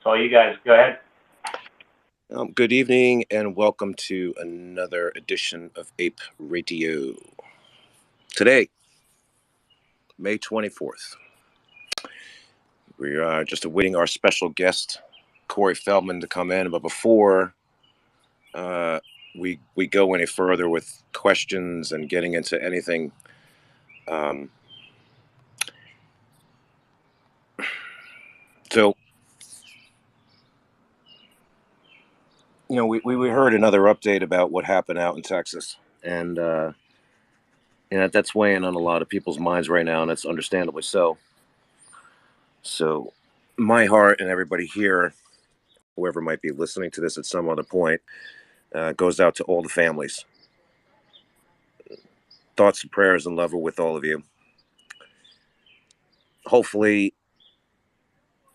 It's all you guys. Go ahead. Good evening and welcome to another edition of ApeRadio. Today, May 24th, we are just awaiting our special guest, Corey Feldman, to come in. But before we go any further with questions and getting into anything, so you know, we heard another update about what happened out in Texas, and that's weighing on a lot of people's minds right now, and it's understandably so. So, my heart and everybody here, whoever might be listening to this at some other point, goes out to all the families. Thoughts and prayers and love are with all of you. Hopefully,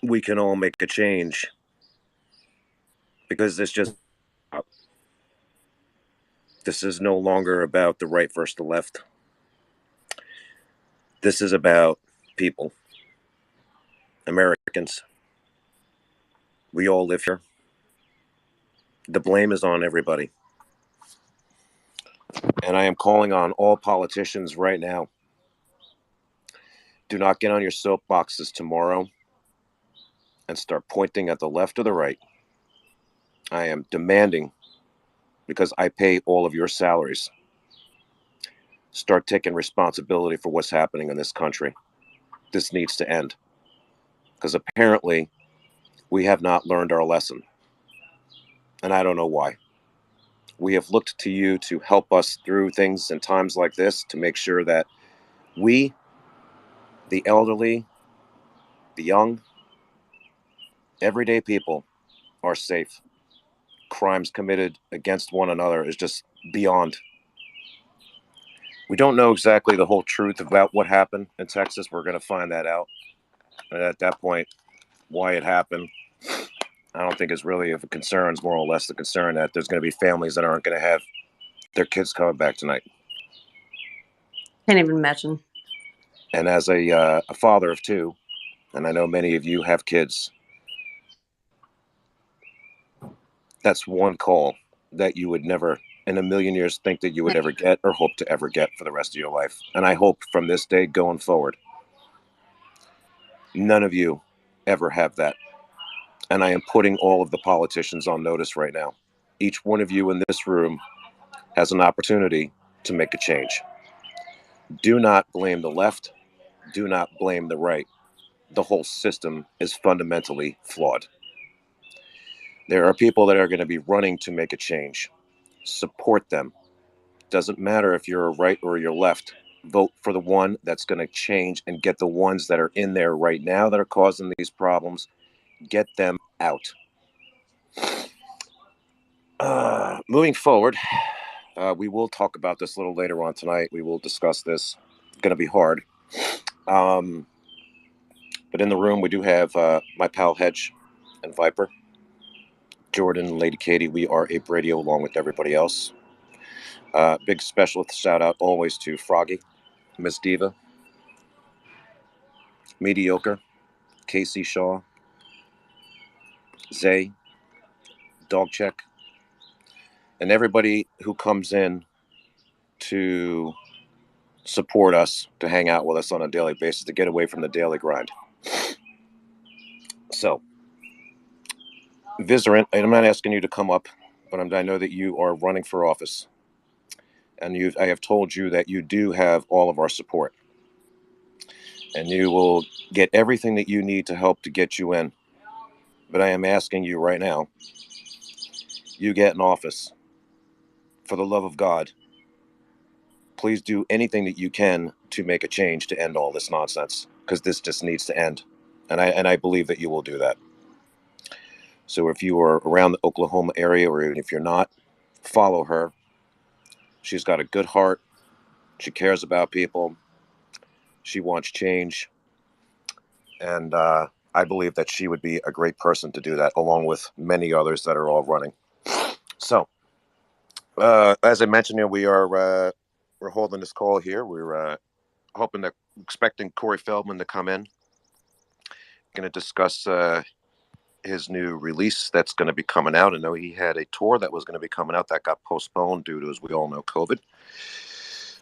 we can all make a change, because this is no longer about the right versus the left. This is about people, Americans. We all live here. The blame is on everybody. And I am calling on all politicians right now. Do not get on your soapboxes tomorrow and start pointing at the left or the right. I am demanding, because I pay all of your salaries, start taking responsibility for what's happening in this country. This needs to end, because apparently we have not learned our lesson, and I don't know why. We have looked to you to help us through things in times like this, to make sure that we, the elderly, the young, everyday people, are safe. Crimes committed against one another is just beyond. We don't know exactly the whole truth about what happened in Texas. We're going to find that out. And at that point, why it happened, I don't think is really of a concern. It's more or less the concern that there's going to be families that aren't going to have their kids coming back tonight. Can't even imagine. And as a father of two, and I know many of you have kids, that's one call that you would never in a million years think that you would ever get or hope to ever get for the rest of your life. And I hope from this day going forward, none of you ever have that. And I am putting all of the politicians on notice right now. Each one of you in this room has an opportunity to make a change. Do not blame the left. Do not blame the right. The whole system is fundamentally flawed. There are people that are going to be running to make a change. Support them. Doesn't matter if you're a right or you're left. Vote for the one that's going to change and get the ones that are in there right now that are causing these problems. Get them out. Moving forward, we will talk about this a little later on tonight. We will discuss this. It's going to be hard. But in the room, we do have my pal Hedge and Viper, Jordan, Lady Katie. We are ApeRadio along with everybody else. Big special shout out always to Froggy, Miss Diva, Mediocre, Casey Shaw, Zay, Dog Check, and everybody who comes in to support us, to hang out with us on a daily basis, to get away from the daily grind. So, Viserant, I'm not asking you to come up, but I know that you are running for office. And I have told you that you do have all of our support. And you will get everything that you need to help to get you in. But I am asking you right now, you get in office. For the love of God, please do anything that you can to make a change to end all this nonsense, because this just needs to end. And I believe that you will do that. So if you are around the Oklahoma area, or even if you're not, follow her. She's got a good heart. She cares about people. She wants change. And I believe that she would be a great person to do that, along with many others that are all running. So, as I mentioned, we're holding this call here. We're expecting Corey Feldman to come in. Going to discuss his new release that's going to be coming out. I know he had a tour that was going to be coming out that got postponed due to, as we all know, COVID.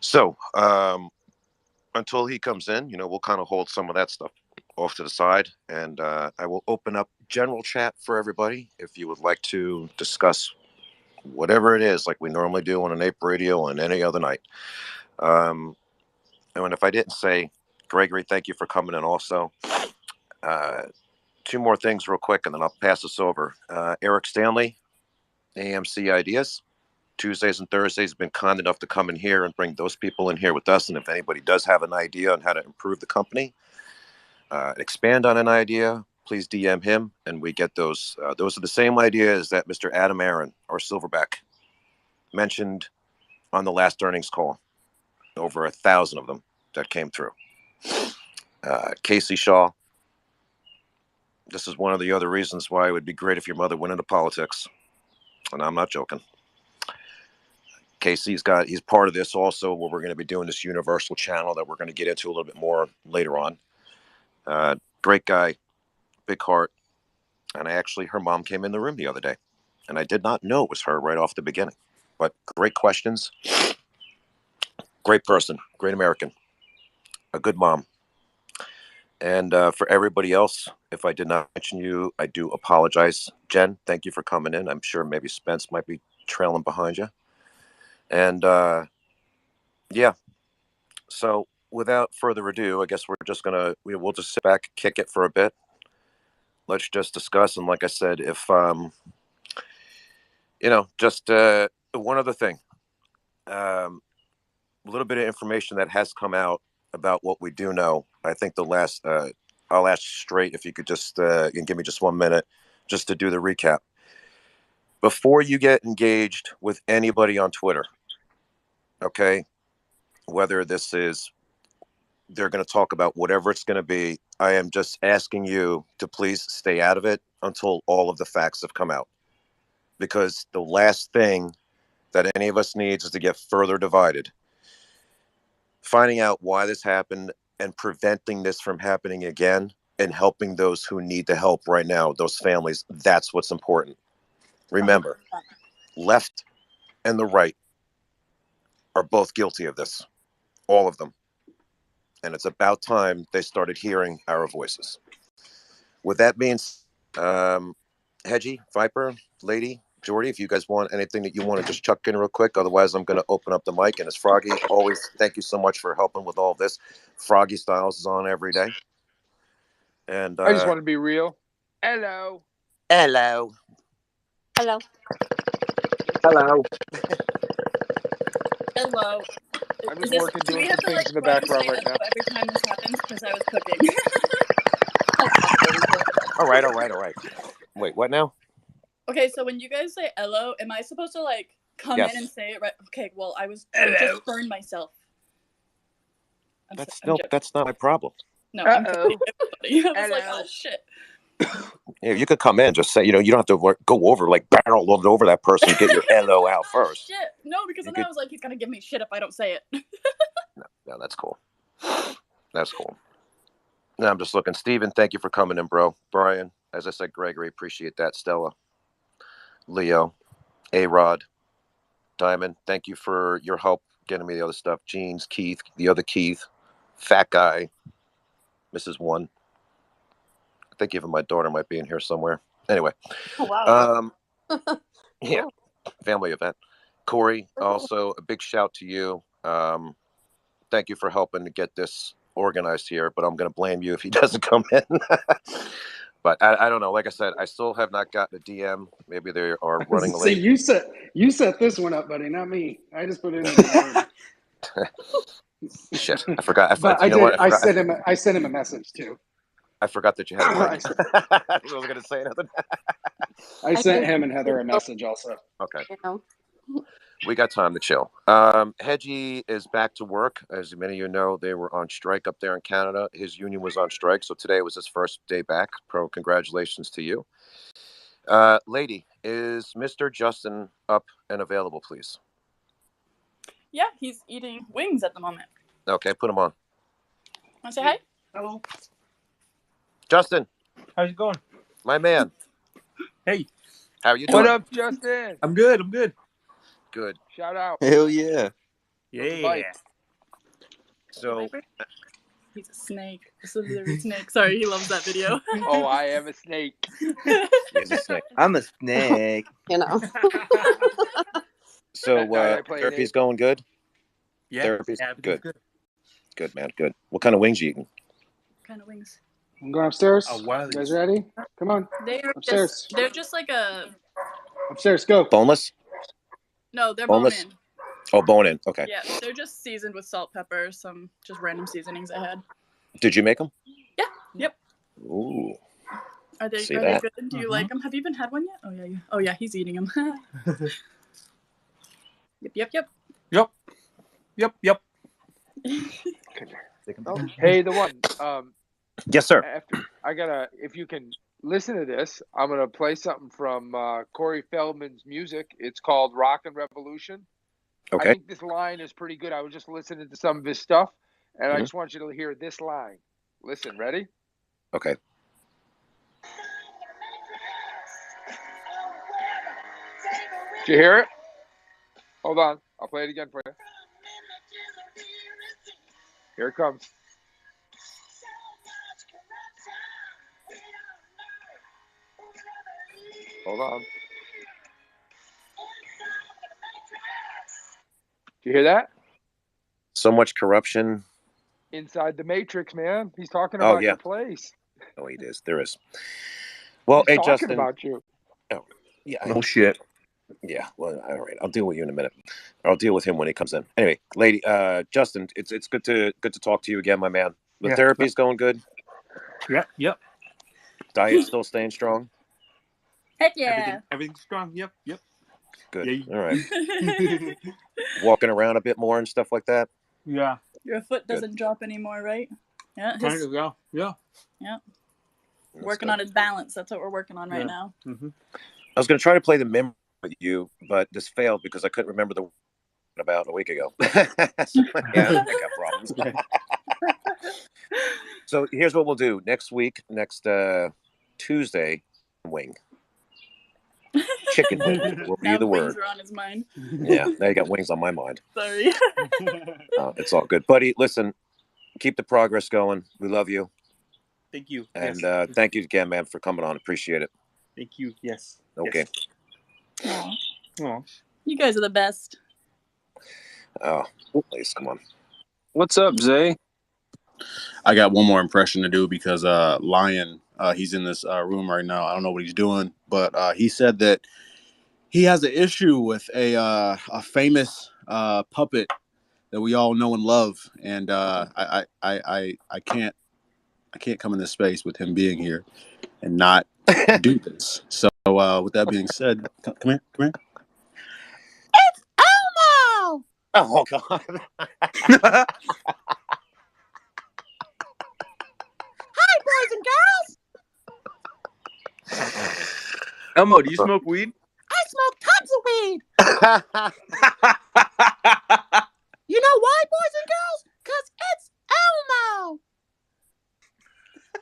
So until he comes in, we'll kind of hold some of that stuff off to the side, and I will open up general chat for everybody if you would like to discuss whatever it is, like we normally do on an ApeRadio and any other night. And if I didn't say, Gregory, thank you for coming in also. Two more things real quick, and then I'll pass this over. Eric Stanley, AMC Ideas. Tuesdays and Thursdays have been kind enough to come in here and bring those people in here with us. And if anybody does have an idea on how to improve the company, expand on an idea, please DM him, and we get those. Those are the same ideas that Mr. Adam Aaron, or Silverback, mentioned on the last earnings call. Over 1,000 of them that came through. Casey Shaw. This is one of the other reasons why it would be great if your mother went into politics. And I'm not joking. Casey's he's part of this also, where we're going to be doing this universal channel that we're going to get into a little bit more later on. Great guy, big heart. And her mom came in the room the other day. And I did not know it was her right off the beginning. But great questions. Great person, great American, a good mom. And for everybody else, if I did not mention you, I do apologize. Jen, thank you for coming in. I'm sure maybe Spence might be trailing behind you. And yeah, so without further ado, I guess we'll just sit back, kick it for a bit. Let's just discuss. And like I said, if, just one other thing. A little bit of information that has come out about what we do know. I think I'll ask straight if you could just give me just 1 minute just to do the recap. Before you get engaged with anybody on Twitter, okay, whether they're going to talk about whatever it's going to be, I am just asking you to please stay out of it until all of the facts have come out. Because the last thing that any of us needs is to get further divided. Finding out why this happened and preventing this from happening again and helping those who need the help right now, those families, that's what's important. Remember, left and the right are both guilty of this, all of them. And it's about time they started hearing our voices. With that being Hedgie, Viper, Lady, Jordy, if you guys want anything that you want to just chuck in real quick. Otherwise, I'm going to open up the mic. And it's Froggy. Always thank you so much for helping with all this. Froggy Styles is on every day. And I just want to be real. Hello. Hello. Hello. Hello. Hello. I'm just working doing some things in the run background and right say now. Every time this happens, because I was cooking. All right. Wait, what now? Okay, so when you guys say hello, am I supposed to come in and say it right? Okay, well, I just burned myself. That's not my problem. No, I'm kidding. I was like, Hello. oh shit. Yeah, you could come in, just say, you don't have to go over, barrel over that person and get your hello out first. Shit. No, because then I was like, he's going to give me shit if I don't say it. No, that's cool. That's cool. No, I'm just looking. Steven, thank you for coming in, bro. Brian, as I said, Gregory, appreciate that. Stella, Leo, A-Rod, Diamond, thank you for your help getting me the other stuff. Jeans, Keith, the other Keith, Fat Guy, Mrs. One. I think even my daughter might be in here somewhere. Anyway. Oh, wow. Yeah, family event. Corey, also a big shout to you. Thank you for helping to get this organized here, but I'm going to blame you if he doesn't come in. But I don't know. Like I said, I still have not gotten a DM. Maybe they are running See, late. you set this one up, buddy, not me. I just put it in the board. Shit, I forgot. But you know what? I sent him a message too. I forgot that you had a mic. I was going to say nothing. I sent him and Heather a message also. Okay. Yeah. We got time to chill. Hedgie is back to work. As many of you know, they were on strike up there in Canada. His union was on strike, so today was his first day back. Congratulations to you. Lady, is Mr. Justin up and available, please? Yeah, he's eating wings at the moment. Okay, put him on. Want to say hi? Hello. Justin. How's it going? My man. Hey. How are you doing? What up, Justin? I'm good. I'm good. Good. Shout out. Hell yeah. Yeah. So, He's a snake. This is literally snake. Sorry, he loves that video. Oh, I am a snake. he's a snake. I'm a snake. You know. So, That night I played therapy's it. going good? Yeah. Therapy's everything's good. Good, man. Good. What kind of wings you eating? Kind of wings. I'm going upstairs. Oh, wow. You guys ready? Come on. They're Upstairs. they're just like a Upstairs, go. Boneless? no, they're Boneless? bone in. Oh, bone in. Okay. Yeah, they're just seasoned with salt, pepper, some just random seasonings I had. Did you make them? Yeah. Yep. Ooh. Are they See are that? they good? Do you like them? Have you even had one yet? Oh yeah, yeah. Oh yeah, he's eating them. Yep. Yep. Hey, the one. Yes, sir. After I gotta, if you can listen to this, I'm gonna play something from Corey Feldman's music. It's called "Rockin' Revolution." I Okay. think this line is pretty good. I was just listening to some of his stuff, and I Mhm. just want you to hear this line. Listen, ready? Okay. Did you hear it? Hold on. I'll play it again for you. Here it comes. Hold on. Do you hear that? So much corruption. Inside the Matrix, man. He's talking Oh, about yeah. your place. Oh, it is. There is. Well, He's hey, talking Justin. about you. Yeah. No shit. Yeah. Well, all right. I'll deal with you in a minute. I'll deal with him when he comes in. Anyway, lady, Justin, it's good to talk to you again, my man. The Yeah. therapy's going good. Yep. Diet's still staying strong. Heck yeah. Everything's strong. Yep. Good. Yeah. All right. Walking around a bit more and stuff like that. Yeah. Your foot doesn't drop anymore, right? Yeah. Kind of, yeah. That's Working good. on his balance. That's what we're working on right Yeah. now. Mm-hmm. I was going to try to play the memory with you, but this failed because I couldn't remember the about a week ago. Yeah, I got problems. So here's what we'll do next week. Next Tuesday, wing. Chicken wing will be Now the wings word. are on his mind. Yeah, now you got wings on my mind. Sorry. It's all good, buddy. Listen, keep the progress going. We love you, Thank you. and Yes. thank you again, man, for coming on. Appreciate it. Thank you. Yes. Okay. Aw. Aw. You guys are the best. Oh, please come on. What's up, Zay? I got one more impression to do because Lion, he's in this room right now. I don't know what he's doing, but he said that he has an issue with a famous puppet that we all know and love, and I can't come in this space with him being here and not do this. So with that being said, come here. Elmo! Oh God. Hi, boys and girls! Elmo, do you smoke weed? I smoke tons of weed! You know why, boys and girls? Because it's Elmo!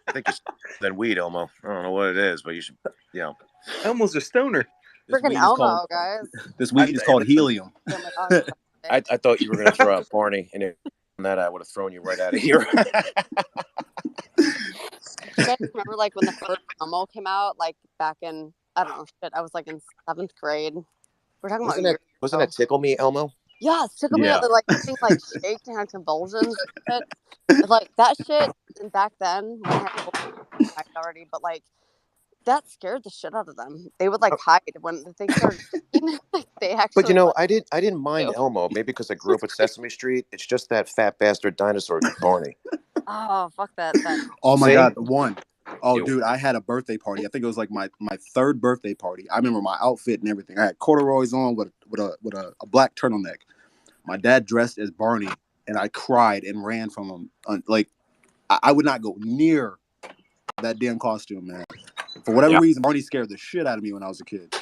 I think it's than weed, Elmo. I don't know what it is, but you should, Elmo's a stoner. This Freaking weed is Elmo, called- guys. This weed is called helium. Oh my God. I thought you were going to throw out Barney, and if that I would have thrown you right out of here. You guys remember, like, when the first Elmo came out, like, back in, I don't know, I was, like, in 7th grade. We're talking about Wasn't that Tickle Me, Elmo? Yes, took me Yeah. out there, like, thing, like, shaked and had convulsions and shit. Like, that shit, and back then, when I had already, but, like, that scared the shit out of them. They would, like, hide when the thing started shaking. They actually, But you know, like, I didn't mind Ew. Elmo, maybe because I grew up with Sesame Street. It's just that fat bastard dinosaur Barney. oh, fuck that. Oh my See? God, the one. Oh, Yo. dude, I had a birthday party. I think it was like my third birthday party. I remember my outfit and everything. I had corduroys on with a black turtleneck. My dad dressed as Barney, and I cried and ran from him. Like I would not go near that damn costume, man. For whatever reason, Barney scared the shit out of me when I was a kid.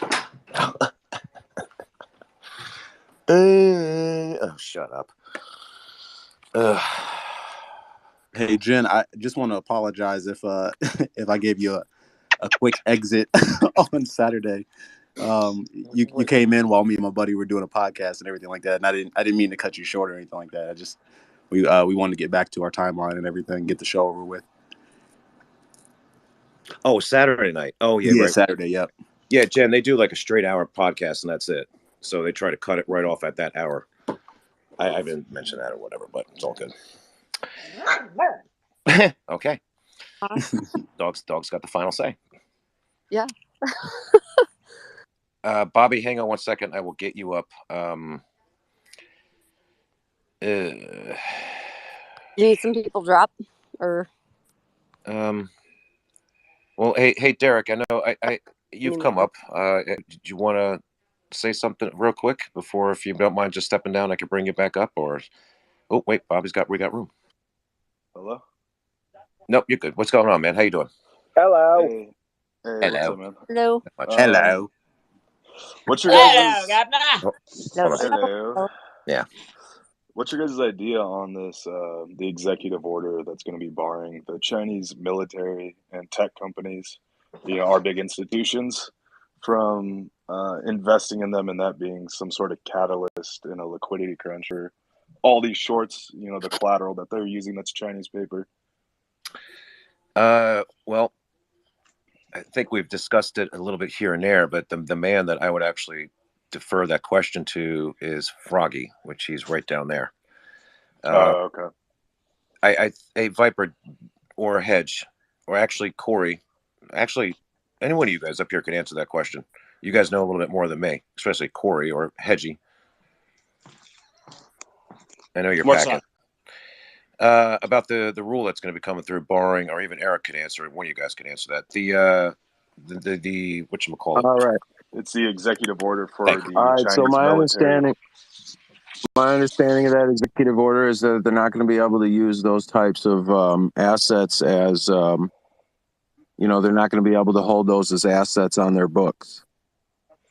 Oh, shut up. Hey, Jen, I just want to apologize if if I gave you a quick exit on Saturday. You came in while me and my buddy were doing a podcast and everything like that, and I didn't mean to cut you short or anything like that. We wanted to get back to our timeline and everything, get the show over with. Oh, Saturday night. Oh, yeah, Yeah, right. Saturday. Yep. Yeah, Jen, they do like a straight hour podcast, and that's it. So they try to cut it right off at that hour. I didn't mention that or whatever, but it's all good. Okay. Dog's got the final say. Yeah. Bobby, hang on one second. I will get you up. You need some people drop or. Well, hey, Derek. I know you've come up. Did you want to say something real quick before, if you don't mind, just stepping down? I could bring you back up, or oh wait, we got room. Hello. Nope, you're good. What's going on, man? How you doing? Hello. Hey, hello. What's up, man? Hello. Hello. What's your guys' Hello. Yeah. What's your guys' idea on this the executive order that's going to be barring the Chinese military and tech companies, our big institutions, from investing in them, and that being some sort of catalyst in a liquidity crunch or all these shorts, the collateral that they're using that's Chinese paper? Well, I think we've discussed it a little bit here and there, but the man that I would actually defer that question to is Froggy, which he's right down there. Okay. A Viper or a Hedge, or actually Corey, actually any one of you guys up here could answer that question. You guys know a little bit more than me, especially Corey or Hedgie. I know you're What's packing. About the rule that's going to be coming through, barring, or even Eric could answer it. One of you guys could answer that. The whatchamacallit? All right. It's the executive order for the All right. Chinese So my military. understanding of that executive order is that they're not going to be able to use those types of assets as, they're not going to be able to hold those as assets on their books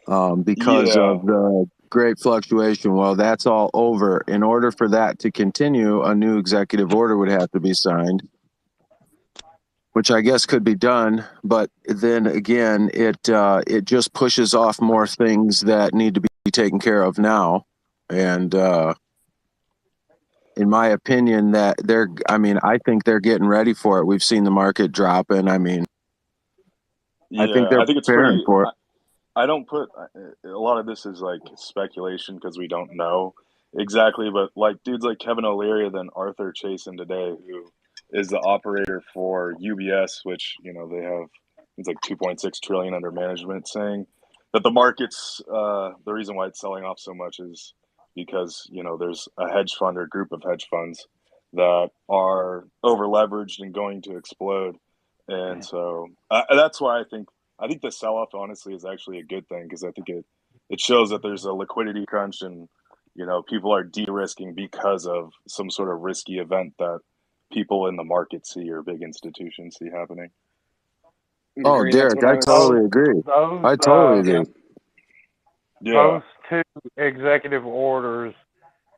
because of the great fluctuation. Well, that's all over. In order for that to continue, a new executive order would have to be signed, which I guess could be done. But then again, it just pushes off more things that need to be taken care of now. And in my opinion, I think they're getting ready for it. We've seen the market drop, and I think they're preparing for it. I don't put a lot of this is like speculation because we don't know exactly, but like dudes like Kevin O'Leary, then Arthur Chasen today, who is the operator for UBS, which they have, it's like 2.6 trillion under management, saying that the market's the reason why it's selling off so much is because there's a hedge fund or group of hedge funds that are over leveraged and going to explode, and so that's why I think the sell-off, honestly, is actually a good thing, because I think it shows that there's a liquidity crunch, and people are de-risking because of some sort of risky event that people in the market see or big institutions see happening. Oh, Derek, I totally agree. I totally agree. Those two executive orders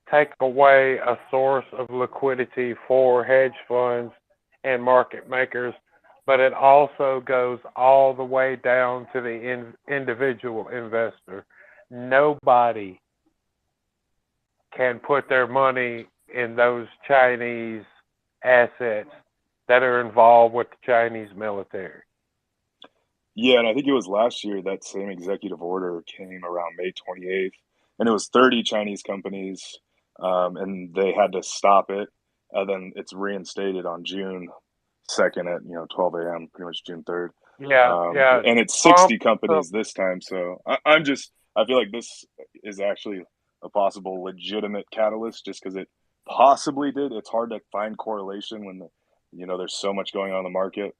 take away a source of liquidity for hedge funds and market makers, but it also goes all the way down to the individual investor. Nobody can put their money in those Chinese assets that are involved with the Chinese military. Yeah, and I think it was last year that same executive order came around May 28th, and it was 30 Chinese companies, and they had to stop it, and then it's reinstated on June 2nd at 12 a.m., pretty much June 3rd. Yeah. And it's 60 companies this time, so I feel like this is actually a possible legitimate catalyst, just because it possibly did. It's hard to find correlation when there's so much going on in the market,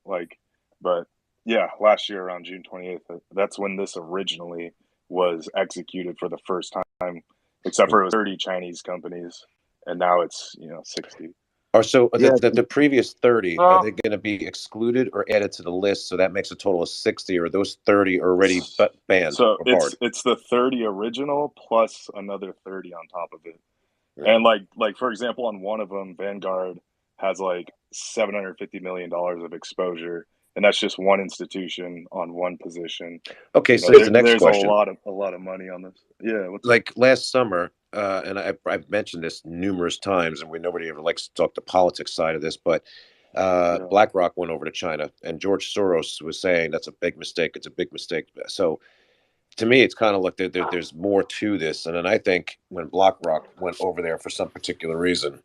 but yeah, last year around June 28th, that's when this originally was executed for the first time, except for it was 30 Chinese companies, and now it's 60. Or so the previous 30, are they going to be excluded or added to the list? So that makes a total of 60, or those 30 are already banned? So or barred? it's the 30 original plus another 30 on top of it. Right. And like for example, on one of them, Vanguard has like $750 million of exposure, and that's just one institution on one position. Okay, so here's the next there's question. a lot of money on this. Yeah, like last summer, and I've mentioned this numerous times, and nobody ever likes to talk the politics side of this, but BlackRock went over to China, and George Soros was saying that's a big mistake. It's a big mistake. So to me, it's kind of like there's more to this. And then I think when BlackRock went over there for some particular reason,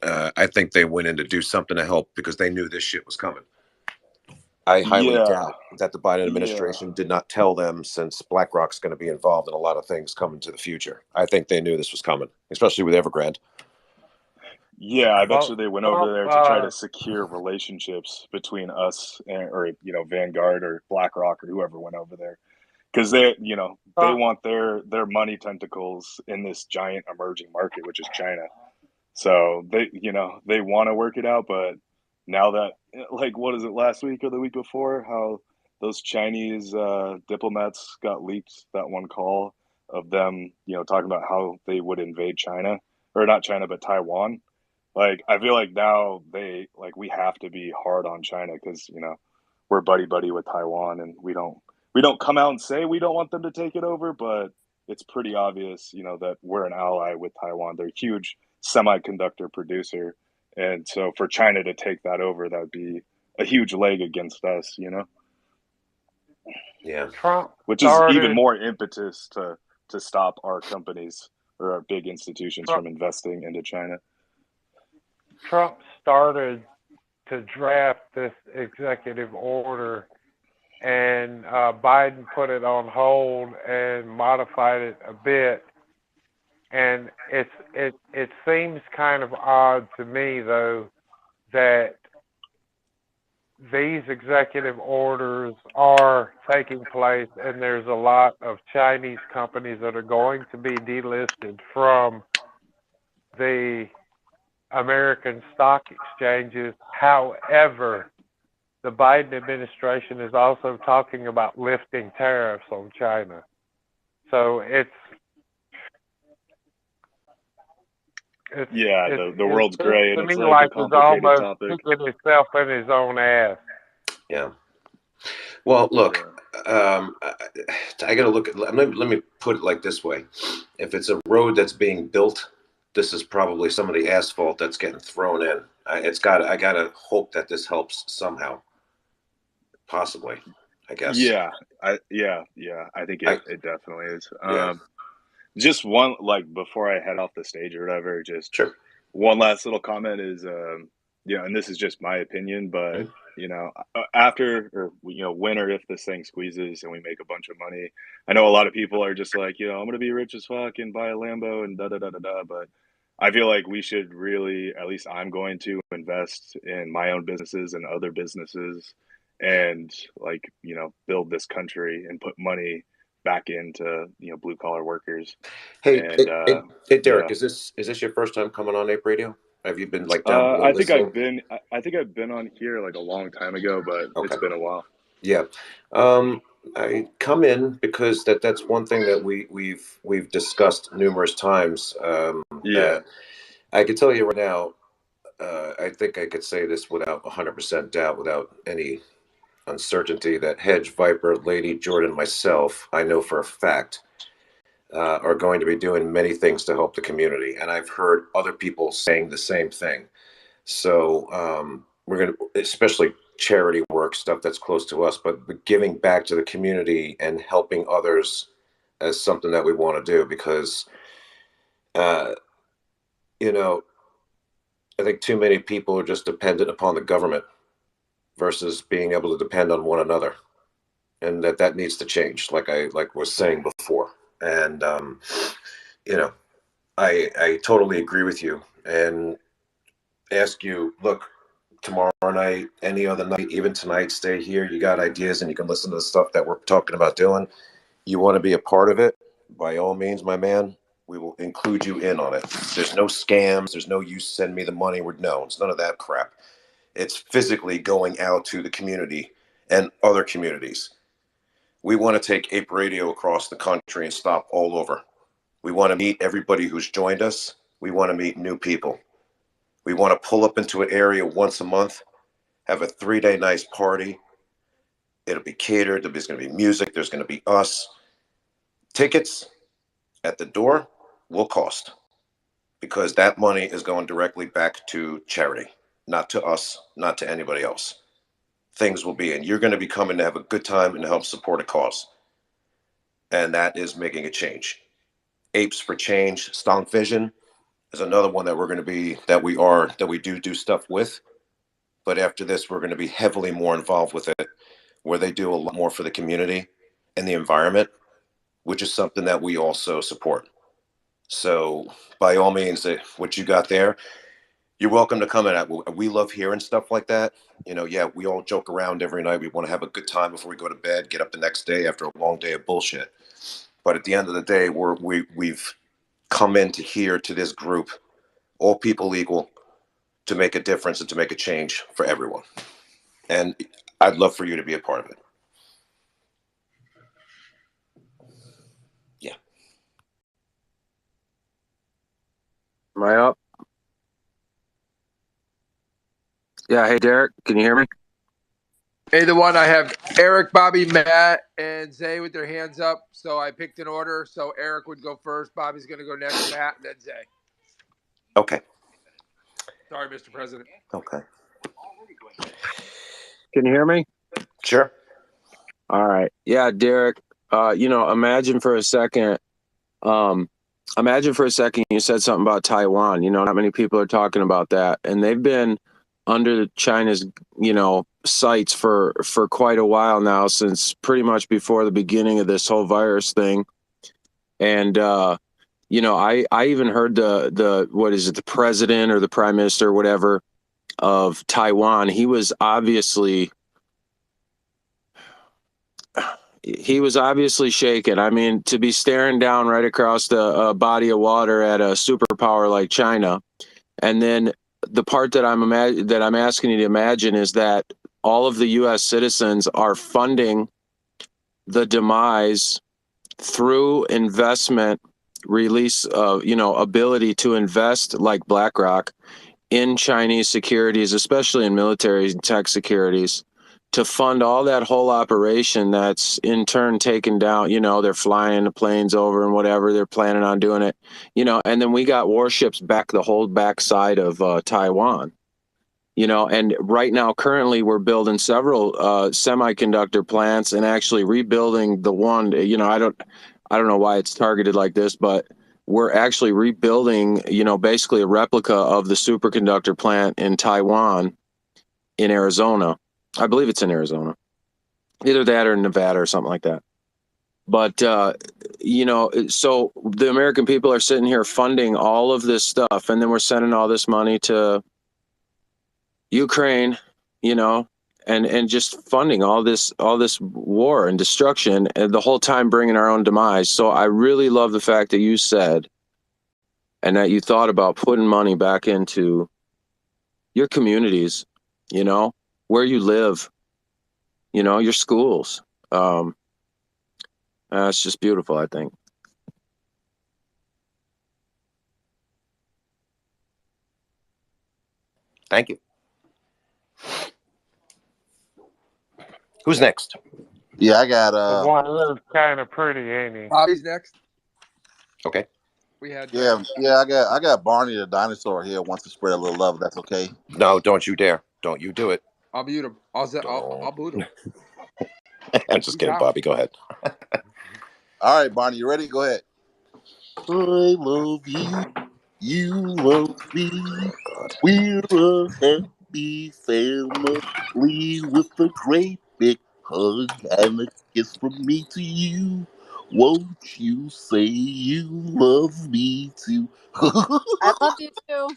I think they went in to do something to help because they knew this shit was coming. I highly doubt that the Biden administration did not tell them, since BlackRock's going to be involved in a lot of things coming to the future. I think they knew this was coming, especially with Evergrande. Yeah, I bet you they went over there to try to secure relationships between us or Vanguard or BlackRock or whoever went over there, because they want their money tentacles in this giant emerging market, which is China. So they want to work it out, but now that, like, what is it, last week or the week before, how those Chinese diplomats got leaked, that one call of them, talking about how they would invade China, or not China, but Taiwan. Like, I feel like now we have to be hard on China because, we're buddy with Taiwan, and we don't come out and say we don't want them to take it over, but it's pretty obvious, that we're an ally with Taiwan. They're a huge semiconductor producer. And so for China to take that over, that would be a huge leg against us, Yeah. Trump which is even more impetus to stop our companies or our big institutions from investing into China. Trump started to draft this executive order, and Biden put it on hold and modified it a bit. And it seems kind of odd to me, though, that these executive orders are taking place, and there's a lot of Chinese companies that are going to be delisted from the American stock exchanges. However, the Biden administration is also talking about lifting tariffs on China. So the world's gray, and it's like a complicated topic. Kicking himself in his own ass. Yeah. Well, look, I got to look at. Let me put it like this way: if it's a road that's being built, this is probably some of the asphalt that's getting thrown in. I got to hope that this helps somehow, possibly. I guess. I think it definitely is. Just one, like, before I head off the stage or whatever, just one last little comment is, and this is just my opinion, but after, or when or if this thing squeezes and we make a bunch of money, I know a lot of people are just like, I'm gonna be rich as fuck and buy a Lambo and da da da da da. But I feel like we should really, at least I'm going to invest in my own businesses and other businesses, and build this country and put money back into blue collar workers. Hey, Derek, is this your first time coming on ApeRadio? Have you been like down below listening? I think I've been on here like a long time ago, but it's been a while. Yeah. I come in because that's one thing that we've discussed numerous times. I can tell you right now, I think I could say this without 100% doubt, without any uncertainty, that Hedge, Viper, Lady, Jordan, myself, I know for a fact, are going to be doing many things to help the community. And I've heard other people saying the same thing. So we're going to, especially charity work, stuff that's close to us, but giving back to the community and helping others as something that we want to do, because, I think too many people are just dependent upon the government versus being able to depend on one another, and that needs to change, like I was saying before. And I totally agree with you, and ask you, look, tomorrow night, any other night, even tonight, stay here. You got ideas and you can listen to the stuff that we're talking about doing. You want to be a part of it, by all means, my man, we will include you in on it. There's no scams, there's no you send me the money. It's none of that crap. It's physically going out to the community and other communities. We want to take ApeRadio across the country and stop all over. We want to meet everybody who's joined us. We want to meet new people. We want to pull up into an area once a month, have a 3-day nice party, It'll be catered. There's going to be music. There's going to be us. Tickets at the door will cost, because that money is going directly back to charity, not to us, not to anybody else. Things will be, and you're going to be coming to have a good time and help support a cause. And that is making a change. Apes for Change, Stonk Vision is another one that we're going to be, that we do stuff with. But after this, we're going to be heavily more involved with it, where they do a lot more for the community and the environment, which is something that we also support. So by all means, what you got there, you're welcome to come in. We love hearing stuff like that. Yeah, we all joke around every night. We want to have a good time before we go to bed, get up the next day after a long day of bullshit. But at the end of the day, we've come into here to this group, all people equal, to make a difference and to make a change for everyone. And I'd love for you to be a part of it. Yeah. Am I up? Yeah. Hey, Derek, can you hear me? Hey, the one I have Eric, Bobby, Matt, and Zay with their hands up. So I picked an order. So Eric would go first. Bobby's going to go next, Matt, and then Zay. Okay. Sorry, Mr. President. Okay. Can you hear me? Sure. All right. Yeah, Derek, imagine for a second you said something about Taiwan. Not many people are talking about that. And they've been under China's, sights for quite a while now, since pretty much before the beginning of this whole virus thing. And, I even heard the president or the prime minister or whatever of Taiwan. He was obviously shaken. I mean, to be staring down right across the body of water at a superpower like China. And then the part that I'm asking you to imagine is that all of the U.S. citizens are funding the demise through investment release of, ability to invest like BlackRock in Chinese securities, especially in military and tech securities, to fund all that whole operation that's in turn taken down. They're flying the planes over and whatever, they're planning on doing it, and then we got warships back the whole backside of Taiwan, and right now, currently, we're building several semiconductor plants and actually rebuilding the one, I don't know why it's targeted like this, but we're actually rebuilding, basically a replica of the superconductor plant in Taiwan in Arizona. I believe it's in Arizona, either that or Nevada or something like that. But, so the American people are sitting here funding all of this stuff, and then we're sending all this money to Ukraine, and just funding all this war and destruction, and the whole time bringing our own demise. So I really love the fact that you said, and that you thought about putting money back into your communities, where you live, your schools. It's just beautiful, I think. Thank you. Who's next? Yeah, I got The one looks kind of pretty, ain't he? Bobby's next. Okay. We had I got Barney the dinosaur here. Wants to spread a little love. That's okay. No, don't you dare! Don't you do it! I'll mute him. I'll boot him. I'm just kidding, Bobby. Go ahead. All right, Barney, you ready? Go ahead. I love you. You love me. Oh, We're a happy family with a great big hug and a kiss from me to you. Won't you say you love me too? I love you too.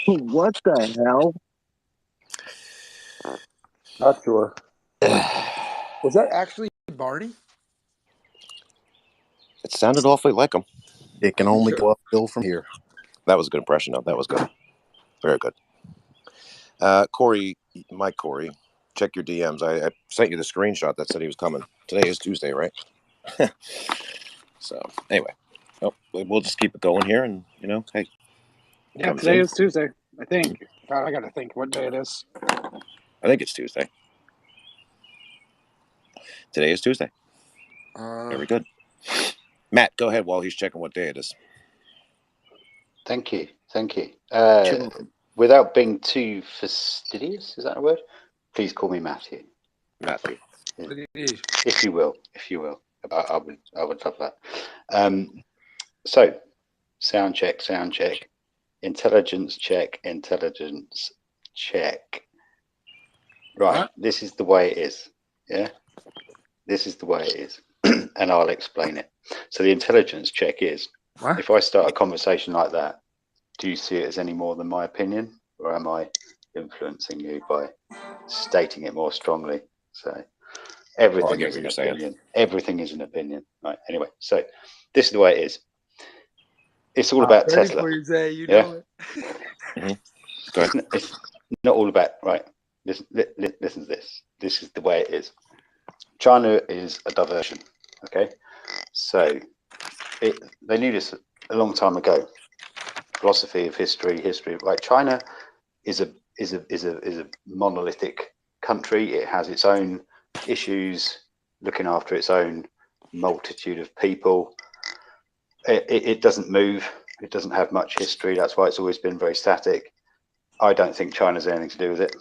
What the hell? Not sure. Was that actually Barney? It sounded awfully like him. It can only go uphill from here. That was a good impression, though. That was good. Very good. Corey, check your DMs. I sent you the screenshot that said he was coming. Today is Tuesday, right? So, anyway. We'll just keep it going here, and, hey. Yeah, today is Tuesday, I think. God, I got to think what day it is. I think it's Tuesday. Today is Tuesday. Very good. Matt, go ahead while he's checking what day it is. Thank you. Sure. Without being too fastidious, is that a word? Please call me Matthew. Matthew. What do you need? If you will. I would love that. So, sound check. Intelligence check. Right, What? this is the way it is. Yeah, this is the way it is. And I'll explain it. So the intelligence check is, What? if I start a conversation like that, do you see it as any more than my opinion, or am I influencing you by stating it more strongly? So everything is an opinion. Everything is an opinion. Right. Anyway, so this is the way it is. It's all about ready Tesla. for you, Zay. You Yeah? know it. It's not all about, right. Listen to this. This is the way it is. China is a diversion. Okay. So they knew this a long time ago. Philosophy of history. Like China is a monolithic country. It has its own issues, looking after its own multitude of people. It doesn't move. It doesn't have much history. That's why it's always been very static. I don't think China's anything to do with it.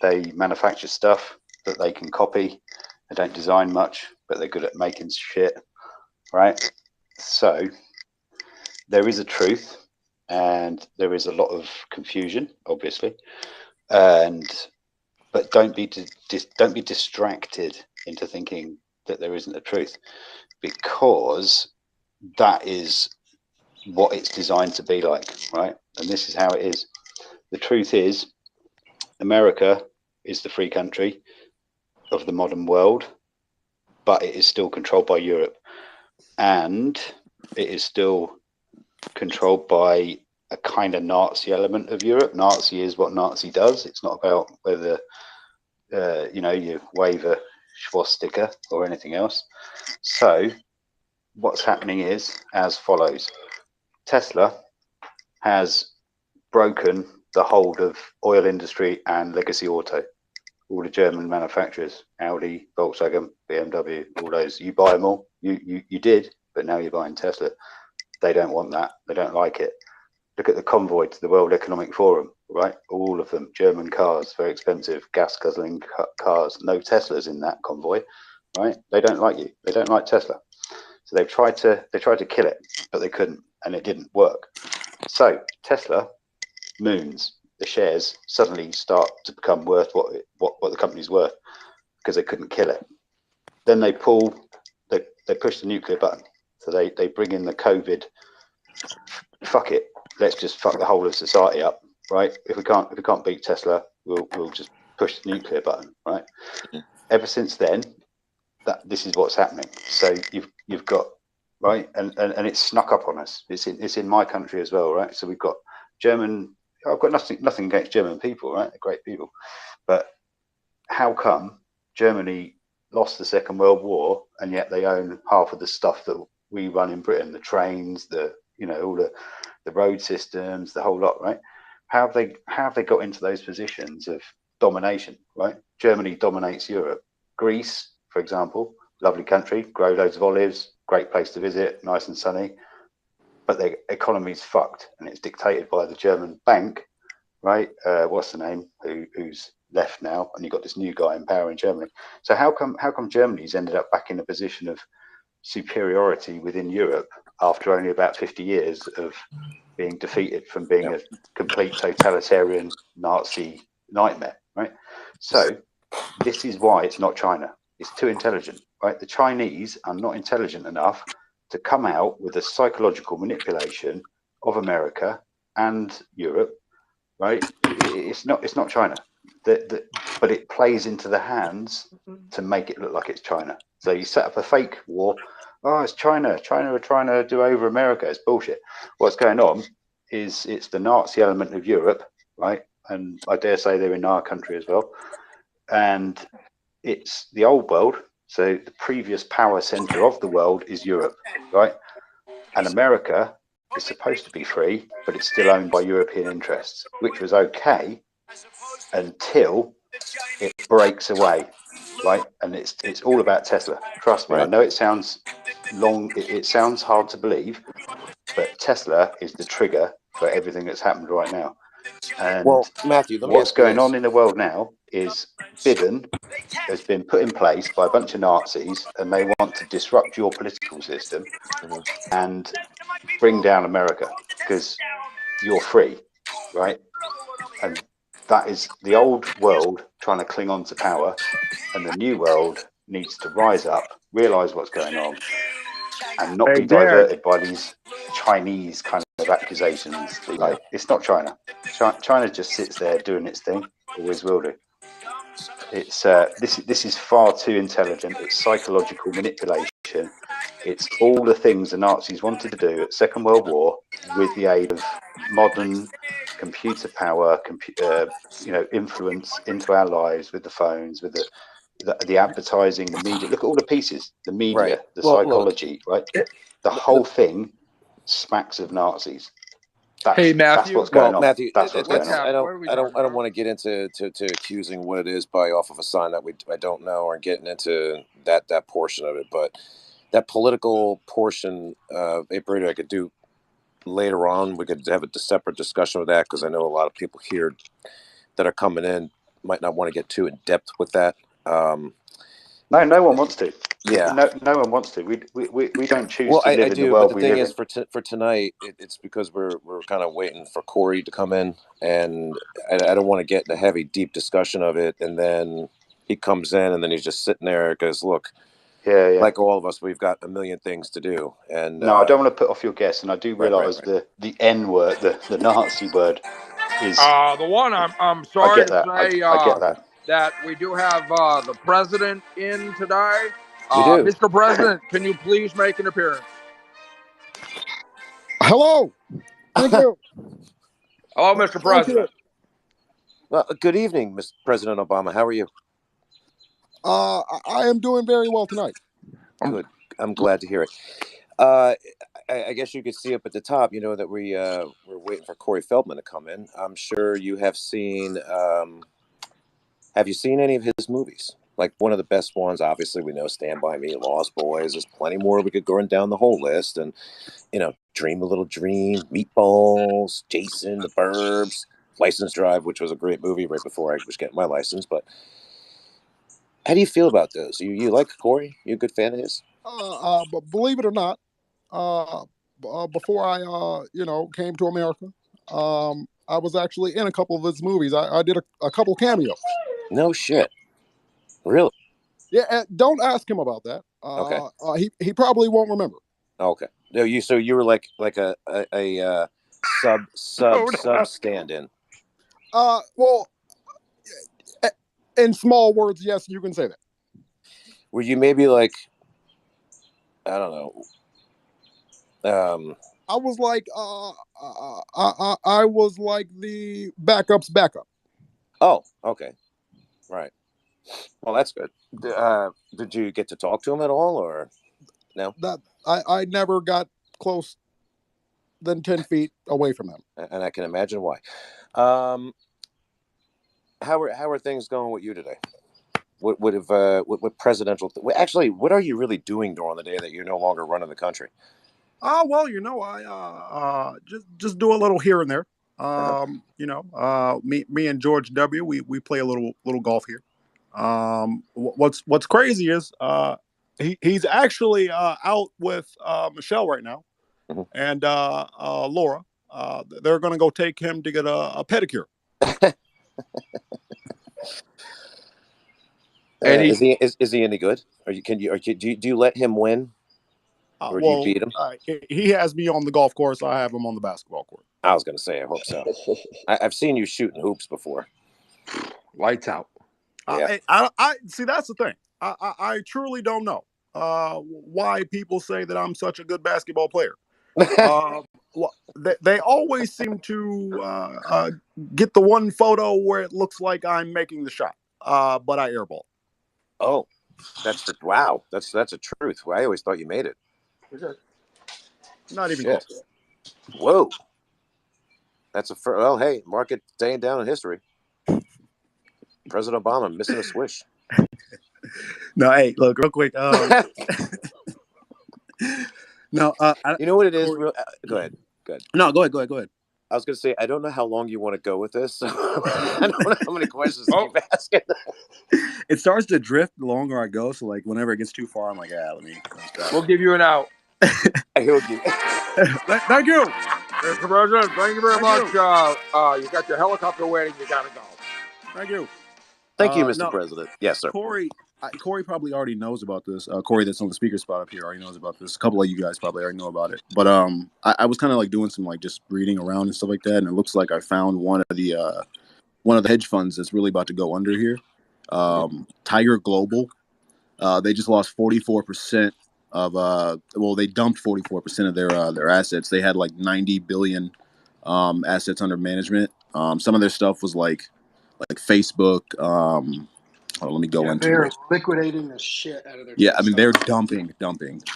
They manufacture stuff that they can copy. They don't design much, but they're good at making shit, right? So there is a truth, and there is a lot of confusion, obviously, but don't be distracted into thinking that there isn't a truth, because that is what it's designed to be like, right? And this is how it is. The truth is, America is the free country of the modern world, but it is still controlled by Europe, and it is still controlled by a kind of Nazi element of Europe. Nazi is what Nazi does. It's not about whether you wave a swastika or anything else. So what's happening is as follows. Tesla has broken the hold of oil industry and legacy auto. All the German manufacturers, Audi, Volkswagen, BMW, all those, you buy them all. You did, but now you're buying Tesla. They don't want that. They don't like it. Look at the convoy to the World Economic Forum, right? All of them, German cars, very expensive, gas-guzzling cars. No Teslas in that convoy, right? They don't like you. They don't like Tesla. So they tried to kill it, but they couldn't, and it didn't work. So Tesla moons. The shares suddenly start to become worth what the company's worth, because they couldn't kill it. Then they push the nuclear button. So they bring in the COVID. Fuck it. Let's just fuck the whole of society up, right? If we can't beat Tesla, we'll just push the nuclear button, right? Ever since then, this is what's happening. So you've got, right, and it's snuck up on us. It's in my country as well, right? So we've got German. I've got nothing against German people, right? They're great people, but how come Germany lost the Second World War and yet they own half of the stuff that we run in Britain, the trains, all the road systems, the whole lot, right? How have they got into those positions of domination, right? Germany dominates Europe. Greece, for example, lovely country, grow loads of olives, great place to visit, nice and sunny, but their economy's fucked, and it's dictated by the German bank, right? What's the name? Who's left now, and you've got this new guy in power in Germany. So how come Germany's ended up back in a position of superiority within Europe after only about 50 years of being defeated from being a complete totalitarian Nazi nightmare, right? So this is why it's not China. It's too intelligent, right? The Chinese are not intelligent enough to come out with a psychological manipulation of America and Europe, right? It's not China. But it plays into the hands to make it look like it's China. So you set up a fake war. Oh, it's China. China are trying to do over America. It's bullshit. What's going on is it's the Nazi element of Europe, right? And I dare say they're in our country as well. And it's the old world. So the previous power center of the world is Europe, right? And America is supposed to be free, but it's still owned by European interests, which was okay until it breaks away. right? And it's all about Tesla. Trust me, I Right. know it sounds long, it sounds hard to believe, but Tesla is the trigger for everything that's happened right now. And Well, Matthew, let me what's ask you going this. on in the world now is Biden has been put in place by a bunch of Nazis, and they want to disrupt your political system and bring down America because you're free, right? And that is the old world trying to cling on to power, and the new world needs to rise up, realize what's going on, and not Hey, be Derek. diverted by these Chinese kind of accusations. Like, it's not China. China just sits there doing its thing, always will do. It's this is far too intelligent. It's psychological manipulation. It's all the things the Nazis wanted to do at Second World War with the aid of modern computer power, influence into our lives with the phones, with the advertising, the media. Look at all the pieces, the media, Right. the Well, look, psychology, right? The whole thing smacks of Nazis. Hey, That's Matthew. what's going well, on. Matthew, That's what's going What's on. happening? I What are we don't talking about? want to get into to accusing what it is by off of a sign that I don't know, or getting into that portion of it. But that political portion of ApeRadio, I could do later on. We could have a separate discussion with that, because I know a lot of people here that are coming in might not want to get too in depth with that. No one wants to. Yeah. No one wants to. We don't choose Well, to I live in the do, but world the we thing live is, in. for tonight, it's because we're kind of waiting for Corey to come in, and I don't want to get in a heavy, deep discussion of it, and then he comes in, and then he's just sitting there because, look, Yeah. like all of us, we've got a million things to do, and No, I don't want to put off your guess, and I do right. realise the N word, the Nazi word, is. The one I'm I sorry get to that. say I get that. that we do have the president in today. We do. Mr. President, can you please make an appearance? Hello. Thank you. Hello, Mr. President. Well, good evening, Mr. President Obama. How are you? I am doing very well tonight. Good. I'm glad to hear it. I guess you could see up at the top, that we're waiting for Corey Feldman to come in. I'm sure you have seen. Have you seen any of his movies? Like, one of the best ones, obviously, we know Stand By Me, Lost Boys. There's plenty more. We could go down the whole list, and Dream a Little Dream, Meatballs, Jason, The Burbs, License Drive, which was a great movie right before I was getting my license. But how do you feel about those? You like Corey? You a good fan of his? But believe it or not, before I came to America, I was actually in a couple of his movies. I did a couple cameos. No shit. Really? Yeah. Don't ask him about that. Okay. He probably won't remember. Okay. No, you were like a sub stand-in. Well, in small words, yes, you can say that. Were you maybe like, I don't know. I was like, I was like the backup's backup. Oh, okay. Right. Well, that's good. Did you get to talk to him at all, or no? That I never got close than 10 feet away from him. And I can imagine why. How are things going with you today? What presidential? Actually, what are you really doing during the day that you're no longer running the country? Well, I just do a little here and there. Me and George W. We play a little golf here. What's crazy is he's actually out with Michelle right now, and Laura. They're gonna go take him to get a pedicure. And is he any good? Do you let him win? Or do you beat him? He has me on the golf course. I have him on the basketball court. I was going to say, I hope so. I've seen you shooting hoops before. Lights out. Yeah. I see. That's the thing. I truly don't know why people say that I'm such a good basketball player. They always seem to get the one photo where it looks like I'm making the shot, but I airball. Oh, wow. That's a truth. I always thought you made it. Not even close. Whoa. Well, hey, mark it staying down in history. President Obama missing a swish. No, hey, look, real quick. No, you know what it is? Corey, Go ahead. Go ahead. No, go ahead. I was going to say, I don't know how long you want to go with this. So I don't know how many questions to keep asking. It starts to drift the longer I go. So, like, whenever it gets too far, I'm like, let me stop. We'll give you an out. Thank you. Mr. President, thank you very much. You got your helicopter waiting. You got to go. Thank you. Thank you, Mr. President. Yes, sir. Corey probably already knows about this. Corey, that's on the speaker spot up here, already knows about this. A couple of you guys probably already know about it. But I was kind of like doing some like just reading around and stuff like that, and it looks like I found one of the hedge funds that's really about to go under here. Tiger Global. They just lost 44% of they dumped 44% of their assets. They had like 90 billion assets under management. Some of their stuff was like Facebook. Let me go into they're it. liquidating the shit out of their. Yeah, I mean they're dumping.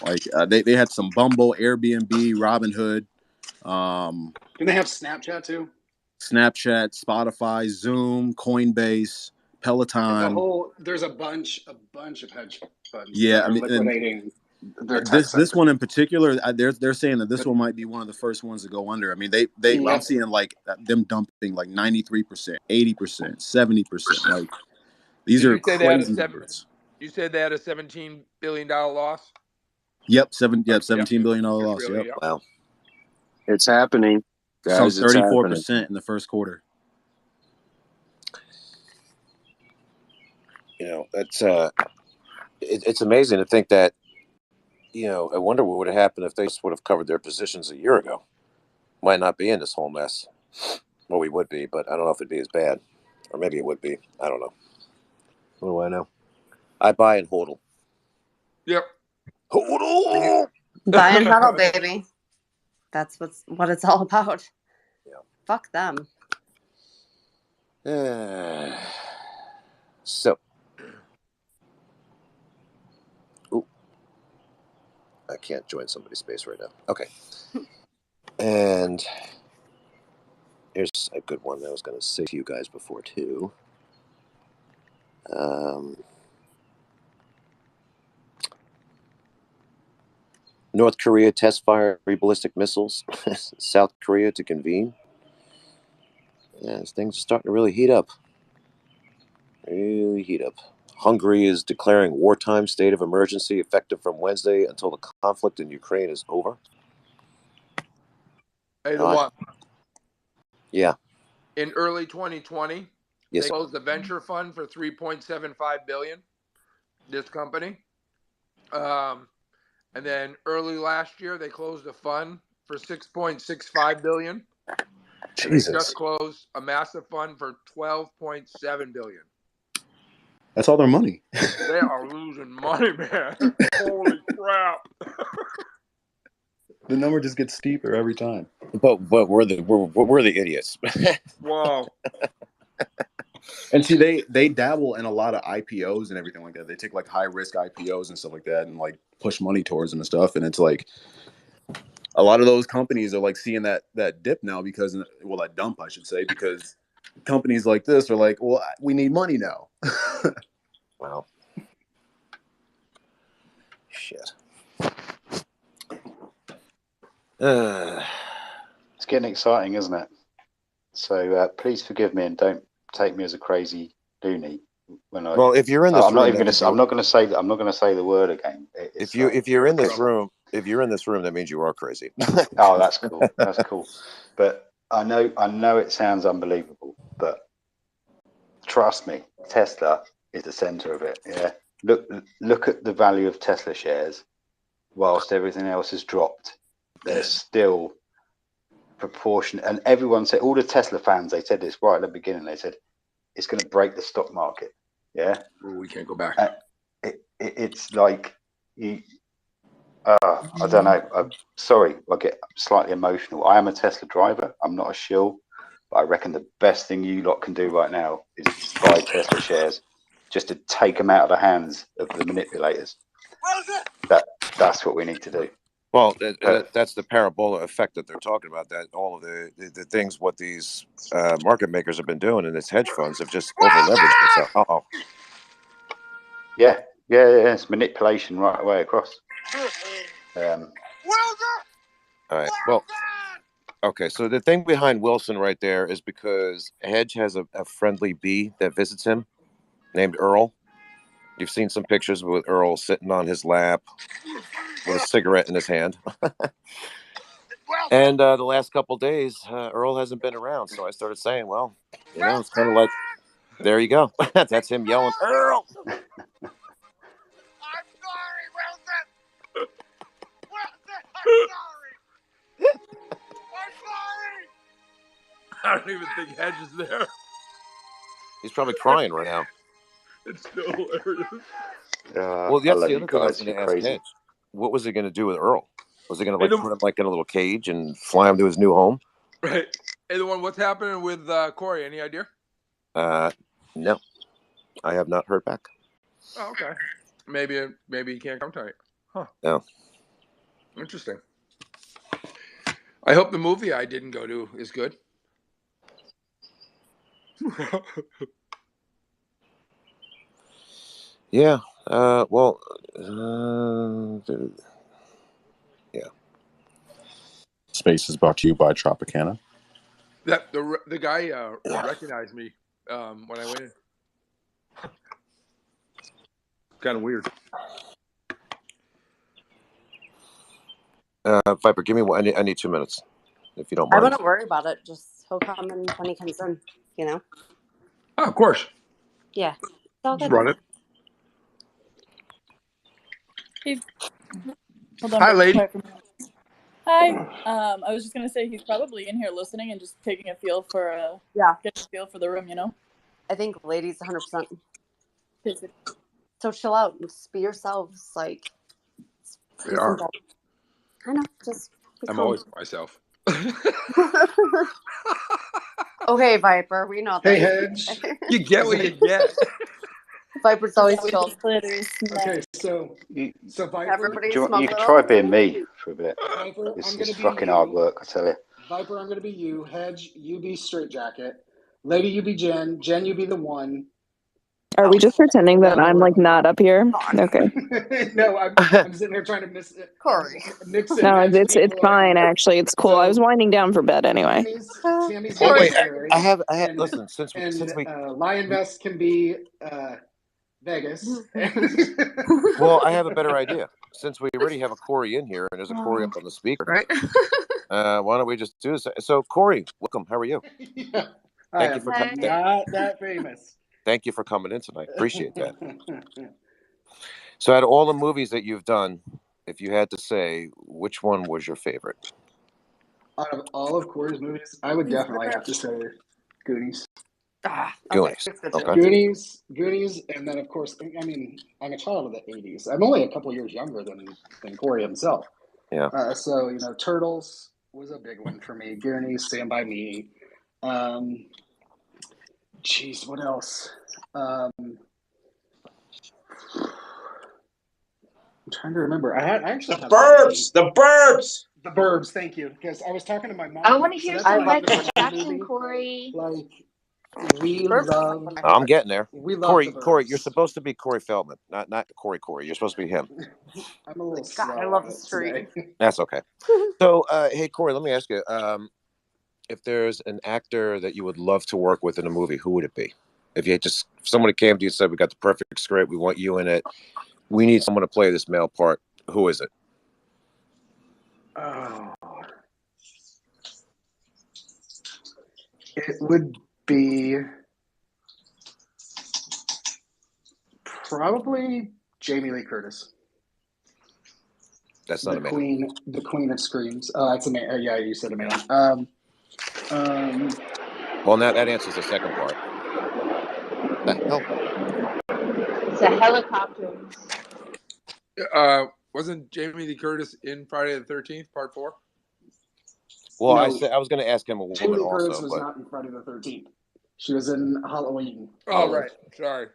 Like they had some Bumble, Airbnb, Robinhood. Can they have Snapchat too? Snapchat, Spotify, Zoom, Coinbase, Peloton. There's a bunch of hedge funds. Yeah, I mean, liquidating their this one in particular, they're saying that this one might be one of the first ones to go under. I mean, I'm seeing like them dumping like 93%, 80%, 70%. Like these are crazy numbers. You said they had a $17 billion loss? Yep, $17 billion loss. Really, yep. Wow. It's happening, guys. Some 34% in the first quarter. You know, it's amazing to think that, I wonder what would have happened if they just would have covered their positions a year ago. Might not be in this whole mess. Well, we would be, but I don't know if it'd be as bad. Or maybe it would be. I don't know. What do I know? I buy and hodl. Yep. Hodl! Buy and huddle, baby. That's what it's all about. Yeah. Fuck them. So. Ooh. I can't join somebody's space right now. Okay. And here's a good one that I was going to say to you guys before, too. North Korea test fire ballistic missiles. South Korea to convene. Yeah, things are starting to really heat up. Really heat up. Hungary is declaring wartime state of emergency effective from Wednesday until the conflict in Ukraine is over. Hey, the one. Yeah. In early 2020, yes, they closed the venture fund for $3.75 billion. This company. And then early last year, they closed a fund for $6.65 billion. Jesus. They just closed a massive fund for $12.7 billion. That's all their money. They are losing money, man. Holy crap. The number just gets steeper every time. But we're the idiots. Wow. And see, they dabble in a lot of IPOs and everything like that. They take like high risk IPOs and stuff like that, and like push money towards them and stuff. And it's like a lot of those companies are like seeing that dip now because, well, that dump, I should say, because companies like this are like, well, we need money now. Wow. Shit. It's getting exciting, isn't it? So please forgive me and don't take me as a crazy loony when I. Well, if you're in this, I'm not even going to. I'm not going to say that. I'm not going to say the word again. If you're in this room, that means you are crazy. Oh, that's cool. That's cool. But I know it sounds unbelievable, but trust me, Tesla is the center of it. Yeah. Look at the value of Tesla shares, whilst everything else has dropped. They're still proportionate, and everyone said, all the Tesla fans, they said this right at the beginning. They said it's going to break the stock market. Yeah. Ooh, we can't go back. It's like you. I don't know. I'm sorry, I get slightly emotional. I am a Tesla driver. I'm not a shill, but I reckon the best thing you lot can do right now is buy Tesla shares, just to take them out of the hands of the manipulators. That's what we need to do. Well, that's the parabola effect that they're talking about. That all of the things what these market makers have been doing, and its hedge funds have just over leveraged themselves. Yeah, Yeah, it's manipulation right away across. All right. Well, okay. So the thing behind Wilson right there is because Hedge has a friendly bee that visits him named Earl. You've seen some pictures with Earl sitting on his lap with a cigarette in his hand. And the last couple of days, Earl hasn't been around. So I started saying, well, you know, it's kind of like, there you go. That's him yelling, Earl. I don't even think Hedge is there. He's probably crying right now. It's so hilarious. Well, that's the other thing I was going to ask Hedge. What was he going to do with Earl? Was he going to put him like in a little cage and fly him to his new home? Right. Hey, the one, what's happening with Corey? Any idea? No, I have not heard back. Oh, okay. Maybe he can't come tonight. Huh. No. Interesting. I hope the movie I didn't go to is good. Yeah. Well. Yeah. Space is brought to you by Tropicana. That the guy recognized me when I went in. Kind of weird. Viper, give me one. I need 2 minutes, if you don't I mind. wouldn't worry about it. Just he'll come in when he comes in. You know. Oh, of course. Yeah. So Just run it. Hold on. Hi, lady. Hi. I was just gonna say he's probably in here listening and just taking a feel for getting a feel for the room. You know. I think ladies 100%. So chill out. Just be yourselves. Like. They are. I know. Just. I'm always myself. Okay, Viper. We know that. Hey, Hedge. You get what you get. Viper's always chilled. Okay, so Viper, Everybody You smoke could little? try being me for a bit. Viper, It's I'm gonna be fucking you. hard work, I tell you. Viper, I'm gonna be you. Hedge, you be Straight Jacket. Lady, you be Jen. Jen, you be the one. Are we just pretending that I'm like not up here? Okay. No, I'm sitting here trying to mix it and No, match it's people fine around. actually. It's cool. I was winding down for bed anyway. Tammy's Oh, wait, Scary. I have. And, Listen, since we. Lion Vest can be Vegas. Well, I have a better idea. Since we already have a Corey in here, and there's a Corey up on the speaker, right? Why don't we just do this? So, Corey, welcome. How are you? Thank you for coming. Not that famous. Thank you for coming in tonight. Appreciate that. So, out of all the movies that you've done, if you had to say, which one was your favorite? Out of all of Corey's movies, I would definitely have to say Goonies. Goonies. Okay. Goonies, and then of course, I mean, I'm a child of the '80s. I'm only a couple years younger than Corey himself. Yeah. So Turtles was a big one for me. Goonies, Stand by Me. Jeez, what else? I'm trying to remember. I actually have The Burbs. Thank you, because I was talking to my mom. I want to hear that's some like Michael the Jackson, movie. Corey. Like we love. I'm getting there. We love the Burbs. Corey, you're supposed to be Corey Feldman, not Corey. You're supposed to be him. I'm a little God, slow. I love the street. That's okay. So, hey, Corey, let me ask you, if there's an actor that you would love to work with in a movie, who would it be? If somebody came to you and said, we got the perfect script, we want you in it, we need someone to play this male part, who is it? Oh. It would be probably Jamie Lee Curtis. That's not a man. The Queen of Screams. Oh, that's a man. Yeah, you said a man. Well, now that answers the second part. The hell? It's a helicopter. Wasn't Jamie Lee Curtis in Friday the 13th, Part 4? Well, No. I was going to ask him a Jamie woman Lee Curtis also, was but not in Friday the 13th. She was in Halloween. Oh, right. Sorry.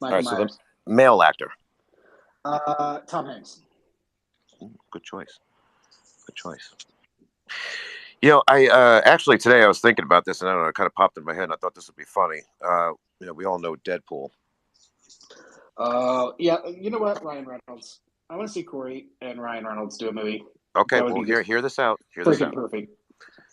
all right. So the male actor. Tom Hanks. Good choice. Good choice. You know, I actually today I was thinking about this, and I don't know, it kind of popped in my head. And I thought this would be funny. You know, we all know Deadpool. Yeah. You know what, Ryan Reynolds? I want to see Corey and Ryan Reynolds do a movie. Okay, That would well, be just hear this out. Hear this freaking out. perfect.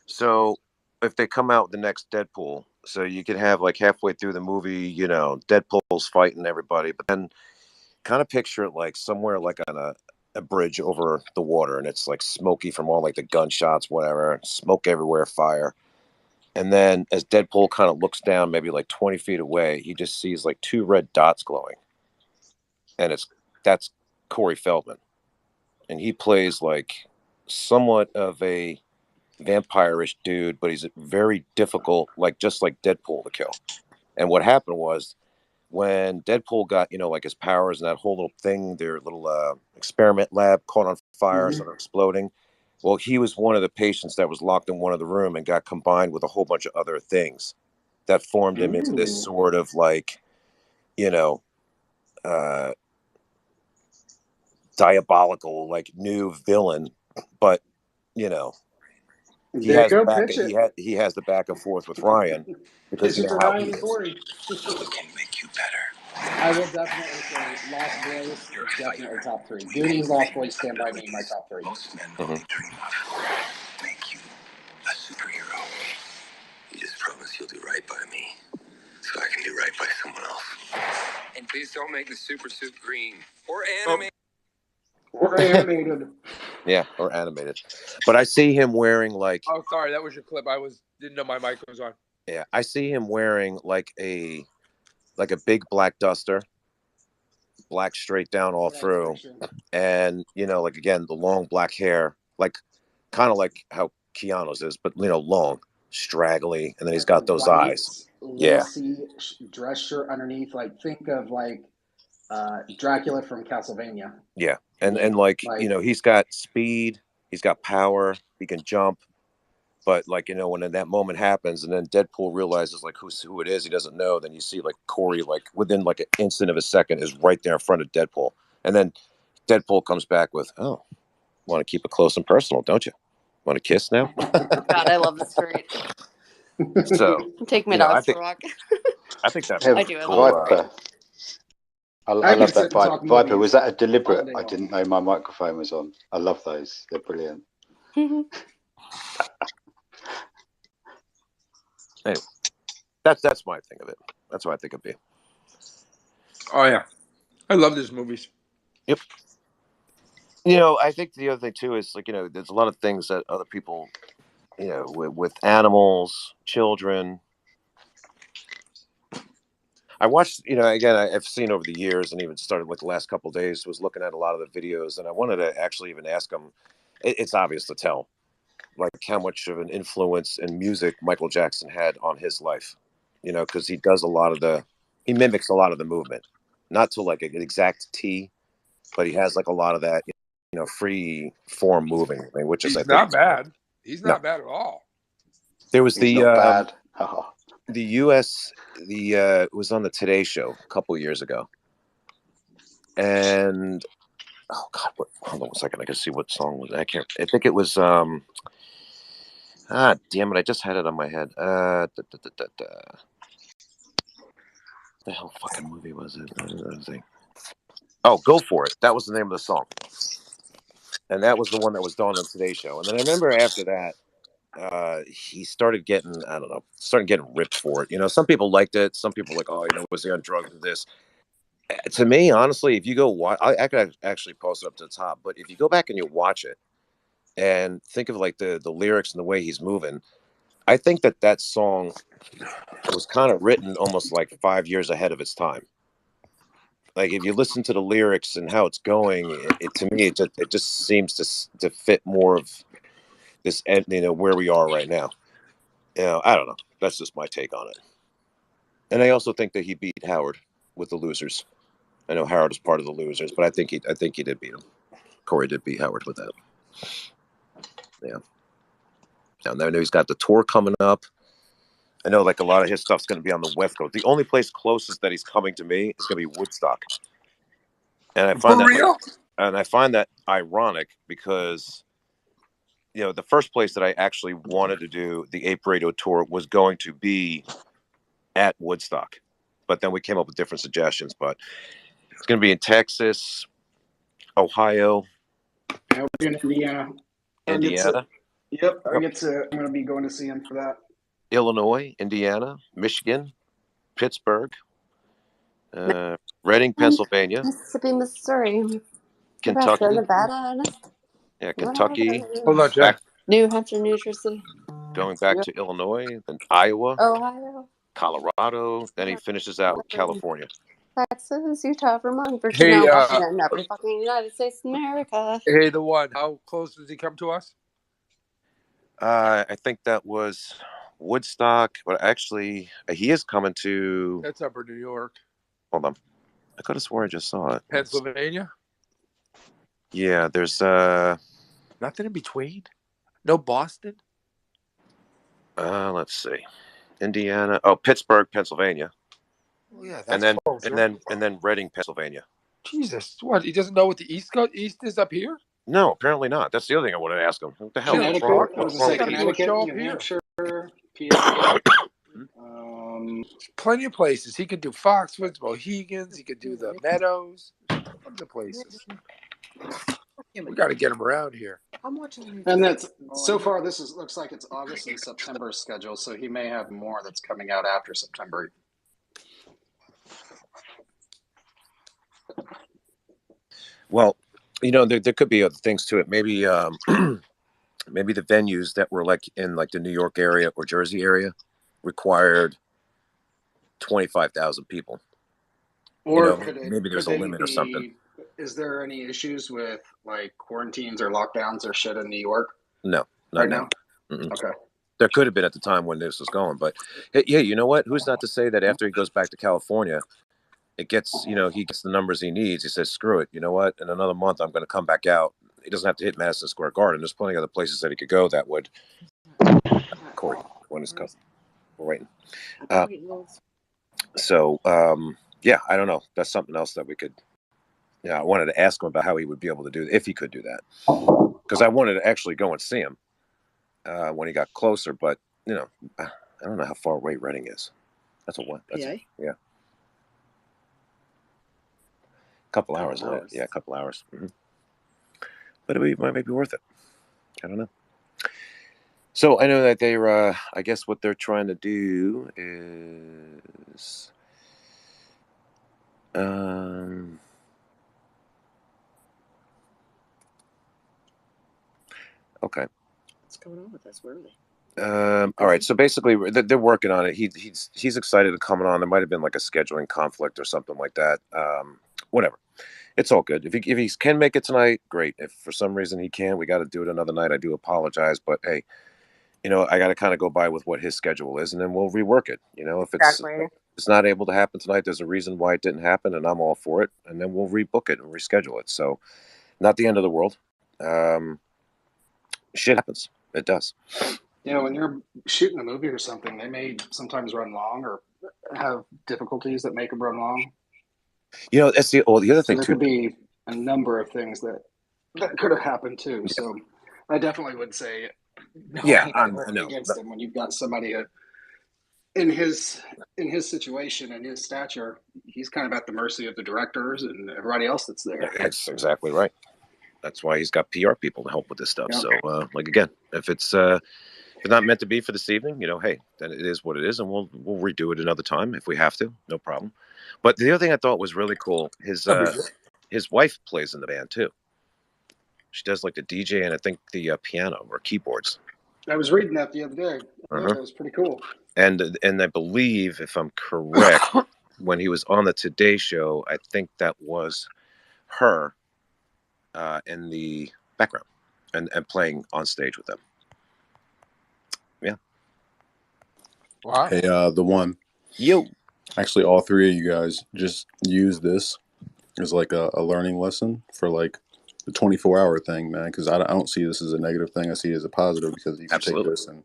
So, if they come out with the next Deadpool, so you could have like halfway through the movie, you know, Deadpool's fighting everybody, but then kind of picture it like somewhere like on a bridge over the water, and it's like smoky from all like the gunshots, whatever, smoke everywhere, fire. And then as Deadpool kind of looks down, maybe like 20 feet away, he just sees like two red dots glowing. And that's Corey Feldman. And he plays like somewhat of a vampire-ish dude, but he's very difficult, like just like Deadpool to kill. And what happened was when Deadpool got, you know, like his powers and that whole little thing, their little experiment lab caught on fire, started exploding. Well, he was one of the patients that was locked in one of the room and got combined with a whole bunch of other things that formed him into this sort of like, you know, diabolical, like new villain. But, you know, he There you has the go. back. Pitch it. He has the back and forth with Ryan because Pitch you it know to how Ryan he and is. Corey. Who can make you better? I will definitely say Lost Boys, definitely top three. Goonies, Lost Boys, Stand By Me, my top three. Most men only dream of. Make you a superhero. You just promise you'll do right by me, so I can do right by someone else. And please don't make the super suit green or animated. Or animated. Yeah, or animated. But I see him wearing like. Oh, sorry, that was your clip. Didn't know my mic was on. Yeah, I see him wearing like a big black duster, black straight down all through, and you know, like again, the long black hair, like kind of like how Keanu's is, but you know, long, straggly, and then he's got those eyes. Yeah, lacy dress shirt underneath. Like think of like Dracula from Castlevania. yeah, and like you know, he's got speed, he's got power, he can jump. But like, you know, when that moment happens and then Deadpool realizes like who it is, he doesn't know. Then you see like Corey, like within like an instant of a second is right there in front of Deadpool. And then Deadpool comes back with, "Oh, want to keep it close and personal, don't you? Want to kiss now?" God, I love this great. So Take my you know, dogs for a walk. I think that's I do. I love Viper. I love that Viper. Viper, was that a deliberate? I didn't know my microphone was on. I love those. They're brilliant. Anyway, that's my thing of it. That's what I think it'd be. Oh yeah, I love these movies. Yep. You know, I think the other thing too is like, you know, there's a lot of things that other people, you know, with animals, children. I watched, you know, again, I've seen over the years and even started like the last couple of days was looking at a lot of the videos, and I wanted to actually even ask them. It's obvious to tell, like how much of an influence in music Michael Jackson had on his life, you know, because he does he mimics a lot of the movement, not to like an exact T, but he has like a lot of that, you know, free form moving, which is, I He's think, not bad. He's not bad at all. There was He's not bad. The U.S. It was on the Today Show a couple years ago, and oh god, hold on a second, I can see what song was. I think it was damn it, I just had it on my head. The hell fucking movie was it? Oh, Go For It. That was the name of the song, and that was the one that was done on Today Show. And then I remember after that, he started getting, I don't know, ripped for it. You know, some people liked it. Some people were like, oh, you know, was he on drugs with this? To me, honestly, if you go watch, I could actually post it up to the top. But if you go back and you watch it and think of like the lyrics and the way he's moving, I think that song was kind of written almost like 5 years ahead of its time. Like if you listen to the lyrics and how it's going, to me it just seems to fit more of this, you know, where we are right now. You know, I don't know. That's just my take on it. And I also think that he beat Howard with the Losers. I know Howard is part of the Losers, but I think he did beat him. Corey did beat Howard with that. Yeah. And I know he's got the tour coming up. I know like a lot of his stuff's going to be on the West Coast. The only place closest that he's coming to me is going to be Woodstock. And I find I find that ironic because, you know, the first place that I actually wanted to do the ApeRadio tour was going to be at Woodstock, but then we came up with different suggestions. But It's going to be in Texas, Ohio, Yeah, we're in Indiana. Indiana. I'm going to be going to see him for that. Illinois, Indiana, Michigan, Pittsburgh, Reading, Pennsylvania, Mississippi, Missouri, Kentucky. Nebraska, Nevada. Yeah, Kentucky. Hold on, Jack. New Hampshire, New Jersey. Going back to Illinois, then Iowa, Ohio, Colorado. Then he finishes out with California. Texas, Utah, Vermont, Virginia, Hey, Washington, every fucking United States of America. hey, the one. How close does he come to us? I think that was Woodstock, but actually, he is coming to. That's Upper New York. Hold on, I could have swore I just saw it. Pennsylvania. Yeah, there's nothing in between. No Boston. Let's see, Indiana. Oh, Pittsburgh, Pennsylvania. Oh yeah, that's and then close, and right? then Reading, Pennsylvania. Jesus, what? He doesn't know what the East is up here? No, apparently not. That's the other thing I wanted to ask him. What the hell? Connecticut, I was going to say Connecticut, New Hampshire, PA. Plenty of places. He could do Foxwoods, Mohegans. He could do the Meadows. Tons of places. We got to get him around here. And that's so far. Looks like it's August and September schedule, so he may have more that's coming out after September. Well, there could be other things to it. Maybe maybe the venues that were like in like the New York area or Jersey area required 25,000 people. Or maybe there's a limit or something. Is there any issues with like quarantines or lockdowns or shit in New York? No, not now. Okay. There could have been at the time when this was going, but hey, you know what? Who's not to say that after he goes back to California, it gets, he gets the numbers he needs. He says, screw it. You know what? In another month, I'm going to come back out. He doesn't have to hit Madison Square Garden. There's plenty of other places that he could go that would. Corey, when is cousin? We're waiting. Yeah, I don't know. That's something else that we could. Yeah, I wanted to ask him about how he would be able to do if he could do that, because I wanted to actually go and see him when he got closer. But I don't know how far away Reading is. That's a what? That's yeah. Couple hours. Yeah, a couple hours. But it might be worth it. I don't know. So I know that they're. I guess what they're trying to do is. Okay. What's going on with this? Where are they? All right. So basically, they're working on it. He's excited to come on. There might have been like a scheduling conflict or something like that. Whatever. It's all good. If he can make it tonight, great. If for some reason he can't, we got to do it another night. I do apologize, but hey, I got to kind of go by with what his schedule is, and then we'll rework it. If it's not able to happen tonight, there's a reason why it didn't happen, and I'm all for it. And then we'll rebook it and reschedule it. So, not the end of the world. Shit happens. It does. When you're shooting a movie or something, they may sometimes run long or have difficulties that make them run long. That's the other thing there too. Could be a number of things that could have happened too. Yeah. So I definitely would say against him when you've got somebody in his situation and his stature. He's kind of at the mercy of the directors and everybody else that's there. That's exactly right. That's why he's got PR people to help with this stuff. Yep. So again, if it's not meant to be for this evening, hey, then it is what it is, and we'll redo it another time if we have to, no problem. But the other thing I thought was really cool, his wife plays in the band too. She does like the DJ and I think the piano or keyboards. I was reading that the other day. That was pretty cool. And I believe, if I'm correct, when he was on the Today Show, I think that was her in the background and playing on stage with them. Yeah. Wow. Hey, the one. Yo. Actually, all three of you guys just use this as like a learning lesson for like the 24-hour thing, man. Because I don't see this as a negative thing. I see it as a positive because you can take this and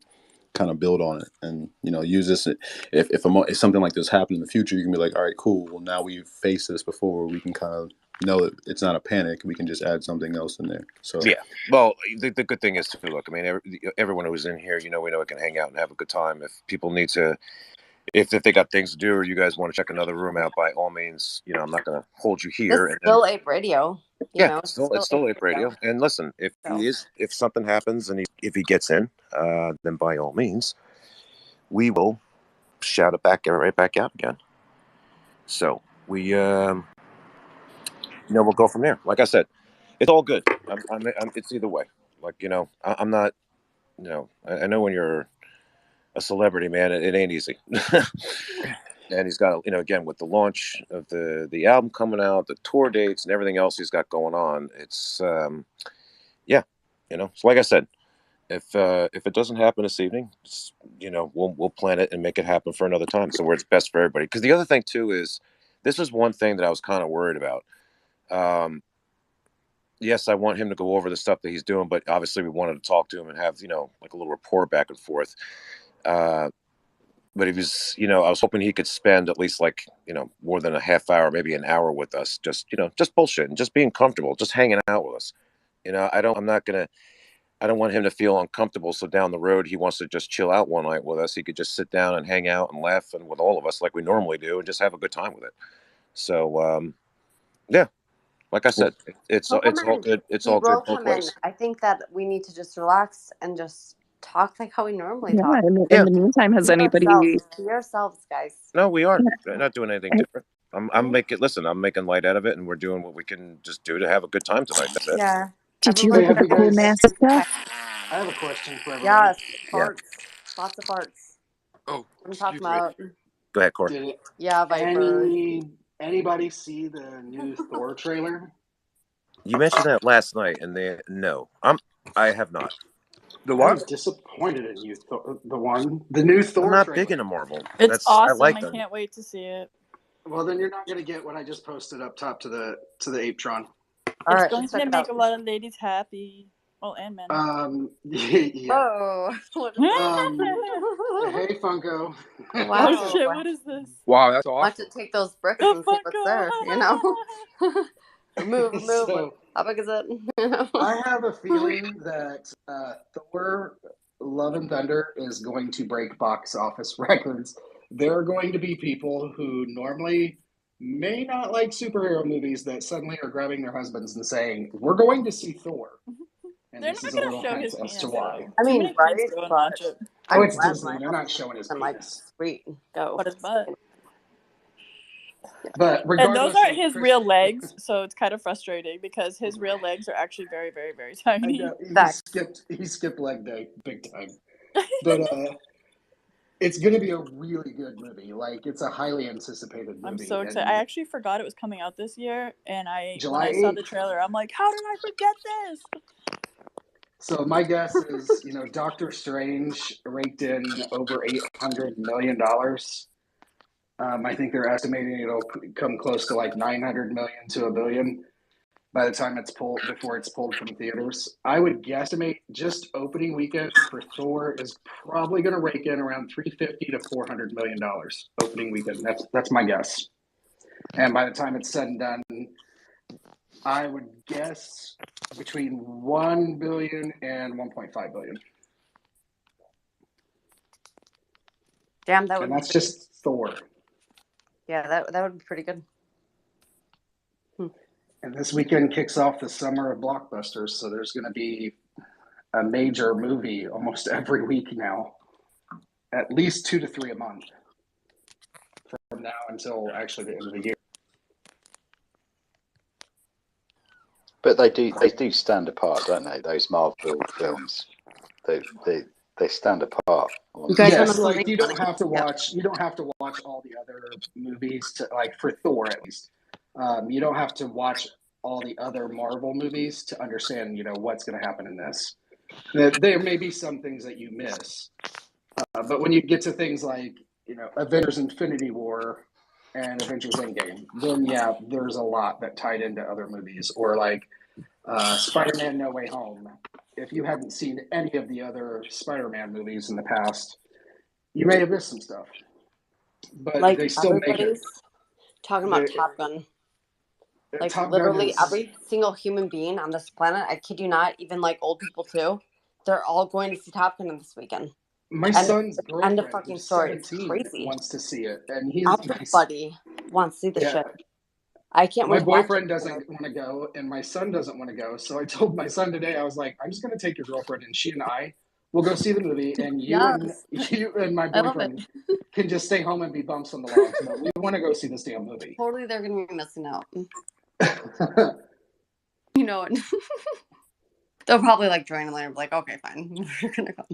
kind of build on it and use this. If something like this happens in the future, you can be like, all right, cool. Well, now we've faced this before. We can kind of know that it's not a panic. We can just add something else in there. So yeah. Well, the good thing is too. Look, I mean, everyone who's in here, we know we can hang out and have a good time. If people need to, if they got things to do, or you guys want to check another room out, by all means, I'm not going to hold you here. It's And still ApeRadio. it's still ApeRadio. And listen, if if something happens and if he gets in, then by all means, we will shout it back, get it right back out again. So we, we'll go from there. Like I said, it's all good. It's either way. Like, I'm not, I know when you're a celebrity, man, it ain't easy. And he's got, again, with the launch of the album coming out, the tour dates and everything else he's got going on, it's, so like I said, if it doesn't happen this evening, we'll plan it and make it happen for another time. So where it's best for everybody. Because the other thing too is, this is one thing that I was kind of worried about. Yes, I want him to go over the stuff that he's doing, but obviously we wanted to talk to him and have, like a little rapport back and forth. But he was, I was hoping he could spend at least more than a half hour, maybe an hour with us, just bullshitting, just being comfortable, just hanging out with us. I don't want him to feel uncomfortable. So down the road, he wants to just chill out one night with us. He could just sit down and hang out and laugh and with all of us like we normally do and just have a good time with it. So, like I said, it's all good. It's all good both ways. I think that we need to just relax and just talk like how we normally Yeah, talk. in the meantime, has anybody... Be yourselves, guys. No, we are. We're not doing anything different. I'm making light out of it, and we're doing what we can just do to have a good time tonight. That's it. Yeah. Did you look at the cool mask stuff? I have a question for everybody. Yes, farts. Lots of farts. Oh, I'm talking about. Go ahead, Corey. Viper. Anybody see the new Thor trailer? You mentioned that last night, and I have not. The what? I was disappointed in you. The new Thor. I'm not trailer. big into Marvel. It's awesome. I can't wait to see it. Well, then you're not going to get what I just posted up top to the Apetron. It's going to make a lot of ladies happy. Well, and men. Yeah. Oh. Hey, Funko. Wow. Oh shit! What is this? Wow, that's awesome. Watch it take those bricks and see what's there. Move. So, how big is it? I have a feeling that Thor: Love and Thunder is going to break box office records. There are going to be people who normally may not like superhero movies that suddenly are grabbing their husbands and saying, "We're going to see Thor." And They're this not is a going to little show hint his as penis, to why. I mean, right? Watch it. Oh, it's Disney. They're not showing his penis. Sweet. Go. What his butt? But And regardless, those aren't his real legs, so it's kind of frustrating because his real legs are actually very, very, very tiny. He skipped leg day big time. But it's going to be a really good movie. Like, it's a highly anticipated movie. I'm so excited. I actually forgot it was coming out this year, and July when I saw 8th. the trailer, I'm like, how did I forget this? So my guess is, Doctor Strange raked in over $800 million. I think they're estimating it'll come close to like 900 million to $1 billion by the time before it's pulled from theaters. I would guesstimate just opening weekend for Thor is probably going to rake in around $350 to $400 million opening weekend. That's my guess. And by the time it's said and done, I would guess between 1 billion and 1.5 billion. Damn, that would. And that's just Thor. Yeah, that would be pretty good. And this weekend kicks off the summer of blockbusters, so there's going to be a major movie almost every week now, at least 2 to 3 a month from now until actually the end of the year. But they do stand apart, don't they? Those Marvel films, they stand apart. Yes, like you don't have to watch all the other movies to, like, for Thor at least. You don't have to watch all the other Marvel movies to understand, what's going to happen in this. There may be some things that you miss, but when you get to things like, Avengers Infinity War and Avengers Endgame, then yeah, there's a lot that tied into other movies, or like Spider-Man No Way Home. If you haven't seen any of the other Spider-Man movies in the past, you may have missed some stuff. But like they still make it. Talking about Top Gun. Like Top literally Gun is... every single human being on this planet, I kid you not, even like old people too, they're all going to see Top Gun this weekend. My son's End of girlfriend, fucking who's story. It's 17, crazy. wants to see it, and he's Everybody wants to see the yeah. shit. I can't My wait to watch boyfriend it. doesn't want to go, and my son doesn't want to go. So I told my son today, I was like, I'm just going to take your girlfriend, and she and I will go see the movie, and you and my I love it. boyfriend can just stay home and be bumps on the logs. But we want to go see this damn movie. Totally, they're gonna be missing out. You know it. They'll probably like join later. Like, okay, fine, we're gonna go.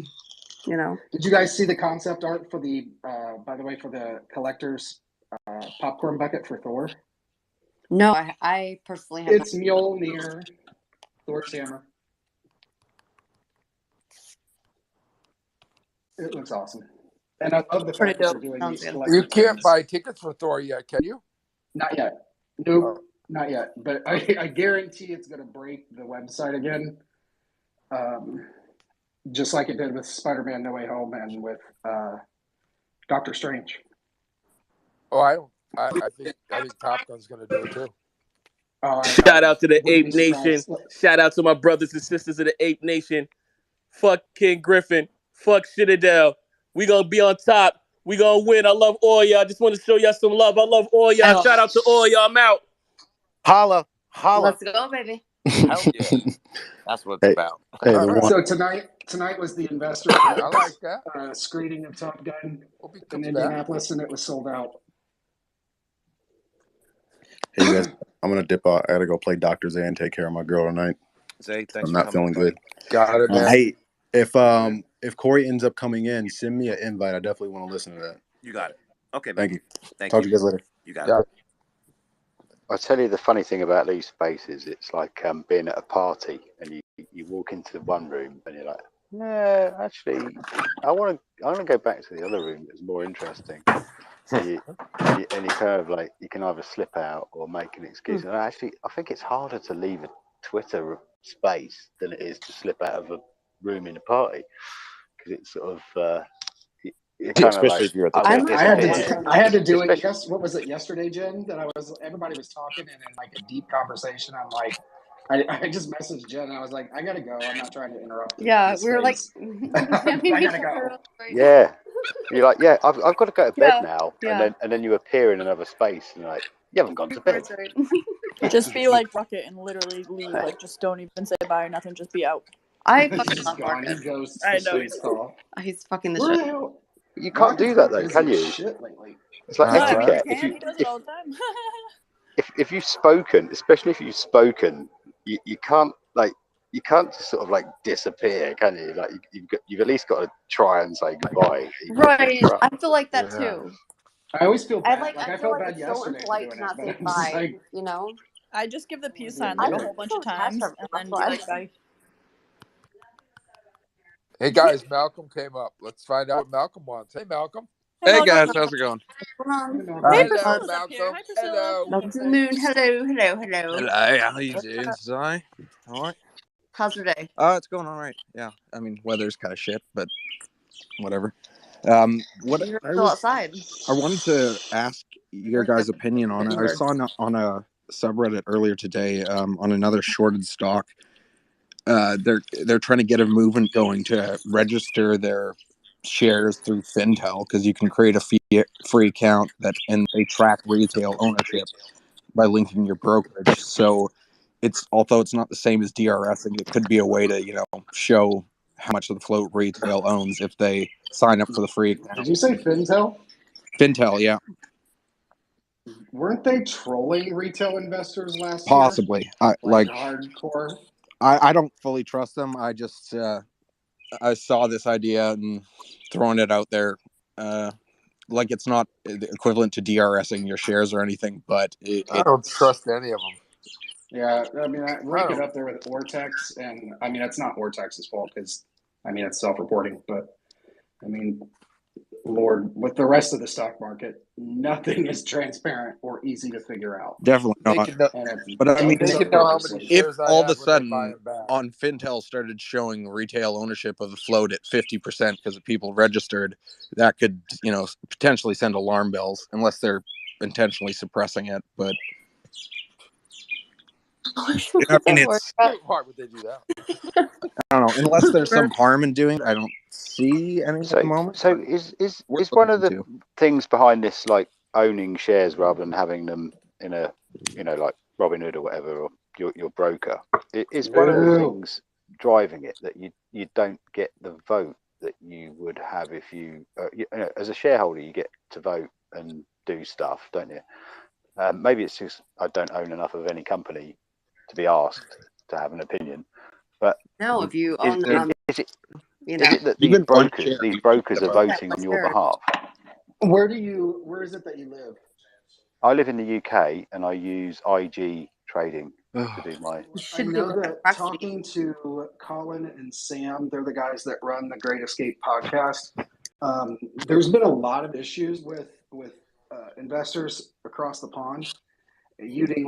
You know. Did you guys see the concept art for the? By the way, for the collector's popcorn bucket for Thor? No, I personally have. It's Mjolnir, Thor's hammer. It looks awesome, and I love the fact that they're doing these collector. You can't buy tickets for Thor yet, can you? Not yet. Nope, not yet. But I guarantee it's going to break the website again, just like it did with Spider-Man: No Way Home and with Doctor Strange. Oh, I think Top Gun's going to do it too. Shout out to the Ape Nation. Shout out to my brothers and sisters of the Ape Nation. Fuck King Griffin. Fuck Citadel. We gonna be on top. We gonna win. I love all y'all. I just want to show y'all some love. I love all y'all. Shout out to all y'all. I'm out. Holla. Holla. Let's go, baby. Hell yeah. That's what it's about. Hey, So tonight was the Investor I like that. Screening of Top Gun Hope he in comes Indianapolis, and it was sold out. Hey, you guys, I'm going to dip out. I got to go play Dr. Zay and take care of my girl tonight. Zay, thanks I'm for not coming, feeling good. Got it, man. Hey, if Corey ends up coming in, send me an invite. I definitely want to listen to that. You got it. Okay, man. Thank you. Thank Talk you. to you guys later. You got it. I tell you the funny thing about these spaces, it's like being at a party and you walk into one room and you're like, no, actually, I want to go back to the other room that's more interesting. And you kind of like, you can either slip out or make an excuse. And actually, I think it's harder to leave a Twitter space than it is to slip out of a room in a party, because it's sort of Especially if you're at the I had to do it. Yes, what was it yesterday, Jen? That everybody was talking and in like a deep conversation. I'm like, I just messaged Jen and I was like, I gotta go. I'm not trying to interrupt. Yeah, we were like, I gotta go. Yeah, you're like, yeah, I've got to go to bed now, yeah. and then you appear in another space and you're like, you haven't gone to bed. Just be like Rocket and literally leave. Like, just don't even say bye or nothing. Just be out. I fucking love gone. Rocket. He goes I to know space call. He's fucking the Where shit. the hell? You can't do that though, can you? Shit lately. It's like etiquette. He does it all the time. If you've spoken, especially if you've spoken, you can't just sort of like disappear, can you? Like you've at least got to try and say goodbye. Right. I feel like that too. I always feel bad. I feel like it's so impolite to not say bye. You know. I just give the peace sign like a whole bunch of times and then be like bye. Hey guys, Malcolm came up. Let's find out what Malcolm wants. Hey Malcolm. Hey guys, how's it going? Hey, Hello, Malcolm. Hello. Welcome to the moon. Hello. Hello, how you doing, Zai? All right. How's your day? It's going all right. Yeah, I mean, weather's kind of shit, but whatever. You're still outside. I wanted to ask your guys' opinion on it. I saw on a subreddit earlier today on another shorted stock. They're trying to get a movement going to register their shares through Fintel, because you can create a free account and they track retail ownership by linking your brokerage. So although it's not the same as DRSing, it could be a way to show how much of the float retail owns if they sign up for the free account. Did you say Fintel? Fintel, yeah. Weren't they trolling retail investors last year? Possibly. Like hardcore. I don't fully trust them. I just I saw this idea and throwing it out there. Like, it's not equivalent to DRSing your shares or anything, but I don't trust any of them. Yeah, I mean, I rank it up there with Ortex, and I mean, it's not Ortex's fault because, I mean, it's self-reporting, but I mean, Lord, with the rest of the stock market, nothing is transparent or easy to figure out. Definitely not. But I mean, if all of a sudden on Fintel started showing retail ownership of the float at 50% because of people registered, that could, potentially send alarm bells, unless they're intentionally suppressing it. But I mean, why would they do that? I don't know. Unless there's some harm in doing it, I don't see any at the moment. So is one of the things behind this like owning shares rather than having them in a, like Robinhood or whatever, or your broker? Is one of the things driving it that you don't get the vote that you would have if you as a shareholder, you get to vote and do stuff, don't you? Maybe it's just I don't own enough of any company to be asked to have an opinion. But no, if you is own, it you know, is it that these brokers are voting on your behalf? Where is it that you live? I live in the UK and I use IG trading to do my. I know that talking to Colin and Sam, they're the guys that run the Great Escape podcast. There's been a lot of issues with investors across the pond using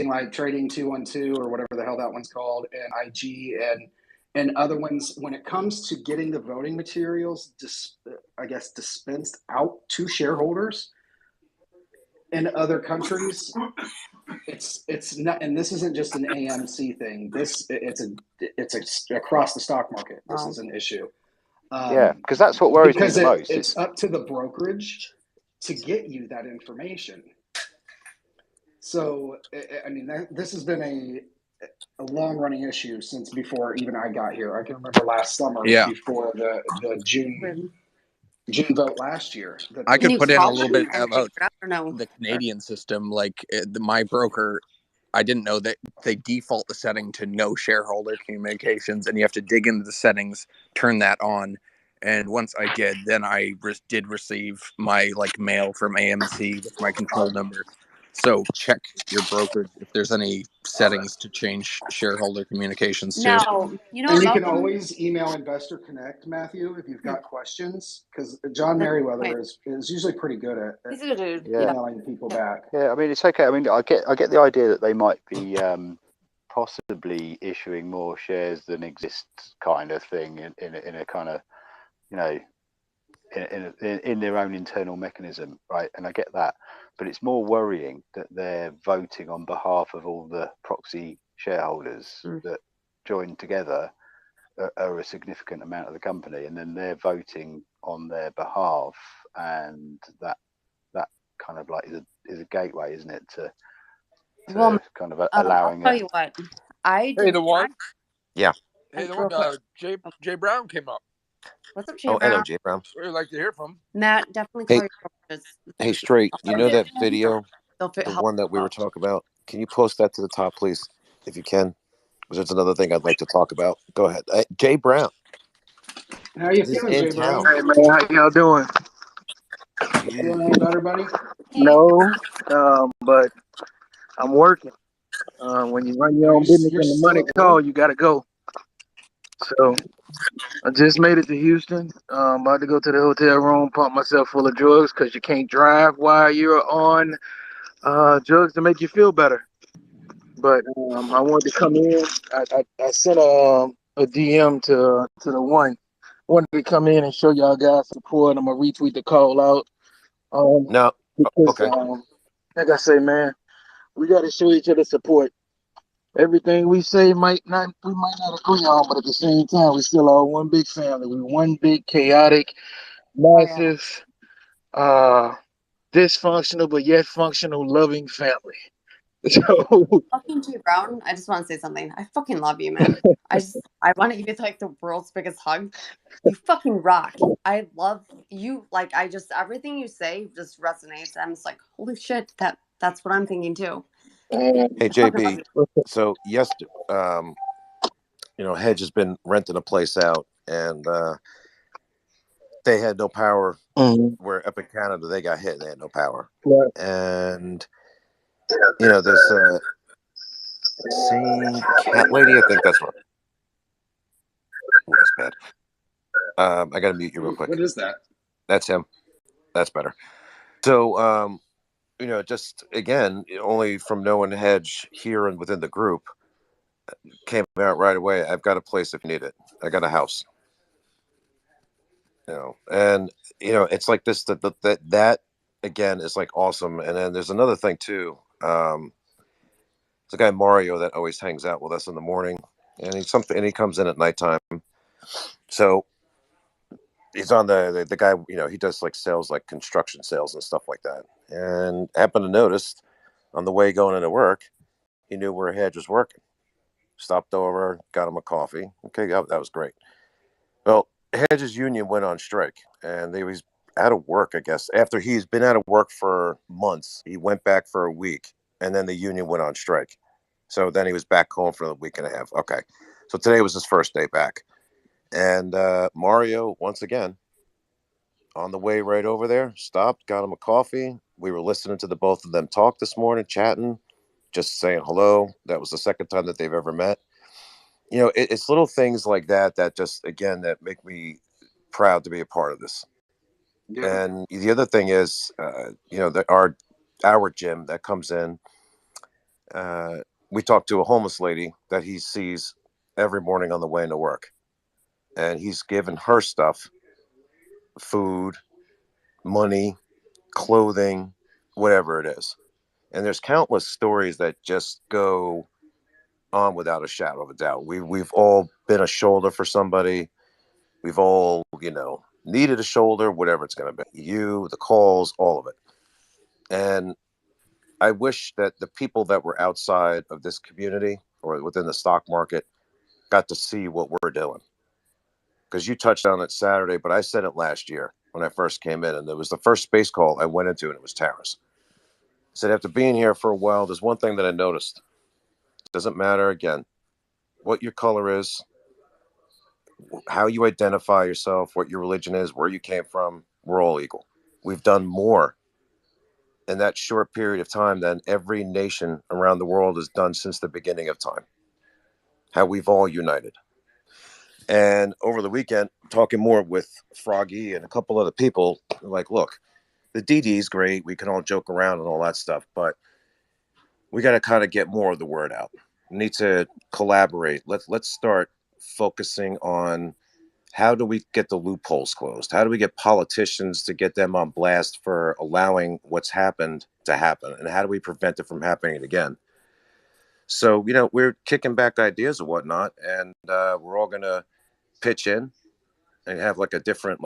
like Trading 212 or whatever the hell that one's called, and IG and other ones when it comes to getting the voting materials, dispensed out to shareholders in other countries. It's not, and this isn't just an AMC thing. It's across the stock market. This is an issue. Yeah, because that's what worries me the most. It's up to the brokerage to get you that information. So, I mean, this has been a long-running issue since before even I got here. I can remember last summer before the June vote last year. I could put in a little bit about the Canadian system. Like my broker, I didn't know that they default the setting to no shareholder communications, and you have to dig into the settings, turn that on. And once I did, then I did receive my mail from AMC with my control number. So check your broker if there's any settings to change shareholder communications too. No, and you can always email Investor Connect, Matthew, if you've got questions, because John Merriweather is usually pretty good at emailing people back. Yeah, I mean it's okay. I mean I get the idea that they might be possibly issuing more shares than exists, kind of thing, in a kind of in their own internal mechanism, right? And I get that, but it's more worrying that they're voting on behalf of all the proxy shareholders that join together are a significant amount of the company, and then they're voting on their behalf, and that kind of is a gateway, isn't it, to kind of allowing. I'll tell you what, Hey, the one. Yeah. Hey, the one. Jay Brown came up. What's up, Jay Brown? Hello, Jay Brown. We'd like to hear from Matt. Definitely call your brokers. Hey, Straight. You know that video, the one that we were talking about? Can you post that to the top, please, if you can? Because there's another thing I'd like to talk about. Go ahead, Jay Brown. How you feeling, Jay Brown? Hey man, how y'all doing? Feeling any better, buddy? No, but I'm working. When you run your own business and the money call, you gotta go. So I just made it to Houston. About to go to the hotel room, pump myself full of drugs because you can't drive while you're on drugs to make you feel better. But I wanted to come in. I sent a DM to the one. Wanted to come in and show y'all guys support. I'm gonna retweet the call out. Because, like I say, man, we got to show each other support. Everything we say we might not agree on, but at the same time, we still are one big family. We one big chaotic, massive, dysfunctional but yet functional, loving family. So fucking Jay Brown, I just want to say something. I fucking love you, man. I want to give you the world's biggest hug. You fucking rock. I love you. Everything you say just resonates. I'm just like, holy shit, that's what I'm thinking too. Hey, JB. So yesterday, Hedge has been renting a place out, and they had no power. Where up in Canada, they got hit and they had no power. And this same cat lady, I think that's right. Oh, that's bad. I gotta mute you real quick. What is that? That's him. That's better. So, just again, only from knowing Hedge here and within the group, came out right away. I've got a place if you need it. I got a house. And it's like this. That again is like awesome. And then there's another thing too. There's a guy Mario that always hangs out with us in the morning, and he comes in at nighttime. So he's on the guy, he does like sales, like construction sales and stuff like that. And happened to notice on the way going into work, he knew where Hedge was working. Stopped over, got him a coffee. Okay, that was great. Well, Hedge's union went on strike, and he was out of work, I guess. After he's been out of work for months, he went back for a week, and then the union went on strike. So then he was back home for a week and a half. Okay, so today was his first day back. And Mario, once again, on the way right over there, stopped, got him a coffee. We were listening to the both of them talk this morning, chatting, just saying hello. That was the second time that they've ever met. It's little things like that just, again, that make me proud to be a part of this. Yeah. And the other thing is, our gym that comes in, we talked to a homeless lady that he sees every morning on the way into work. And he's given her stuff, food, money, clothing, whatever it is. And there's countless stories that just go on without a shadow of a doubt. We've all been a shoulder for somebody. We've all, needed a shoulder, whatever it's going to be. You, the calls, all of it. And I wish that the people that were outside of this community or within the stock market got to see what we're doing. Because you touched on it Saturday, but I said it last year when I first came in, and it was the first space call I went into, and it was Tara's. I said, after being here for a while, there's one thing that I noticed. It doesn't matter, again, what your color is, how you identify yourself, what your religion is, where you came from, we're all equal. We've done more in that short period of time than every nation around the world has done since the beginning of time. How we've all united. And over the weekend, talking more with Froggy and a couple other people, like, look, the DD is great. We can all joke around and all that stuff, but we got to kind of get more of the word out. We need to collaborate. Let's start focusing on how do we get the loopholes closed? How do we get politicians to get them on blast for allowing what's happened to happen? And how do we prevent it from happening again? So, we're kicking back ideas and whatnot, and we're all going to pitch in and have like a different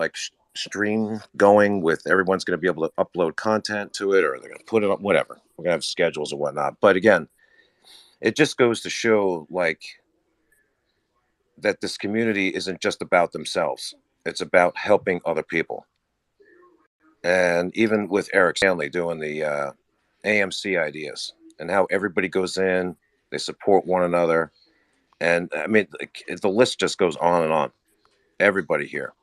stream going with everyone's going to be able to upload content to it, or they're going to put it on, whatever. We're going to have schedules and whatnot. But again, it just goes to show that this community isn't just about themselves. It's about helping other people. And even with Eric Stanley doing the AMC ideas and how everybody goes in, they support one another. And I mean, the list just goes on and on. Everybody here,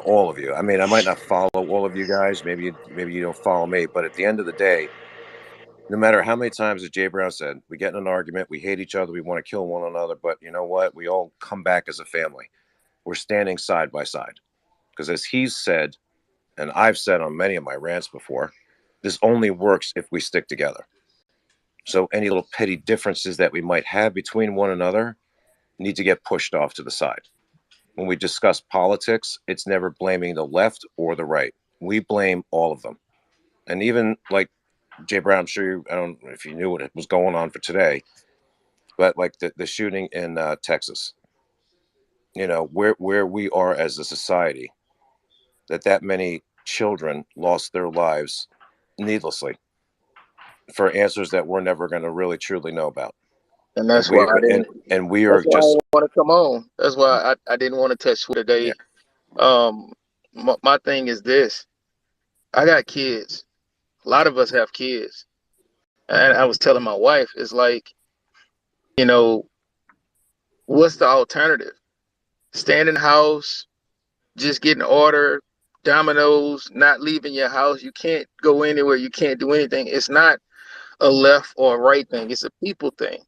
all of you. I mean, I might not follow all of you guys. Maybe you don't follow me. But at the end of the day, no matter how many times, as Jay Brown said, we get in an argument, we hate each other, we want to kill one another. But you know what? We all come back as a family. We're standing side by side. Because as he's said, and I've said on many of my rants before, this only works if we stick together. So any little petty differences that we might have between one another need to get pushed off to the side. When we discuss politics, it's never blaming the left or the right. We blame all of them. And even like Jay Brown, I'm sure I don't know if you knew what was going on for today, but like the shooting in Texas, where we are as a society, that many children lost their lives needlessly for answers that we're never going to really truly know about. And that's why I didn't. And we are just. I didn't want to come on. That's why I didn't want to touch today. Yeah. My thing is this: I got kids. A lot of us have kids, and I was telling my wife, it's like, what's the alternative? Stand in the house, just getting order, dominoes, not leaving your house. You can't go anywhere. You can't do anything. It's not a left or a right thing. It's a people thing.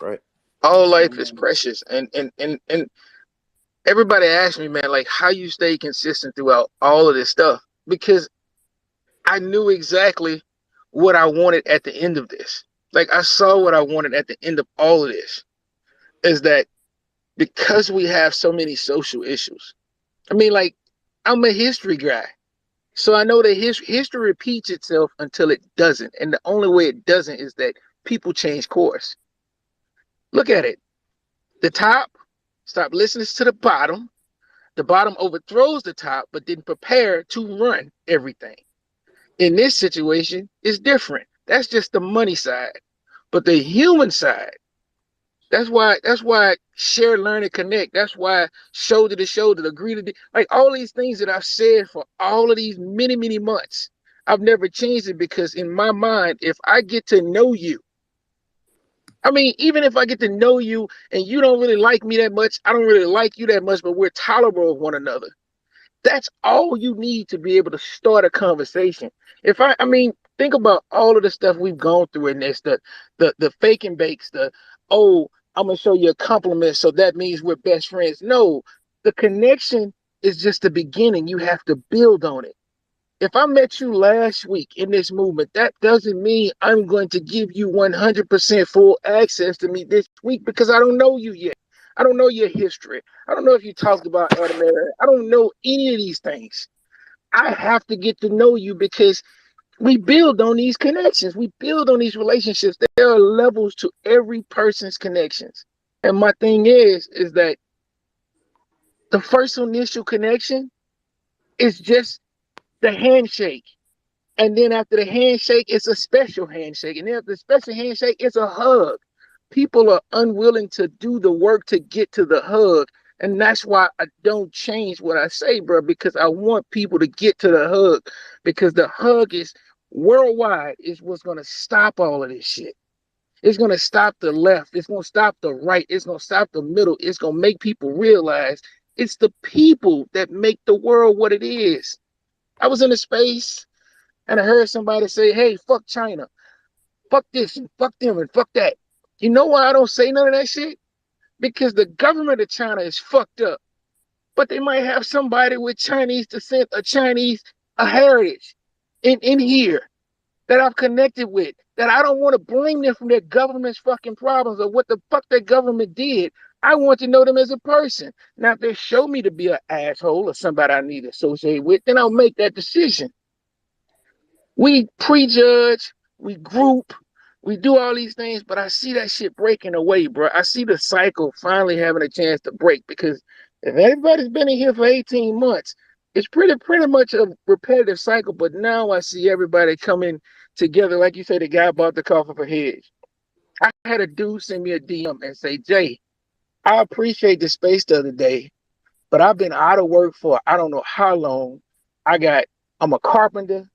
Right. All life is precious, and everybody asks me, man, like, how you stay consistent throughout all of this stuff? Because I knew exactly what I wanted at the end of this. Like, I saw what I wanted at the end of all of this, is that because we have so many social issues. I mean, like, I'm a history guy, so I know that history repeats itself until it doesn't, and the only way it doesn't is that people change course. Look at it. The top stop listening to the bottom. The bottom overthrows the top, but didn't prepare to run everything. In this situation, it's different. That's just the money side. But the human side, that's why share, learn, and connect. That's why shoulder to shoulder, agree to like all these things that I've said for all of these many, many months. I've never changed it because in my mind, if I get to know you, I mean, even if I get to know you and you don't really like me that much, I don't really like you that much, but we're tolerable of one another. That's all you need to be able to start a conversation. I mean, think about all of the stuff we've gone through in this, the fake and bakes, I'm gonna show you a compliment, so that means we're best friends. No, the connection is just the beginning. You have to build on it. If I met you last week in this movement, that doesn't mean I'm going to give you 100% full access to me this week because I don't know you yet. I don't know your history. I don't know if you talked about Adam Aaron. I don't know any of these things. I have to get to know you because we build on these connections. We build on these relationships. There are levels to every person's connections. And my thing is that the first initial connection is just the handshake. And then after the handshake, it's a special handshake. And then after the special handshake, it's a hug. People are unwilling to do the work to get to the hug. And that's why I don't change what I say, bro, because I want people to get to the hug. Because the hug is worldwide is what's going to stop all of this shit. It's going to stop the left. It's going to stop the right. It's going to stop the middle. It's going to make people realize it's the people that make the world what it is. I was in a space and I heard somebody say, hey, fuck China. Fuck this and fuck them and fuck that. You know why I don't say none of that shit? Because the government of China is fucked up. But they might have somebody with Chinese descent or Chinese heritage in here that I've connected with, that I don't want to blame them from their government's fucking problems or what the fuck their government did. I want to know them as a person. Now, if they show me to be an asshole or somebody I need to associate with, then I'll make that decision. We prejudge, we group, we do all these things, but I see that shit breaking away, bro. I see the cycle finally having a chance to break because if everybody's been in here for 18 months, it's pretty much a repetitive cycle, but now I see everybody coming together. Like you said, the guy bought the car for Hedge. I had a dude send me a DM and say, Jay, I appreciate the space the other day, but I've been out of work for I don't know how long. I'm a carpenter.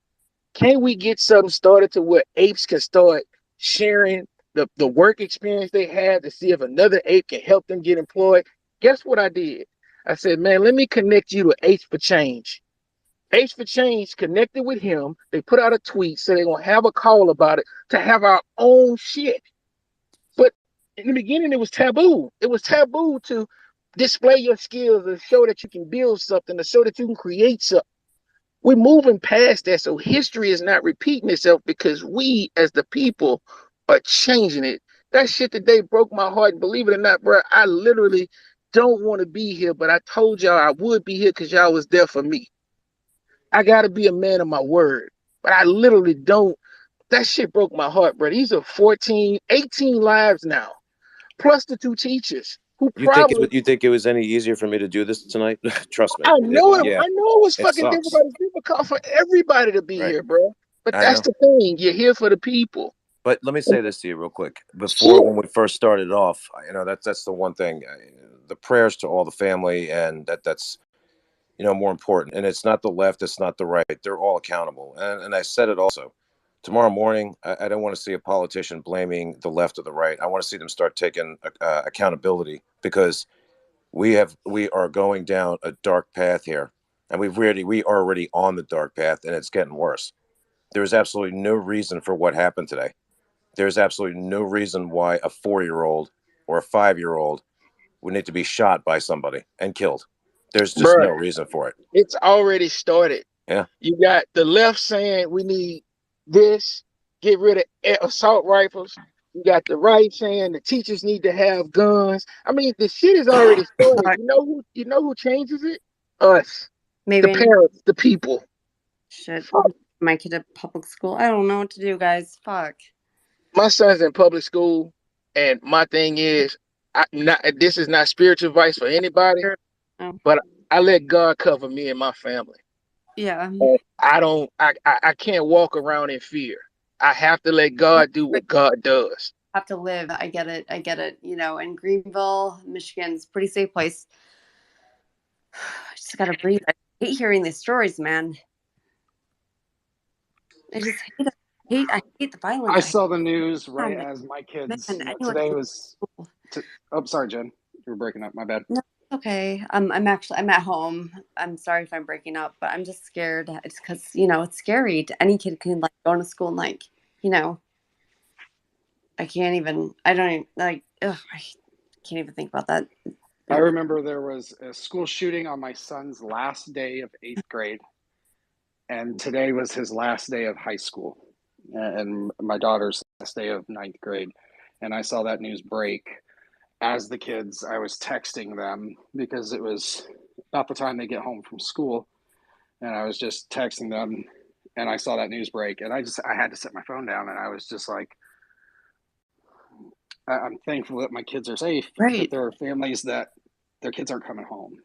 Can we get something started to where apes can start sharing the work experience they had to see if another ape can help them get employed? Guess what I did? I said, man, let me connect you to Apes for Change. Apes for Change connected with him. They put out a tweet, so they're going to have a call about it to have our own shit. But in the beginning, it was taboo. It was taboo to display your skills and show that you can build something, to show that you can create something. We're moving past that, so history is not repeating itself because we, as the people, are changing it. That shit today broke my heart, and believe it or not, bro, I literally don't want to be here, but I told y'all I would be here because y'all was there for me. I got to be a man of my word, but I literally don't. That shit broke my heart, bro. These are 18 lives now, plus the 2 teachers. You think it was any easier for me to do this tonight? Trust me. I know it. Yeah. I know it was fucking difficult. It's difficult for everybody to be here, bro. But that's the thing. You're here for the people. But let me say this to you real quick. Before, when we first started off, that's the one thing. The prayers to all the family, and that's more important. And it's not the left, it's not the right. They're all accountable. And I said it also. Tomorrow morning, I don't want to see a politician blaming the left or the right. I want to see them start taking accountability because we are going down a dark path here, and we are already on the dark path, and it's getting worse. There's absolutely no reason for what happened today. There's absolutely no reason why a 4-year-old or a 5-year-old would need to be shot by somebody and killed. There's just no reason for it. It's already started. Yeah. You got the left saying we need this, get rid of assault rifles. You got the right saying the teachers need to have guns. I mean, the shit is already started. You know who changes it? Us. Maybe. The parents, the people. Shit. My kid at public school. I don't know what to do, guys. Fuck. My son's in public school, and my thing is, this is not spiritual advice for anybody, but I let God cover me and my family. Yeah. I can't walk around in fear. I have to let God do what God does. Have to live. I get it. You know, in Greenville, Michigan's a pretty safe place. I just gotta breathe. I hate hearing these stories, man. I just I hate the violence. I saw the news right as my kids. Man, Today was. Oh, sorry, Jen. You were breaking up. My bad. No, okay. I'm at home. I'm sorry if I'm breaking up, but I'm just scared. It's because, you know, it's scary. Any kid can like go to school and like, you know, I don't even like, ugh, I can't even think about that. I remember there was a school shooting on my son's last day of 8th grade, and today was his last day of high school, and my daughter's last day of 9th grade. And I saw that news break. As the kids, I was texting them because it was about the time they get home from school, and I was just texting them, and I saw that news break, and I had to set my phone down, and I was just like, I'm thankful that my kids are safe, right? But there are families that their kids aren't coming home.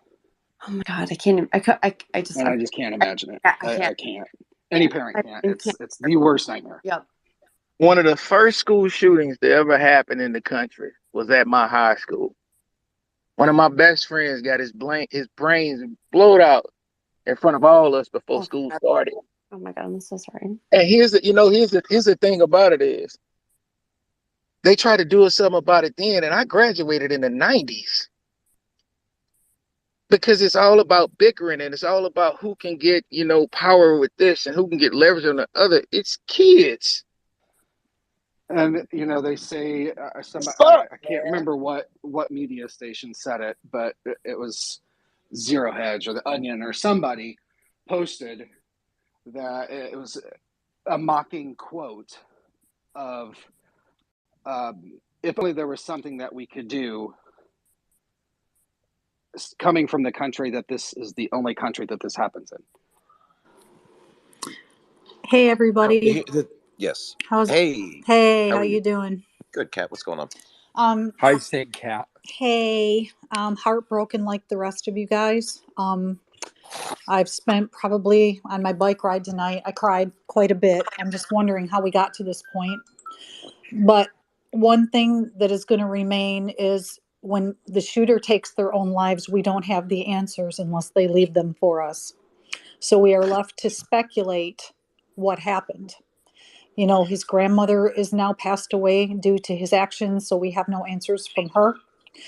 Oh my God, I can't. I just can't imagine it. I can't. Any parent can't. It's the worst nightmare. Yep. One of the first school shootings that ever happened in the country was at my high school. One of my best friends got his brains blowed out in front of all of us before school started. Oh my God, I'm so sorry. And here's the thing about it is, they tried to do something about it then, and I graduated in the 90s. Because it's all about bickering, and it's all about who can get, power with this and who can get leverage on the other. It's kids. And they say I can't remember what media station said it, but it was Zero Hedge or The Onion or somebody posted that it was a mocking quote of if only there was something that we could do coming from the country that this is the only country that this happens in. Hey everybody. Yes. Hey, how you doing? Good, Kat. What's going on? Hi, Saint Cat. Hey, heartbroken like the rest of you guys. I've spent probably on my bike ride tonight, I cried quite a bit. I'm just wondering how we got to this point. But one thing that is going to remain is when the shooter takes their own lives, we don't have the answers unless they leave them for us. So we are left to speculate what happened. His grandmother is now passed away due to his actions, so we have no answers from her.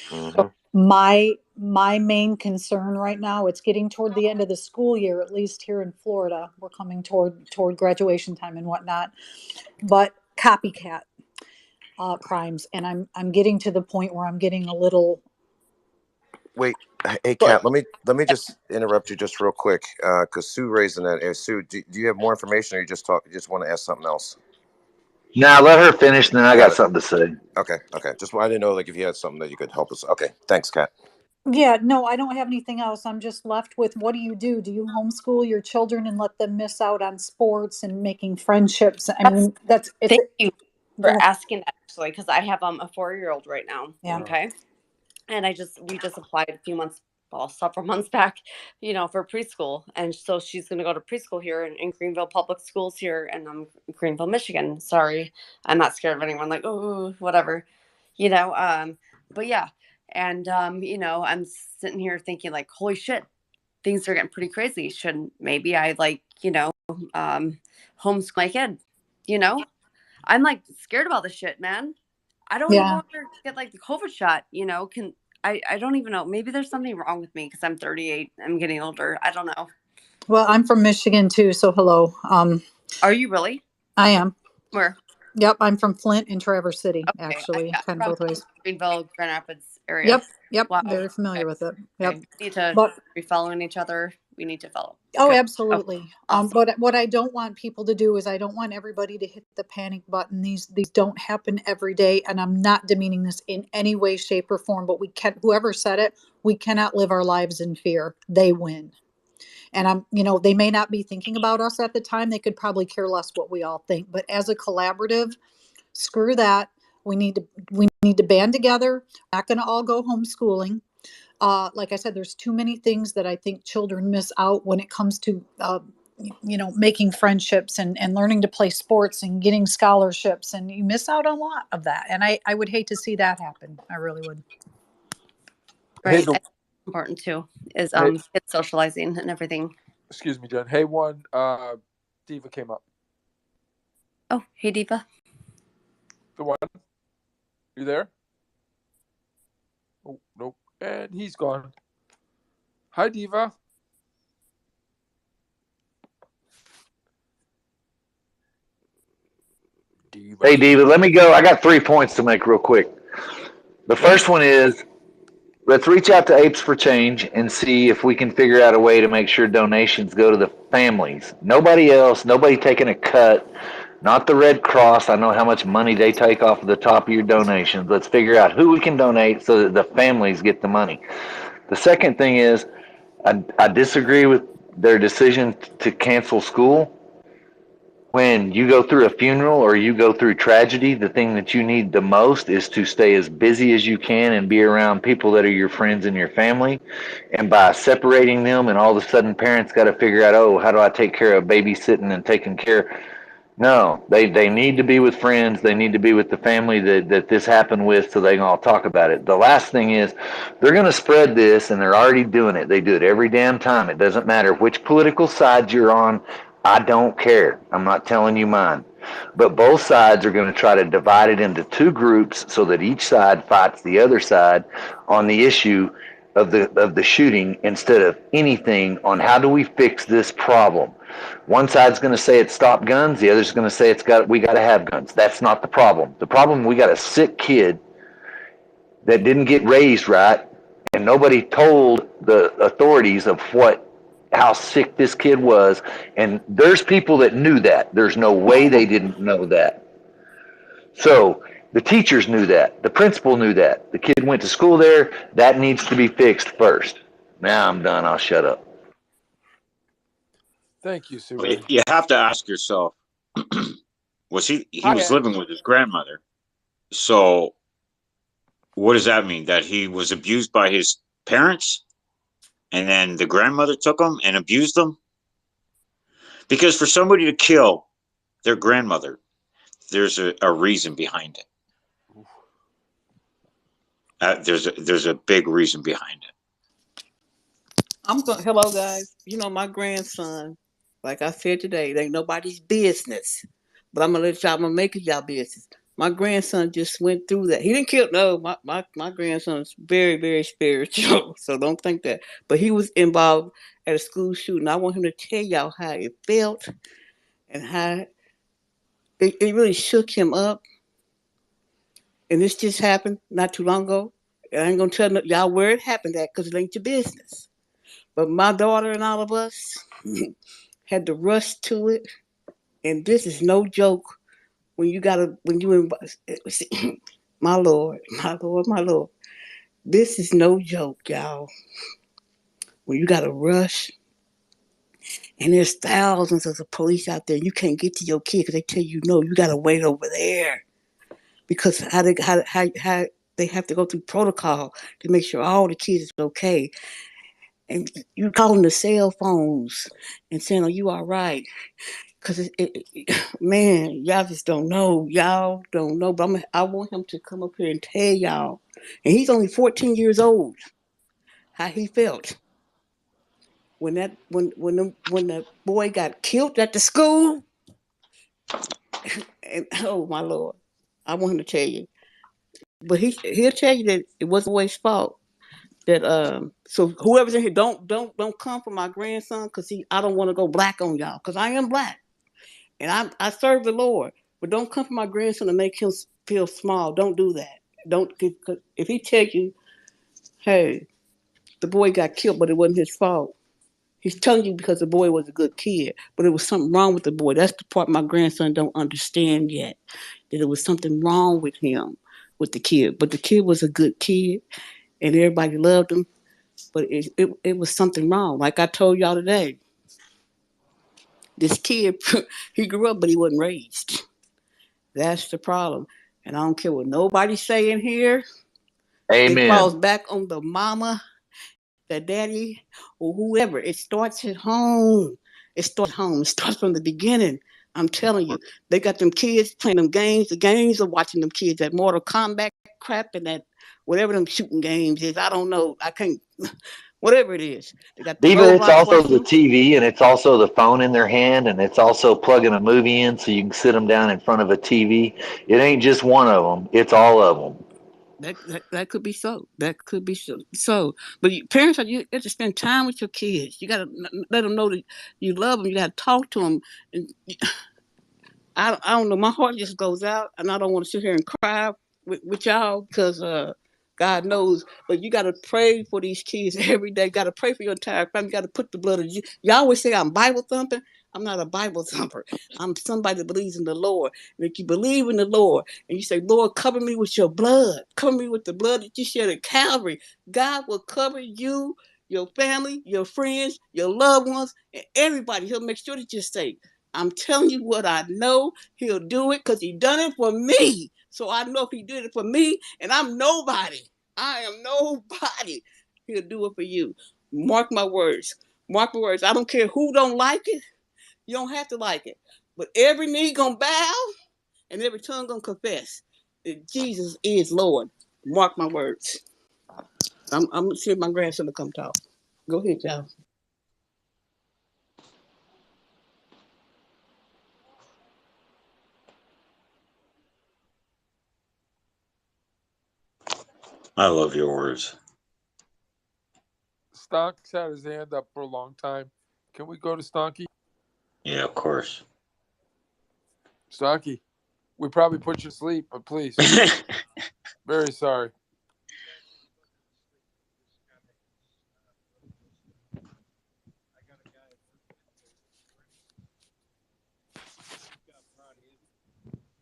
Mm-hmm. So my main concern right now, it's getting toward the end of the school year, at least here in Florida. We're coming toward graduation time and whatnot. But copycat crimes, and I'm getting to the point where I'm getting a little. Wait, hey Kat, let me just interrupt you just real quick because Sue raising that. Sue, do you have more information, or you just want to ask something else? Nah, let her finish, and then I got something to say. Okay. Just I didn't know if you had something that you could help us. Okay, thanks, Kat. Yeah, no, I don't have anything else. I'm just left with, what do you do? Do you homeschool your children and let them miss out on sports and making friendships? I mean, Thank you for asking that, actually, because I have a 4-year-old right now. Yeah. Okay. And we just applied several months back, for preschool. And so she's going to go to preschool here in Greenville Public Schools here in Greenville, Michigan. Sorry, I'm not scared of anyone, like, oh, whatever, but yeah. And, I'm sitting here thinking like, holy shit, things are getting pretty crazy. Should maybe I homeschool my kid, I'm like scared about this shit, man. I don't even want to get like the COVID shot, I don't even know. Maybe there's something wrong with me because I'm 38. I'm getting older. I don't know. Well, I'm from Michigan too, so hello. Are you really? I am. Where? Yep, I'm from Flint and Traverse City, actually, kind of both ways. Greenville, Grand Rapids area. Yep. Wow. Very familiar with it. Yep. Okay. We need to be following each other. We need to follow. Oh, Good. absolutely. Okay. Awesome. But what I don't want people to do is I don't want everybody to hit the panic button. These don't happen every day, and I'm not demeaning this in any way, shape, or form, but whoever said it, we cannot live our lives in fear. They win. And they may not be thinking about us at the time. They could probably care less what we all think. But as a collaborative, screw that. We need to band together. We're not going to all go homeschooling. like I said, there's too many things that I think children miss out when it comes to, making friendships and learning to play sports and getting scholarships. And you miss out on a lot of that. And I would hate to see that happen. I really would. Right. That's important too, is kids socializing and everything. Excuse me, Jen. Hey, Diva came up. Oh, hey, Diva. The one. You there? Oh, nope. And he's gone. Hi, Diva. Hey, Diva, let me go. I got 3 points to make real quick. The first one is, let's reach out to Apes for Change and see if we can figure out a way to make sure donations go to the families. Nobody else, nobody taking a cut, not the Red Cross. I know how much money they take off of the top of your donations. Let's figure out who we can donate so that the families get the money. The second thing is, I disagree with their decision to cancel school. When you go through a funeral or you go through tragedy, the thing that you need the most is to stay as busy as you can and be around people that are your friends and your family. And by separating them, and all of a sudden parents got to figure out, oh, how do I take care of babysitting and taking care? No, they need to be with friends. They need to be with the family that this happened with, so they can all talk about it. The last thing is, they're going to spread this, and they're already doing it. They do it every damn time. It doesn't matter which political side you're on. I don't care. I'm not telling you mine. But both sides are going to try to divide it into two groups so that each side fights the other side on the issue of the shooting, instead of anything on how do we fix this problem. One side's going to say it's stop guns. The other's going to say we got to have guns. That's not the problem. The problem, we got a sick kid that didn't get raised right, and nobody told the authorities of how sick this kid was. And there's people that knew that. There's no way they didn't know that. So the teachers knew that. The principal knew that. The kid went to school there. That needs to be fixed first. Now I'm done. I'll shut up. Thank you, Sue. You have to ask yourself, he was living with his grandmother. So what does that mean? That he was abused by his parents? And then the grandmother took him and abused him? Because for somebody to kill their grandmother, there's a reason behind it. There's a big reason behind it. Hello, guys. My grandson, like I said today, it ain't nobody's business. But I'm going to make it y'all business. My grandson just went through that. He didn't kill. No, my grandson's very, very spiritual. So don't think that. But he was involved at a school shooting. I want him to tell y'all how it felt and how it really shook him up. And this just happened not too long ago. And I ain't going to tell y'all where it happened at because it ain't your business. But my daughter and all of us had to rush to it. And this is no joke. My Lord. This is no joke, y'all. When you got to rush, and there's thousands of the police out there, you can't get to your kid because they tell you, no, you got to wait over there. Because how they have to go through protocol to make sure all the kids is okay. And you calling the cell phones and saying, are you all right? Because, man, y'all just don't know. Y'all don't know. But I want him to come up here and tell y'all. And he's only 14 years old. How he felt when the boy got killed at the school. And oh my Lord, I want him to tell you. But he'll tell you that it wasn't the boy's fault. That so whoever's in here, don't come for my grandson because I don't want to go black on y'all because I am black. And I serve the Lord, but don't come for my grandson to make him feel small. Don't do that. Don't, if he tell you, hey, the boy got killed, but it wasn't his fault. He's telling you because the boy was a good kid, but it was something wrong with the boy. That's the part my grandson don't understand yet. That there was something wrong with him, with the kid. But the kid was a good kid, and everybody loved him. But it was something wrong. Like I told y'all today. This kid, he grew up, but he wasn't raised. That's the problem. And I don't care what nobody's saying here. Amen. It falls back on the mama that daddy or whoever. It starts at home. It starts home. It starts from the beginning. I'm telling you, they got them kids playing them games. The games are watching them kids, that Mortal Kombat crap and that whatever them shooting games is. I don't know. I can't. Whatever it is, they got the Diva, it's robots also watching the them. TV, and it's also the phone in their hand, and it's also plugging a movie in so you can sit them down in front of a TV. It ain't just one of them; it's all of them. That could be so. That could be so. But parents, you have to spend time with your kids. You got to let them know that you love them. You got to talk to them. And I don't know. My heart just goes out, and I don't want to sit here and cry with y'all because God knows. But you got to pray for these kids every day. You got to pray for your entire family. You got to put the blood of Jesus. You always say I'm Bible thumping. I'm not a Bible thumper. I'm somebody that believes in the Lord. And if you believe in the Lord and you say, Lord, cover me with your blood. Cover me with the blood that you shed at Calvary. God will cover you, your family, your friends, your loved ones, and everybody. He'll make sure that you're safe. I'm telling you what I know. He'll do it because he done it for me. So I know if he did it for me, and I'm nobody. I am nobody. He'll do it for you. Mark my words. Mark my words. I don't care who don't like it. You don't have to like it. But every knee gonna bow and every tongue gonna confess that Jesus is Lord. Mark my words. I'm gonna see if my grandson will come talk. Go ahead, y'all. I love your words. Stonk's had his hand up for a long time. Can we go to Stonky? Yeah, of course. Stonky, we probably put you to sleep, but please. Very sorry.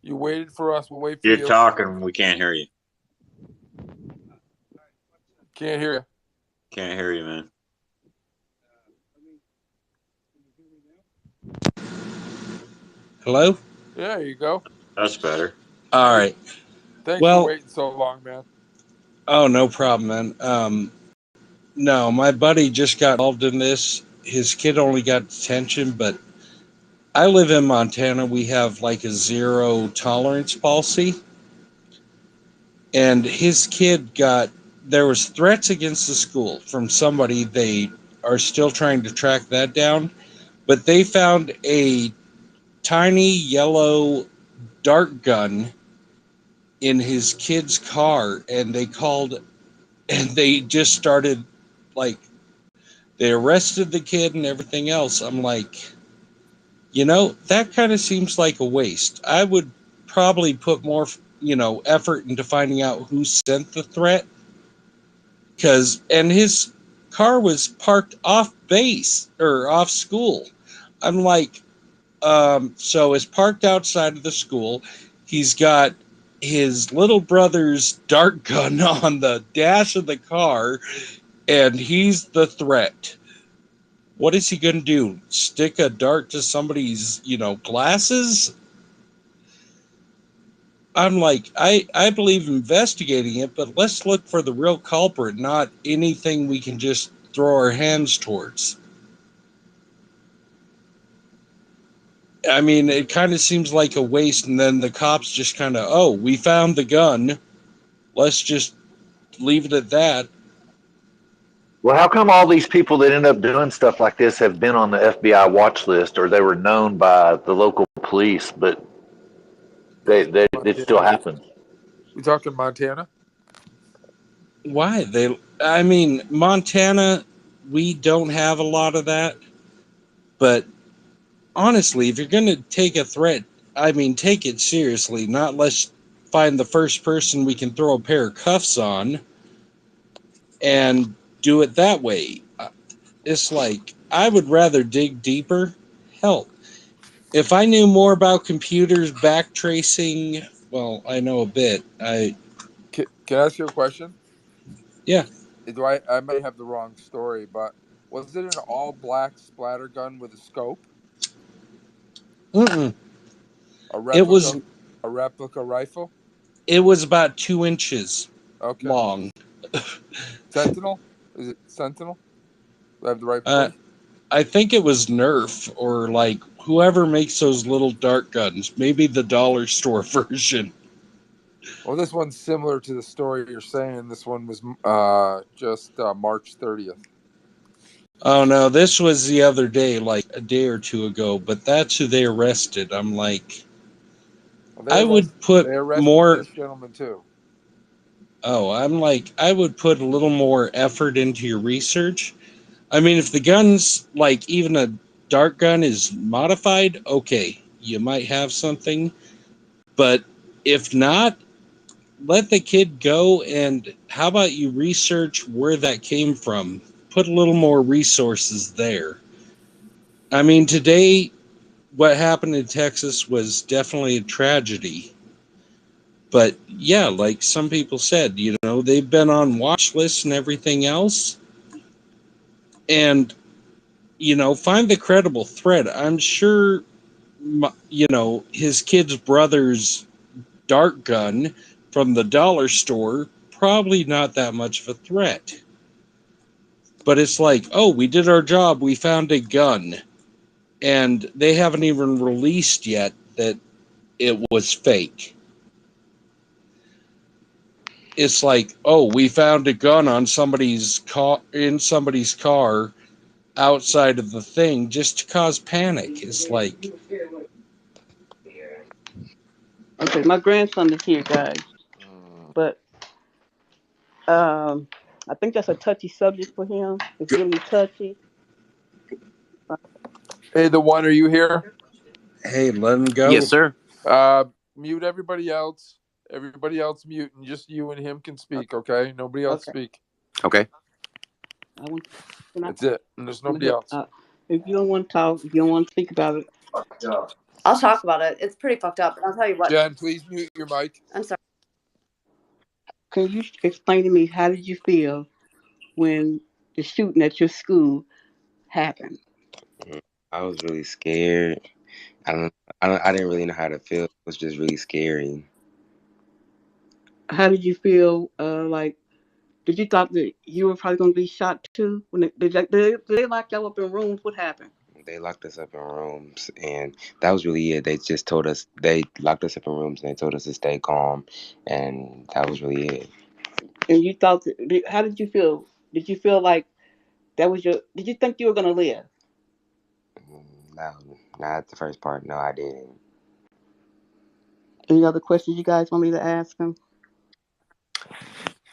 You waited for us. We'll wait for You're you. talking. We can't hear you. Can't hear you. Can't hear you, man. Hello? Yeah, there you go. That's better. All right. Thanks for waiting so long, man. Oh, no problem, man. No, my buddy just got involved in this. His kid only got detention, but I live in Montana. We have like a zero tolerance policy. And his kid there was threats against the school from somebody. They are still trying to track that down. But they found a tiny yellow dart gun in his kid's car, and they called, and they just started, like, they arrested the kid and everything else. I'm like, that kind of seems like a waste. I would probably put more, effort into finding out who sent the threat. And his car was parked off base or off school. I'm like, so it's parked outside of the school. He's got his little brother's dart gun on the dash of the car, and he's the threat. What is he going to do? Stick a dart to somebody's, glasses? I'm like, I believe investigating it, but let's look for the real culprit, not anything we can just throw our hands towards. I mean, it kind of seems like a waste, and then the cops just kind of, we found the gun. Let's just leave it at that. Well, how come all these people that end up doing stuff like this have been on the FBI watch list, or they were known by the local police, but it still happens? We talking Montana? Why? Montana, we don't have a lot of that. But honestly, if you're going to take a threat, take it seriously. Not let's find the first person we can throw a pair of cuffs on and do it that way. It's like, I would rather dig deeper. Hell, if I knew more about computers, backtracing, well, I know a bit. Can I ask you a question? Yeah. I might have the wrong story, but was it an all-black splatter gun with a scope? Mm-mm. A replica rifle? It was about 2 inches long. Sentinel? Is it Sentinel? Do I have the right place? I think it was Nerf or like whoever makes those little dart guns. Maybe the dollar store version. Well, this one's similar to the story you're saying. This one was just March 30th. Oh no, this was the other day, like a day or two ago. But that's who they arrested. I'm like, I would put they arrested more. this gentleman too. Oh, I'm like, I would put a little more effort into your research. I mean, if the gun's like even a dart gun is modified, okay, you might have something. But if not, let the kid go. And how about you research where that came from? Put a little more resources there. I mean, today, what happened in Texas was definitely a tragedy. But yeah, like some people said, you know, they've been on watch lists and everything else. And, you know, find the credible threat. I'm sure, you know, his kid's brother's dart gun from the dollar store, probably not that much of a threat. But it's like, oh, we did our job. We found a gun. And they haven't even released yet that it was fake. It's like, oh, we found a gun on somebody's car, in somebody's car outside of the thing just to cause panic. It's like, Okay, my grandson is here, guys. But I think that's a touchy subject for him. It's really touchy. Hey, the one, are you here? Hey, let him go. Yes, sir. Mute everybody else. Everybody else mute, and just you and him can speak, okay? Nobody else speak. Okay. That's it. And there's nobody else. If you don't want to talk, if you don't want to speak about it. I'll talk about it. It's pretty fucked up. And I'll tell you what. Jen, please mute your mic. I'm sorry. Can you explain to me, how did you feel when the shooting at your school happened? I was really scared. I didn't really know how to feel. It was just really scary. How did you feel? Did you thought that you were probably going to be shot too? When they locked y'all up in rooms? What happened? They locked us up in rooms, and that was really it. They just told us, they locked us up in rooms, and they told us to stay calm, and that was really it. And you thought, how did you feel? Did you feel like that was did you think you were going to live? No, not the first part. No, I didn't. Any other questions you guys want me to ask him?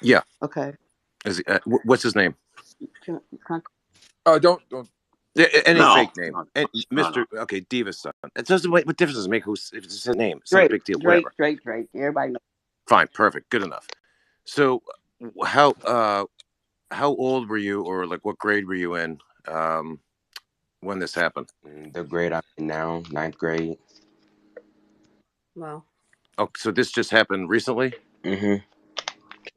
Yeah. Okay. Is he, what's his name? Don't. Any fake name. Mr. No. Okay, Diva's son. It doesn't. What difference does it make? If it's his name? It's not a big deal. Drake. Everybody knows. Fine. Perfect. Good enough. So, how old were you, or like what grade were you in when this happened? The grade I'm in now, 9th grade. Wow. Oh, so this just happened recently? Mm-hmm.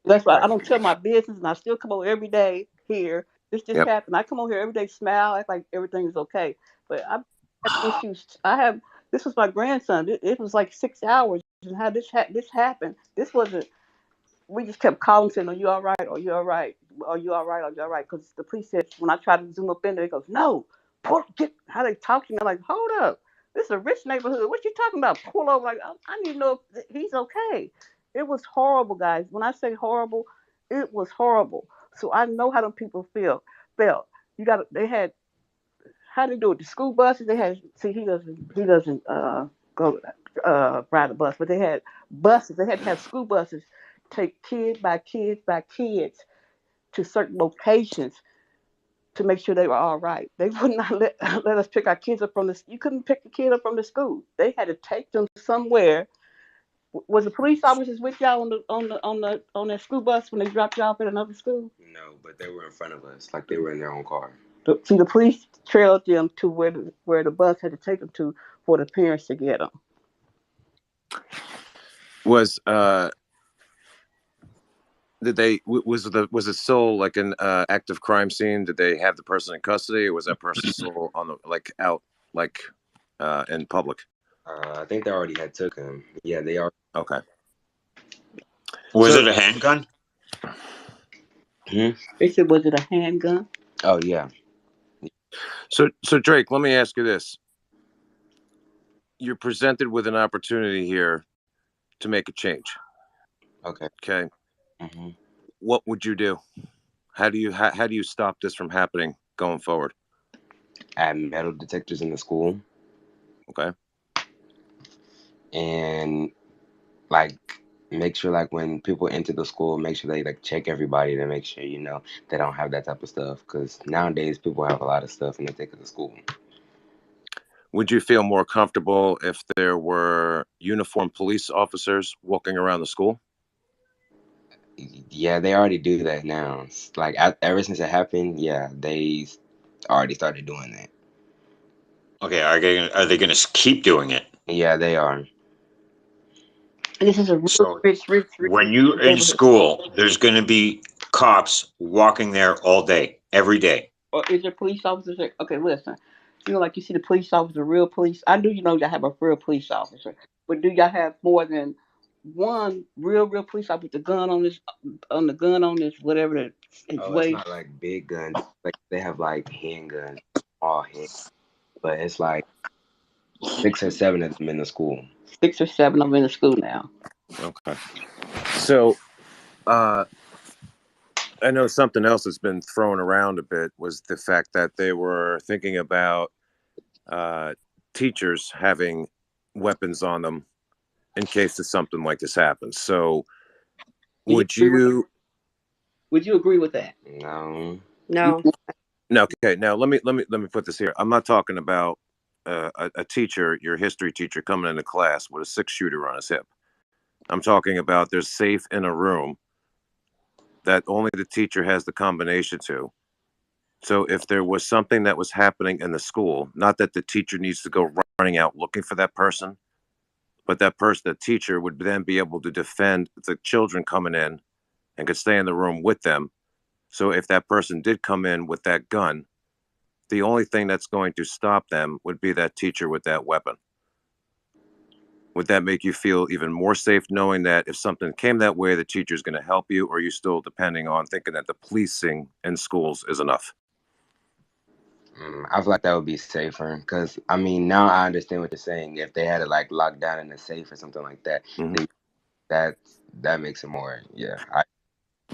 That's why I don't tell my business, and I still come over every day here. This just happened. I come over here every day, smile, act like everything's okay. But I have issues. This was my grandson. It was like 6 hours, and how this happened. This wasn't. We just kept calling, saying, "Are you all right? Are you all right? Are you all right? Are you all right?" Because the police said, when I tried to zoom up in there, he goes, "No, how they talk to me." I'm like, "Hold up, this is a rich neighborhood. What you talking about? Pull over." Like, I need to know if he's okay. It was horrible, guys. When I say horrible, it was horrible. So I know how them people felt. They had, how they do it? The school buses. They had. See, he doesn't go ride a bus, but they had buses. They had to have school buses take kids by kids to certain locations to make sure they were all right. They would not let us pick our kids up from the. You couldn't pick the kid up from the school. They had to take them somewhere. Was the police officers with y'all on the school bus when they dropped y'all off at another school? No, but they were in front of us, like they were in their own car. See, the police trailed them to where the bus had to take them to for the parents to get them. Was it still like an active crime scene? Did they have the person in custody, or was that person still on the out in public? I think they already had took him. Yeah, they are. Okay. Was it a handgun? They said, was it a handgun? Oh yeah. So Drake, let me ask you this. You're presented with an opportunity here to make a change. Okay. What would you do? How do you stop this from happening going forward? Add metal detectors in the school. Okay. And like make sure like when people enter the school, make sure they like check everybody to make sure they don't have that type of stuff. Because nowadays people have a lot of stuff and they take it to school. Would you feel more comfortable if there were uniformed police officers walking around the school? Yeah, they already do that now. It's like ever since it happened, yeah, they already started doing that. Okay, are they going to keep doing it? Yeah, they are. This is a real So rich when you're in school, there's going to be cops walking there all day, every day. Or is there police officers? Okay, listen. Like you see the police officer, real police. I do, y'all have a real police officer, but do y'all have more than one real police officer with the gun on this, whatever his way? It's not like big guns. Like they have like handguns, all hand, but it's like 6 or 7 of them in the school. 6 or 7 of them in the school now. Okay. So, I know something else that's been thrown around a bit was the fact that they were thinking about teachers having weapons on them in case of something like this happens. So, would you agree with that? No. No. Okay. Now let me put this here. I'm not talking about a teacher, your history teacher, coming into class with a 6-shooter on his hip. I'm talking about they're safe in a room that only the teacher has the combination to. So if there was something that was happening in the school, not that the teacher needs to go running out looking for that person, but that person, the teacher, would then be able to defend the children coming in and could stay in the room with them. So if that person did come in with that gun, the only thing that's going to stop them would be that teacher with that weapon. Would that make you feel even more safe knowing that if something came that way, the teacher is going to help you, or are you still depending on thinking that the policing in schools is enough? I feel like that would be safer because, I mean, now I understand what you're saying. If they had it like locked down in a safe or something like that, that makes it more, yeah.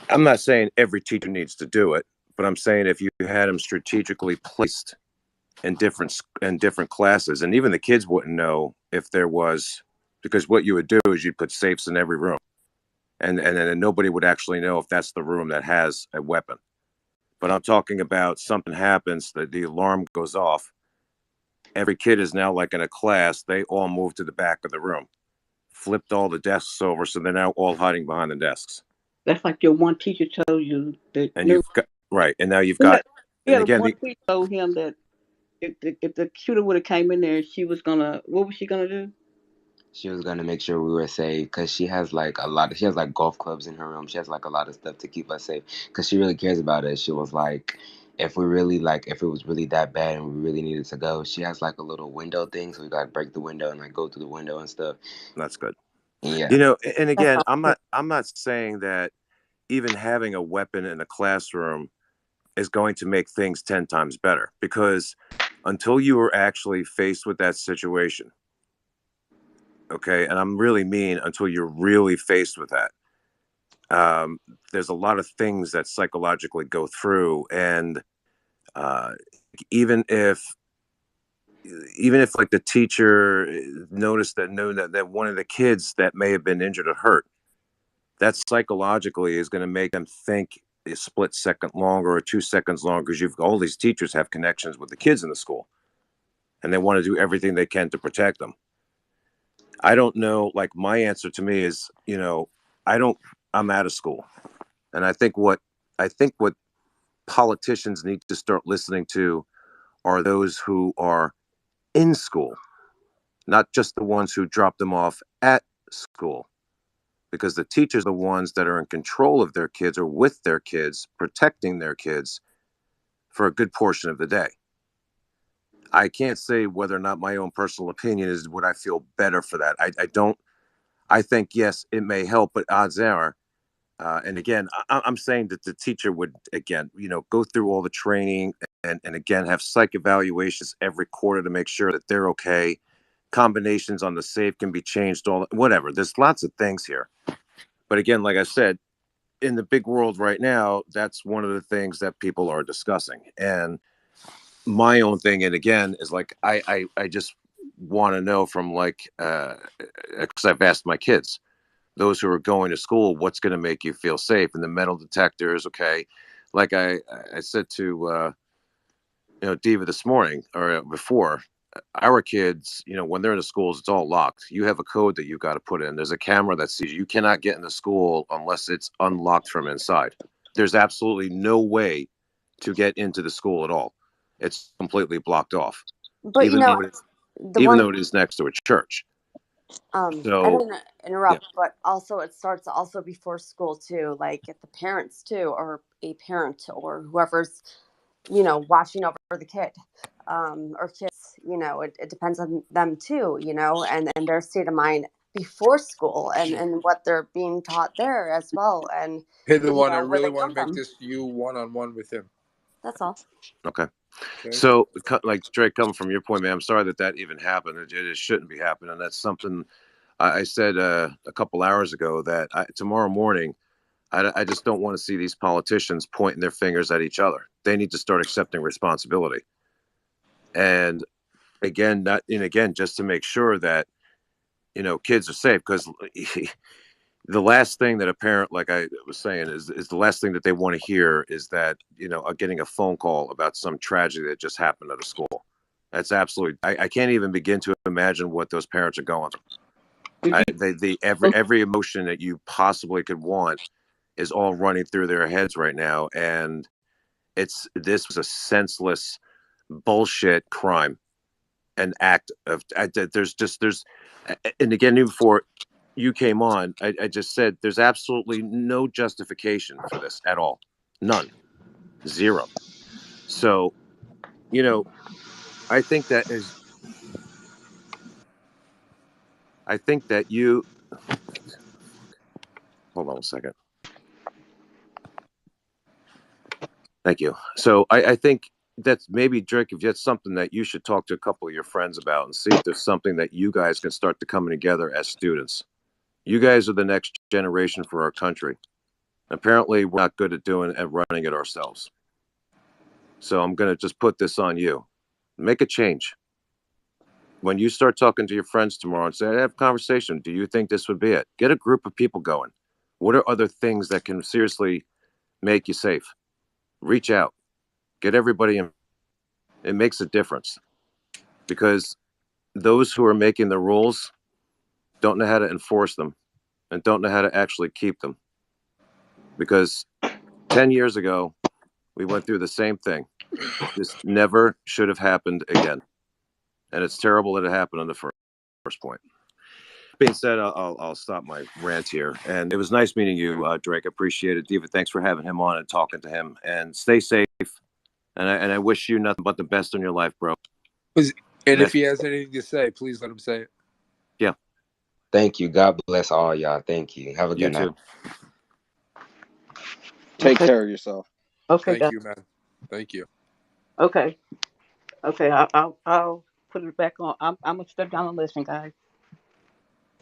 I'm not saying every teacher needs to do it, but I'm saying if you had them strategically placed in different classes, and even the kids wouldn't know if there was, because what you would do is you'd put safes in every room, and then nobody would actually know if that's the room that has a weapon. But I'm talking about something happens, that the alarm goes off. Every kid is now like in a class. They all move to the back of the room, flipped all the desks over, so they're now all hiding behind the desks. That's like your one teacher told you that. And you've got right, and now you've got. Yeah, again, one teacher told him that if the shooter would have came in there, she was gonna. What was she gonna do? She was gonna make sure we were safe because she has like she has like golf clubs in her room. She has like a lot of stuff to keep us safe because she really cares about us. She was like, if it was really that bad and we really needed to go, she has like a little window thing, so we gotta break the window and like go through the window and stuff. That's good. Yeah. And again, I'm not saying that even having a weapon in a classroom is going to make things 10 times better, because until you are actually faced with that situation, okay, and I'm really mean until you're really faced with that, there's a lot of things that psychologically go through, and even if like the teacher noticed that one of the kids that may have been injured or hurt, that psychologically is going to make them think a split second longer or 2 seconds longer, because all these teachers have connections with the kids in the school, and they want to do everything they can to protect them. I don't know. Like, my answer to me is, I'm out of school. And I think what politicians need to start listening to are those who are in school, not just the ones who drop them off at school, because the teachers are the ones that are in control of their kids or with their kids, protecting their kids for a good portion of the day. I can't say whether or not my own personal opinion is would I feel better for that. I think, yes, it may help, but odds are And again, I'm saying that the teacher would, again, go through all the training and again, have psych evaluations every quarter to make sure that they're okay. Combinations on the safe can be changed, whatever. There's lots of things here. But again, like I said, in the big world right now, that's one of the things that people are discussing. And my own thing, and again, is like, I just want to know from because I've asked my kids, those who are going to school, what's going to make you feel safe? And the metal detectors, okay. Like I said to, Diva this morning or before, our kids, when they're in the schools, it's all locked. You have a code that you've got to put in. There's a camera that sees you cannot get in the school unless it's unlocked from inside. There's absolutely no way to get into the school at all. It's completely blocked off. But even though it is next to a church. I didn't interrupt, but also it starts also before school too, like if the parents too, or a parent or whoever's, watching over the kid, or kids, it depends on them too, and their state of mind before school and what they're being taught there as well. And hey, the one I really want to make this you one-on-one with him. That's all. Okay. So, like Drake, coming from your point, man, I'm sorry that even happened. It shouldn't be happening. That's something I said a couple hours ago that tomorrow morning, I just don't want to see these politicians pointing their fingers at each other. They need to start accepting responsibility. And again, just to make sure that, kids are safe, because the last thing that a parent, like I was saying, is the last thing that they want to hear is that, getting a phone call about some tragedy that just happened at a school. That's absolutely, I can't even begin to imagine what those parents are going through. Every emotion that you possibly could want is all running through their heads right now. And this was a senseless bullshit crime, an act of, and again, even before you came on, I just said there's absolutely no justification for this at all. None. Zero. So, I think that you, hold on a second. Thank you. So I think that's maybe, Drake, if that's something that you should talk to a couple of your friends about and see if there's something that you guys can start to come together as students. You guys are the next generation for our country. Apparently, we're not good at doing and running it ourselves. So I'm going to just put this on you. Make a change. When you start talking to your friends tomorrow and say, have a conversation, do you think this would be it? Get a group of people going. What are other things that can seriously make you safe? Reach out. Get everybody in. It makes a difference, because those who are making the rules don't know how to enforce them and don't know how to actually keep them. Because 10 years ago, we went through the same thing. This never should have happened again. And it's terrible that it happened on the first point. Being said, I'll stop my rant here. And it was nice meeting you, Drake. I appreciate it. Diva, thanks for having him on and talking to him. And stay safe. And I wish you nothing but the best in your life, bro. And if he has anything to say, please let him say it. Yeah. Thank you. God bless all y'all. Thank you. Have a good night. Take care of yourself. Okay. Thank you, man. Thank you. Okay. I'll put it back on. I'm gonna step down and listen, guys.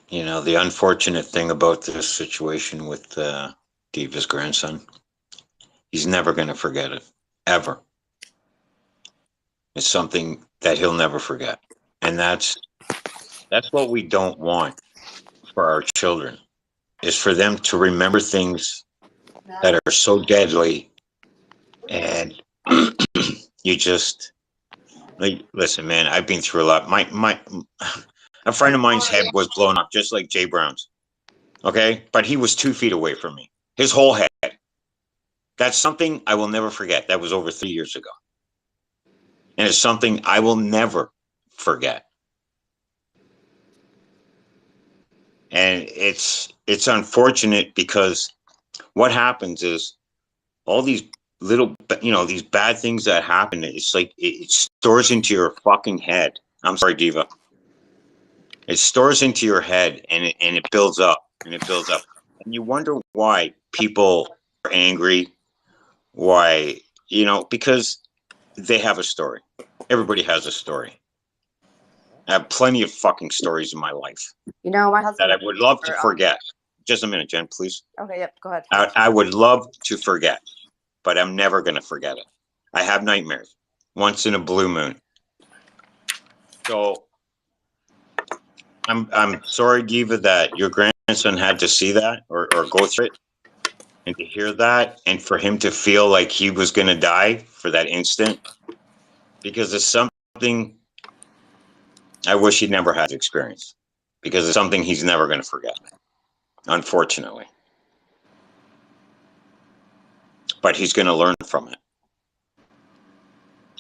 The unfortunate thing about this situation with Diva's grandson, he's never going to forget it, ever. It's something that he'll never forget. And that's what we don't want for our children, is for them to remember things that are so deadly. And you just, listen, man, I've been through a lot. A friend of mine's head was blown up just like Jay Brown's. Okay? But he was 2 feet away from me. His whole head. That's something I will never forget. That was over 3 years ago. And it's something I will never forget. And it's unfortunate, because what happens is all these little, these bad things that happen, it's like it stores into your fucking head. I'm sorry, Diva. It stores into your head, and it builds up, and it builds up. And you wonder why people are angry. Why, because they have a story. Everybody has a story. I have plenty of fucking stories in my life. My husband that I would love to forget. Just a minute, Jen, please. Okay, yep, go ahead. I would love to forget, but I'm never going to forget it. I have nightmares once in a blue moon. So I'm sorry, Diva, that your grandson had to see that or go through it, and to hear that, and for him to feel like he was going to die for that instant, because it's something I wish he'd never had to experience, because it's something he's never going to forget, unfortunately. But he's going to learn from it.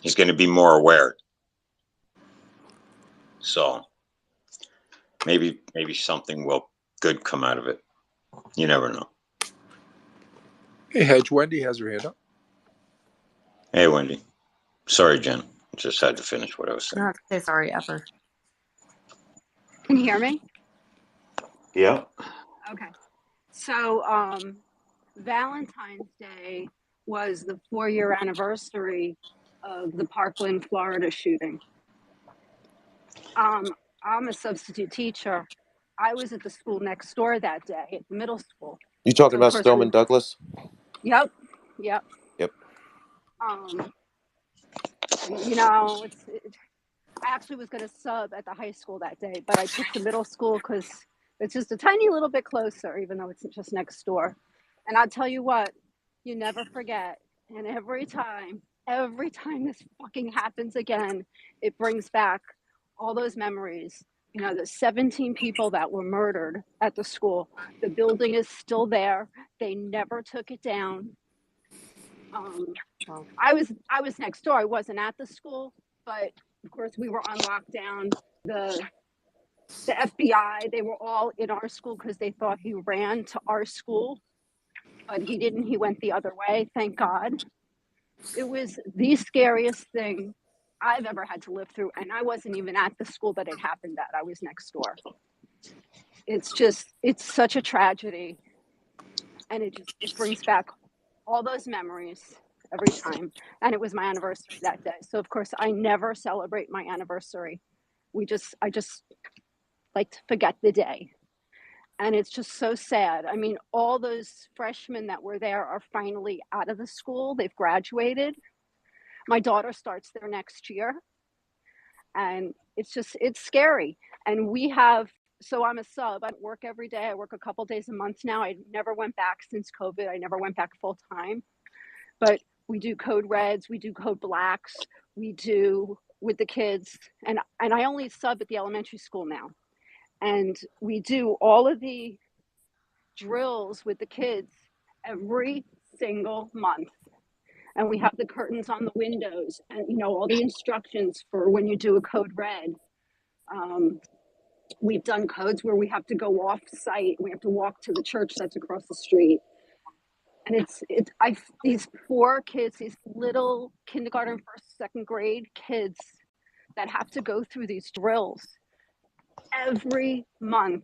He's going to be more aware. So maybe something good come out of it. You never know. Hey, Hedge, Wendy has her hand up. Hey, Wendy. Sorry, Jen. Just had to finish what I was saying. Not say sorry ever. Can you hear me? Yeah. Okay. So Valentine's Day was the 4-year anniversary of the Parkland, Florida shooting. I'm a substitute teacher. I was at the school next door that day, at the middle school. You talking about Stoneman Douglas? Yep. Yep. I actually was going to sub at the high school that day, but I picked the middle school because it's just a tiny little bit closer, even though it's just next door. And I'll tell you what, you never forget. And every time this fucking happens again, it brings back all those memories. The 17 people that were murdered at the school. The building is still there. They never took it down. I was next door. I wasn't at the school, but of course we were on lockdown. The FBI, they were all in our school because they thought he ran to our school, but he didn't. He went the other way, thank God. It was the scariest thing I've ever had to live through, and I wasn't even at the school that it happened at. I was next door. It's such a tragedy, and it brings back all those memories every time. And it was my anniversary that day, so of course I never celebrate my anniversary. I just like to forget the day, and it's just so sad. I mean, all those freshmen that were there are finally out of the school. They've graduated. My daughter starts there next year, and it's scary. And so I'm a sub. I work every day. I work a couple days a month now. I never went back since COVID. I never went back full time, but we do code reds, we do code blacks, we do with the kids, and I only sub at the elementary school now. And we do all of the drills with the kids every single month. And we have the curtains on the windows and, all the instructions for when you do a code red. We've done codes where we have to go off site. We have to walk to the church that's across the street. And these poor kids, these little kindergarten, first, second grade kids that have to go through these drills every month.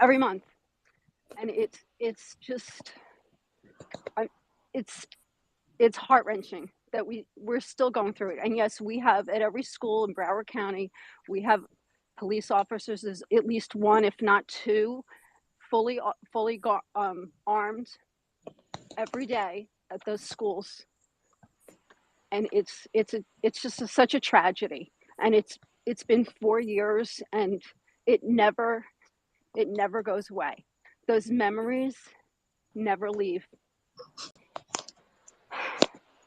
And it's heart-wrenching that we're still going through it. And yes, we have at every school in Broward County, we have police officers. There's at least one, if not two, fully armed every day at those schools. And it's just such a tragedy. And it's been 4 years, and it never goes away. Those memories never leave.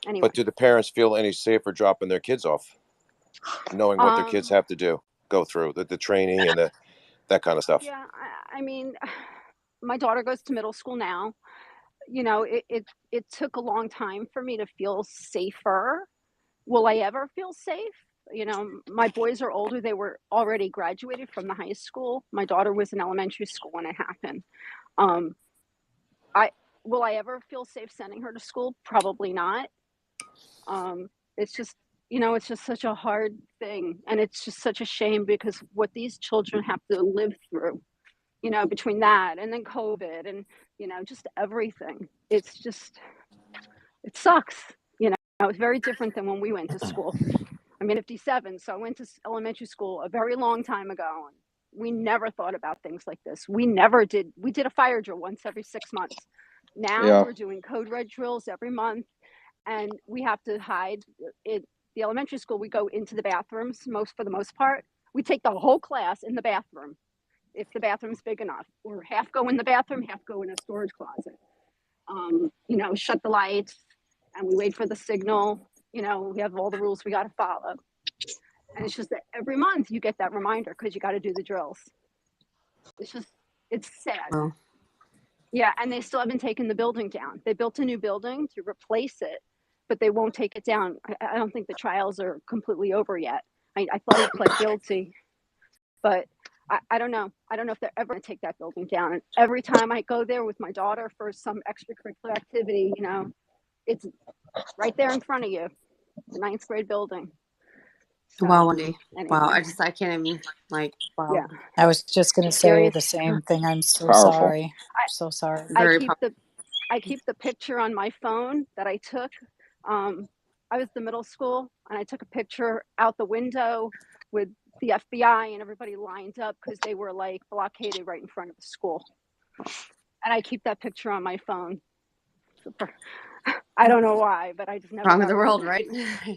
Anyway. But do the parents feel any safer dropping their kids off, knowing what their kids have to go through, the training and that kind of stuff? Yeah, I mean, my daughter goes to middle school now. It took a long time for me to feel safer. Will I ever feel safe? My boys are older. They were already graduated from the high school. My daughter was in elementary school when it happened. Will I ever feel safe sending her to school? Probably not. It's just such a hard thing. And it's just such a shame because what these children have to live through you know, between that and then COVID and, you know, just everything. It's just, it sucks. You know, it's very different than when we went to school. I'm 57, so I went to elementary school a very long time ago. And we never thought about things like this. We did a fire drill once every 6 months. Now we're doing code red drills every month, and we have to hide. At the elementary school, we go into the bathrooms for the most part. We take the whole class in the bathroom, if the bathroom's big enough, or half go in the bathroom, half go in a storage closet. You know, shut the lights, and we wait for the signal. You know, we have all the rules we got to follow. And it's just that every month you get that reminder because you got to do the drills. It's sad. Oh. Yeah, and they still haven't taken the building down. They built a new building to replace it, but they won't take it down. I don't think the trials are completely over yet. I thought he pled guilty, but I don't know. I don't know if they're ever going to take that building down. And every time I go there with my daughter for some extracurricular activity, you know, it's right there in front of you, the 9th grade building. So, wow, Wendy. anyway. Wow, I can't even, like, wow. Yeah. I was just going to say Serious. the same thing. I'm so Powerful. sorry. I'm so sorry. I keep the picture on my phone that I took. I was the middle school, and I took a picture out the window with the FBI and everybody lined up because they were like blockaded right in front of the school. And I keep that picture on my phone. I don't know why, but I just never. Wrong with the world, right?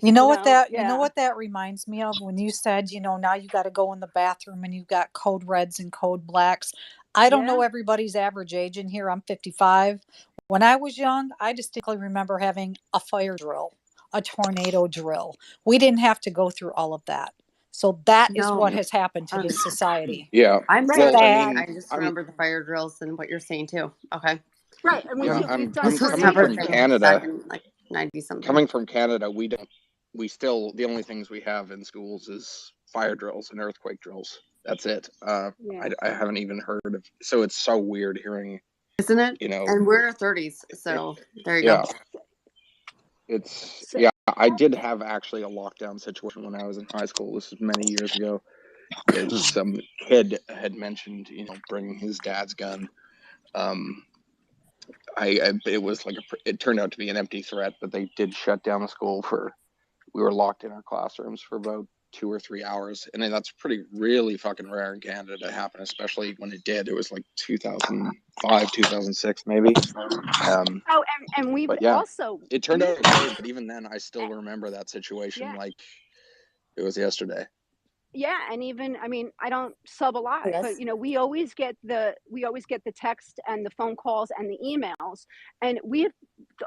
You know what that reminds me of when you said, you know, now you got to go in the bathroom and you've got code reds and code blacks. I don't know everybody's average age in here. I'm 55. When I was young, I distinctly remember having a fire drill, a tornado drill. We didn't have to go through all of that. So that is what has happened to this society. Yeah. I'm well, I just remember the fire drills and what you're saying too. Okay. Right. And I'm coming from Canada. Like 90 something. Coming from Canada, we still, the only things we have in schools is fire drills and earthquake drills. That's it. I haven't even heard of, so it's so weird hearing. Isn't it? You know, and we're 30s, so there you go. I did have actually a lockdown situation when I was in high school. This was many years ago. Some kid had mentioned, you know, bringing his dad's gun. It was like it turned out to be an empty threat, but they did shut down the school we were locked in our classrooms for about 2 or 3 hours. And that's really fucking rare in Canada to happen, especially when it did. It was like 2005, 2006, maybe. And we've also... It turned out okay, but even then, I still remember that situation like it was yesterday. Yeah, and even, I mean, I don't sub a lot, but you know, we always get the text and the phone calls and the emails, and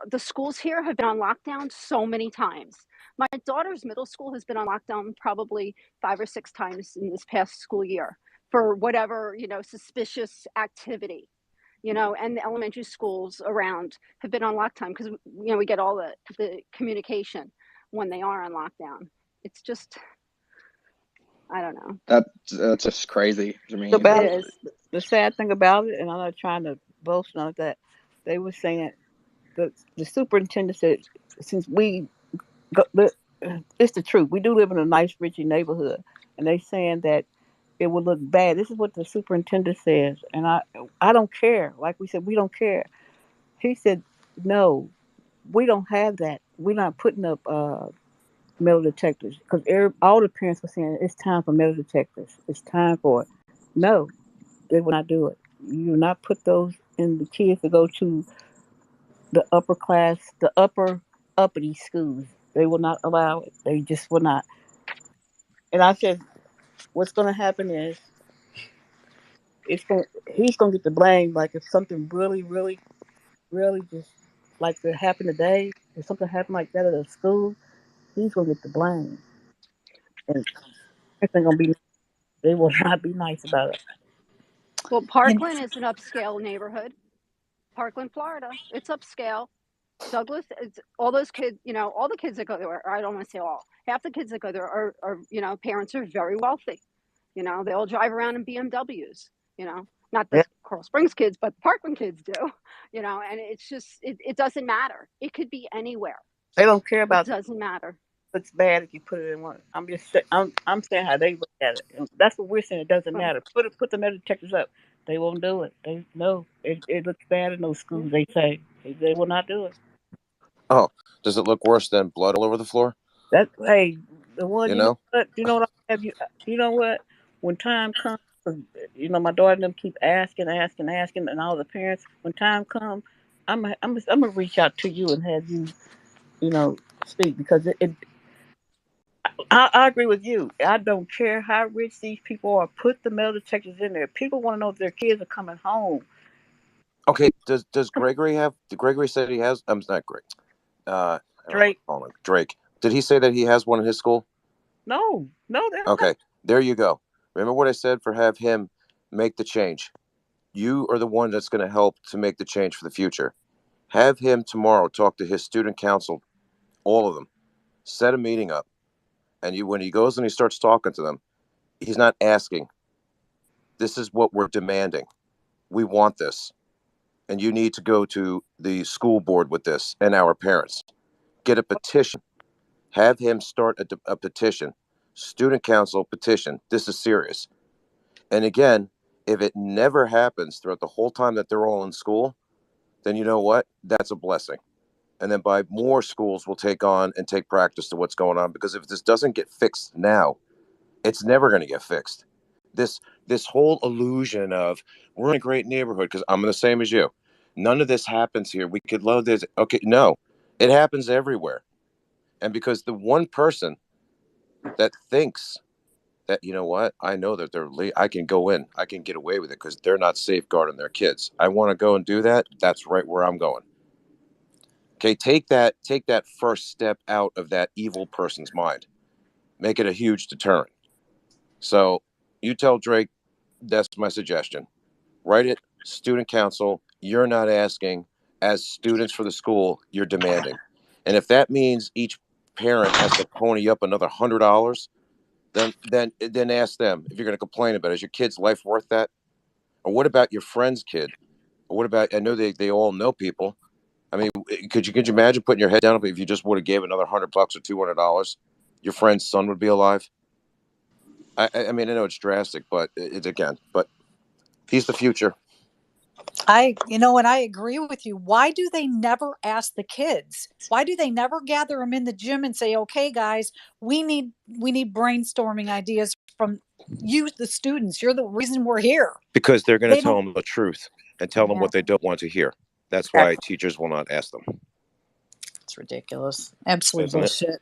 the schools here have been on lockdown so many times. My daughter's middle school has been on lockdown probably 5 or 6 times in this past school year for whatever, you know, suspicious activity, you know, and the elementary schools around have been on lockdown because, you know, we get all the communication when they are on lockdown. It's just... I don't know. That's just crazy to me. The sad thing about it, and I'm not trying to boast on that, they were saying the superintendent said, since it's the truth. We do live in a nice, rich neighborhood, and they saying that it would look bad. This is what the superintendent says, and I don't care. Like we said, we don't care. He said, no, we don't have that. We're not putting up metal detectors because all the parents were saying it's time for metal detectors. It's time for it. No, they will not do it. You will not put those in the kids to go to the upper class, the uppity schools. They will not allow it. They just will not. And I said, what's going to happen is he's going to get the blame. Like if something really, really, really just like that happened today, if something happened like that at a school, he's going to get the blame. And it's going to be, they will not be nice about it. Well, Parkland is an upscale neighborhood. Parkland, Florida, it's upscale. Douglas, it's all those kids, you know, all the kids that go there, I don't want to say all, half the kids that go there are, you know, parents are very wealthy. You know, they all drive around in BMWs, you know, not the Coral Springs kids, but Parkland kids do, you know, and it's just, it doesn't matter. It could be anywhere. They don't care about it. Doesn't matter. looks bad if you put it in one. I'm saying how they look at it. And that's what we're saying. It doesn't matter. Put the metal detectors up. They won't do it. It looks bad in those schools. They say they will not do it. Oh, does it look worse than blood all over the floor? The one you know what I have you know what, when time comes, my daughter and them keep asking, and all the parents. When time comes, I'm gonna reach out to you and have you speak, because I agree with you. I don't care how rich these people are. Put the metal detectors in there. People want to know if their kids are coming home. Okay. Does Gregory have? Gregory said he has. I'm not Greg. Drake. Drake. Did he say that he has one in his school? No. Okay. There you go. Remember what I said for have him make the change. You are the one that's going to help to make the change for the future. Have him tomorrow talk to his student council, all of them. Set a meeting up. And when he goes and he starts talking to them, he's not asking. This is what we're demanding. We want this. And you need to go to the school board with this and our parents. Get a petition. Have him start a petition. Student council petition. This is serious. And again, if it never happens throughout the whole time that they're all in school, then you know what? That's a blessing. And then by more schools will take on and take practice to what's going on. Because if this doesn't get fixed now, it's never going to get fixed. This whole illusion of we're in a great neighborhood, because I'm the same as you. None of this happens here. We could love this. Okay, no, it happens everywhere. And because the one person that thinks that, you know what, I know that I can go in, I can get away with it because they're not safeguarding their kids. I want to go and do that. That's right where I'm going. Okay, take that first step out of that evil person's mind. Make it a huge deterrent. So you tell Drake, that's my suggestion. Write it, student council. You're not asking. As students for the school, you're demanding. And if that means each parent has to pony up another $100, then ask them if you're going to complain about it. Is your kid's life worth that? Or what about your friend's kid? Or what about, I know they all know people. I mean, could you imagine putting your head down if you just would have gave another $100 or $200? Your friend's son would be alive. I mean, I know it's drastic, but but he's the future. And I agree with you. Why do they never ask the kids? Why do they never gather them in the gym and say, okay, guys, we need brainstorming ideas from you, the students. You're the reason we're here. Because they're going to tell them the truth and tell them what they don't want to hear. That's why teachers will not ask them. It's ridiculous. Absolute bullshit.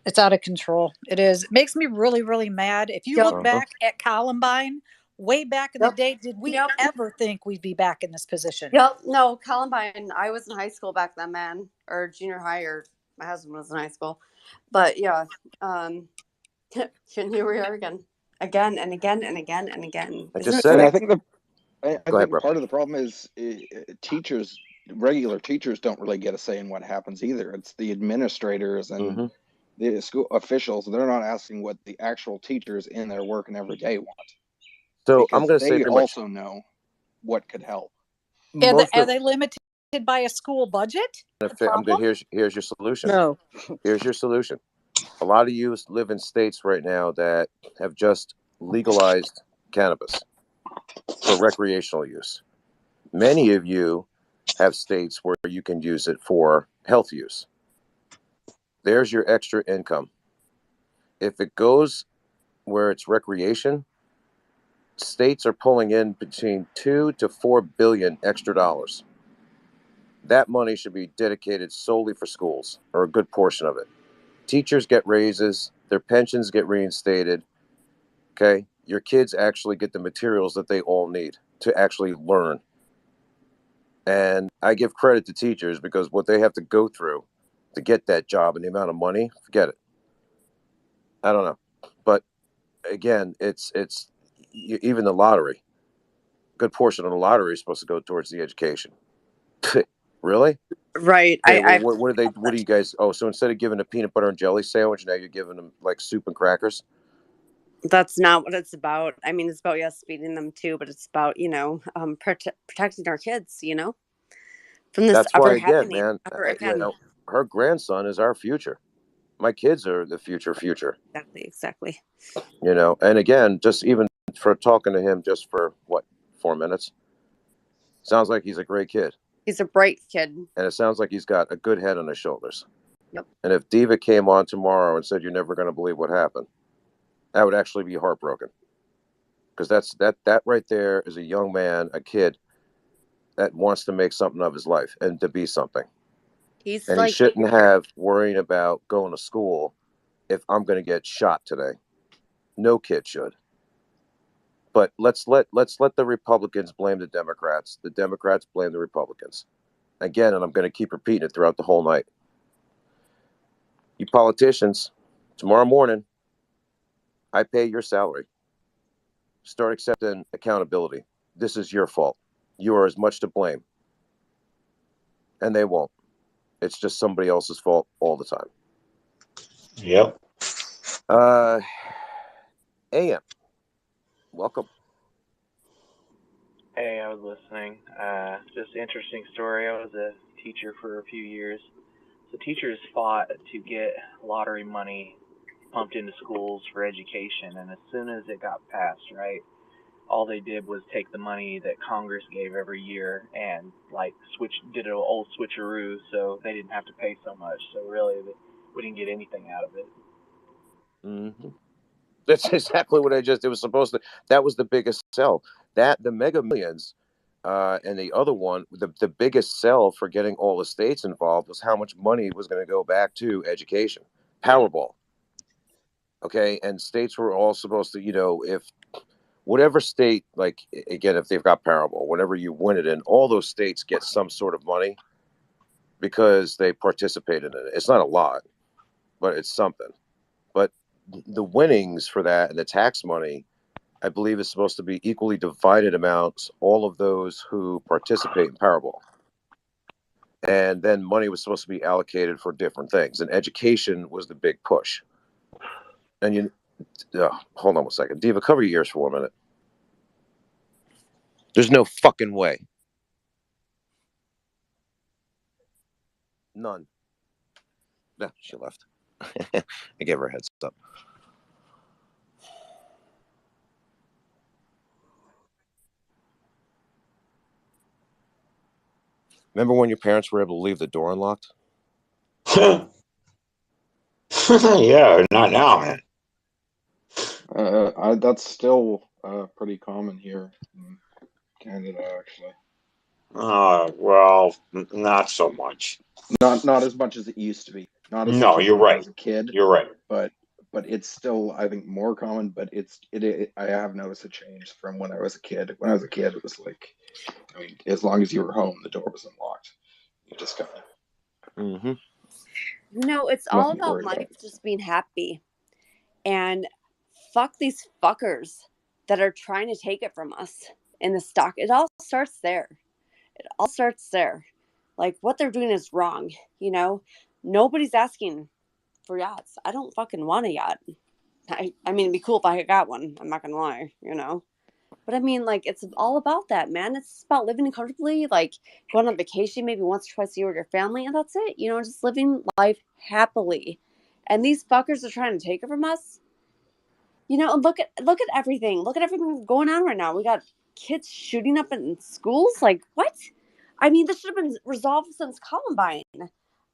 It's out of control. It is. It makes me really, really mad. If you look back at Columbine, way back in the day, did we ever think we'd be back in this position? Yep. No, Columbine. I was in high school back then, man, or junior high, or my husband was in high school. But yeah, and here we are again and again and again and again. I just said it. I think part of the problem is teachers, regular teachers, don't really get a say in what happens either. It's the administrators and the school officials. They're not asking what the actual teachers in their work and every day want. So I'm going to say they also know what could help. Are they limited by a school budget? Here's your solution. No. Here's your solution. A lot of you live in states right now that have just legalized cannabis for recreational use. Many of you have states where you can use it for health use. There's your extra income. If it goes where it's recreation, states are pulling in between $2 to $4 billion extra dollars. That money should be dedicated solely for schools, or a good portion of it. Teachers get raises, their pensions get reinstated. Okay, your kids actually get the materials that they all need to actually learn. And I give credit to teachers because what they have to go through to get that job and the amount of money, forget it. I don't know, but again, it's even the lottery. A good portion of the lottery is supposed to go towards the education. Really? Right. Okay, what do you guys? Oh, so instead of giving a peanut butter and jelly sandwich, now you're giving them like soup and crackers? That's not what it's about. I mean, it's about, yes, feeding them too, but it's about, protecting our kids, from this That's ever why, again, happening. man, her grandson is our future. My kids are the future. Exactly. You know, and again, just even for talking to him just for 4 minutes, sounds like he's a great kid. He's a bright kid. And it sounds like he's got a good head on his shoulders. Yep. And if Diva came on tomorrow and said, "You're never going to believe what happened," I would actually be heartbroken. Because that right there is a young man, a kid that wants to make something of his life and to be something. He shouldn't have worrying about going to school if I'm going to get shot today. No kid should. But let's let the Republicans blame the Democrats. The Democrats blame the Republicans. Again, and I'm going to keep repeating it throughout the whole night. You politicians, tomorrow morning, I pay your salary. Start accepting accountability. This is your fault. You are as much to blame. And they won't. It's just somebody else's fault all the time. Yep. AM, welcome. Hey, I was listening. Just interesting story. I was a teacher for a few years. So teachers fought to get lottery money pumped into schools for education, and as soon as it got passed, right, all they did was take the money that Congress gave every year and did an old switcheroo, so they didn't have to pay so much. So really, we didn't get anything out of it. Mm-hmm. That's exactly what it was supposed to. That was the biggest sell. The Mega Millions, and the other one, the biggest sell for getting all the states involved was how much money was going to go back to education. Powerball. Okay, and states were all supposed to, if whatever state, again, if they've got Powerball, whenever you win it in, all those states get some sort of money because they participated in it. It's not a lot, but it's something. But the winnings for that and the tax money, I believe, is supposed to be equally divided amounts, all of those who participate in Powerball. And then money was supposed to be allocated for different things. And education was the big push. And hold on one second. Diva, cover your ears for 1 minute. There's no fucking way. None. No, she left. I gave her a heads up. Remember when your parents were able to leave the door unlocked? Yeah, not now, man. That's still pretty common here in Canada, actually. Well, not so much. Not as much as it used to be. Not as No, much as you're when I right. was a kid. You're right. But it's still, I think, more common. But I have noticed a change from when I was a kid. When I was a kid, it was as long as you were home, the door was unlocked. You just kind of. Mm-hmm. No, it's all about life just being happy. And fuck these fuckers that are trying to take it from us in the stock. It all starts there. What they're doing is wrong. Nobody's asking for yachts. I don't fucking want a yacht. I mean, it'd be cool if I got one. I'm not gonna lie, But I mean, it's all about that, man. It's about living comfortably, going on vacation maybe once or twice a year with your family, and that's it. Just living life happily. And these fuckers are trying to take it from us. And look at everything. Look at everything going on right now. We got kids shooting up in schools. What? I mean, this should have been resolved since Columbine.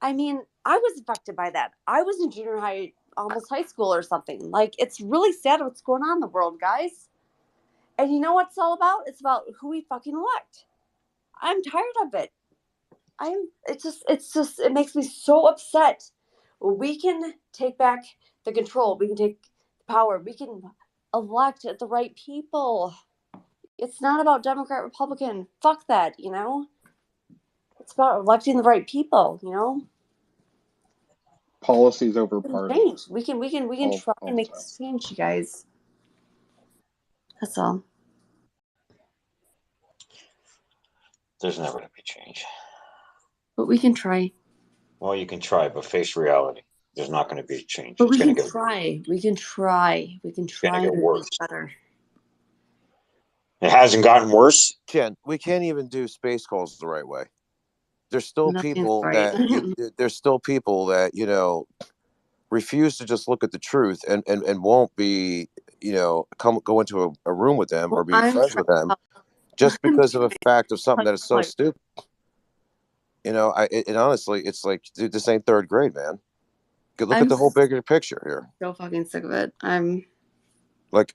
I mean, I was affected by that. I was in junior high, almost high school or something. It's really sad what's going on in the world, guys. And you know what it's all about? It's about who we fucking elect. I'm tired of it. It makes me so upset. We can take back the control. We can take the power. We can elect the right people. It's not about Democrat, Republican. Fuck that, It's about electing the right people, Policies over party. Change. We can try and make this change, you guys. That's all. There's never going to be change. But we can try. Well, you can try, but face reality. There's not going to be change. But we can try. We can try. We can try and make it better. It hasn't gotten worse. Jen, we can't even do space calls the right way. There's still people that refuse to just look at the truth and won't be, go into a room with them or be friends with them just because of a fact of something that is so stupid. And honestly, it's like, dude, this ain't third grade, man. Look at the whole bigger picture here. So fucking sick of it. I'm like,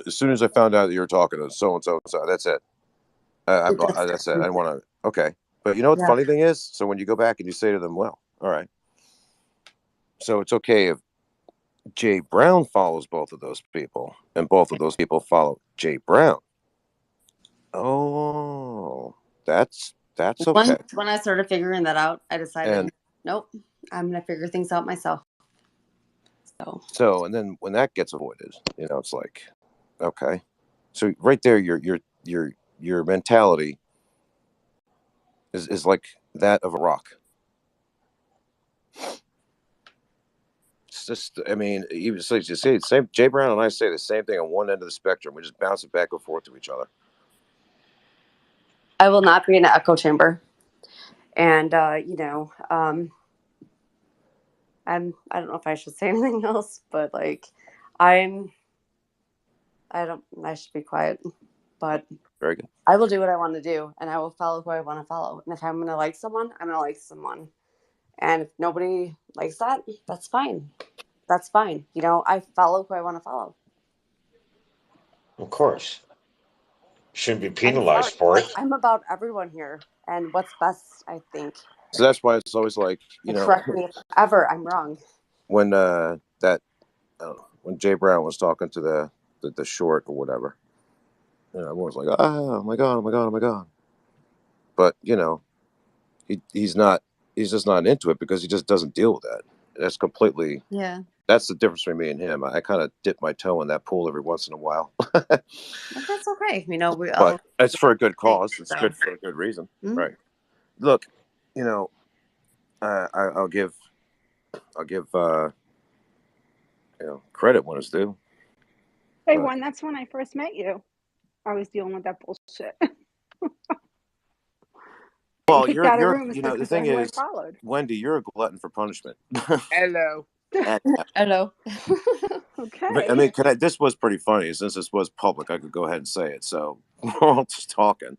as soon as I found out that you were talking to so and so, that's it. That's it. I didn't want to. Okay, but you know what the funny thing is? So when you go back and you say to them, "Well, all right, so it's okay if Jay Brown follows both of those people, and both of those people follow Jay Brown." Oh, that's okay. When I started figuring that out, I decided, nope, I'm gonna figure things out myself. So, and then when that gets avoided, it's like, okay, so right there, your mentality is like that of a rock. It's just, I mean, even so, you say the same. Jay Brown and I say the same thing on one end of the spectrum. We just bounce it back and forth to each other. I will not be in an echo chamber, and I don't know if I should say anything else, but like, I should be quiet, but very good. I will do what I want to do, and I will follow who I want to follow. And if I'm going to like someone, I'm going to like someone. And if nobody likes that, that's fine. That's fine. I follow who I want to follow. Of course. Shouldn't be penalized for it. I'm about everyone here and what's best, I think. So that's why it's always like, correct me if ever I'm wrong. When when Jay Brown was talking to the short or whatever, everyone's like, oh my god, oh my god, oh my god. But he's just not into it because he just doesn't deal with that. That's completely that's the difference between me and him. I kind of dip my toe in that pool every once in a while. That's okay. But it's for a good cause. It's good for a good reason, right? Look, I'll give credit when it's due. Hey, that's when I first met you. I was dealing with that bullshit. Well, you're the thing is, Wendy, you're a glutton for punishment. Hello. Hello. Okay. I mean, this was pretty funny. Since this was public, I could go ahead and say it. So we're all just talking.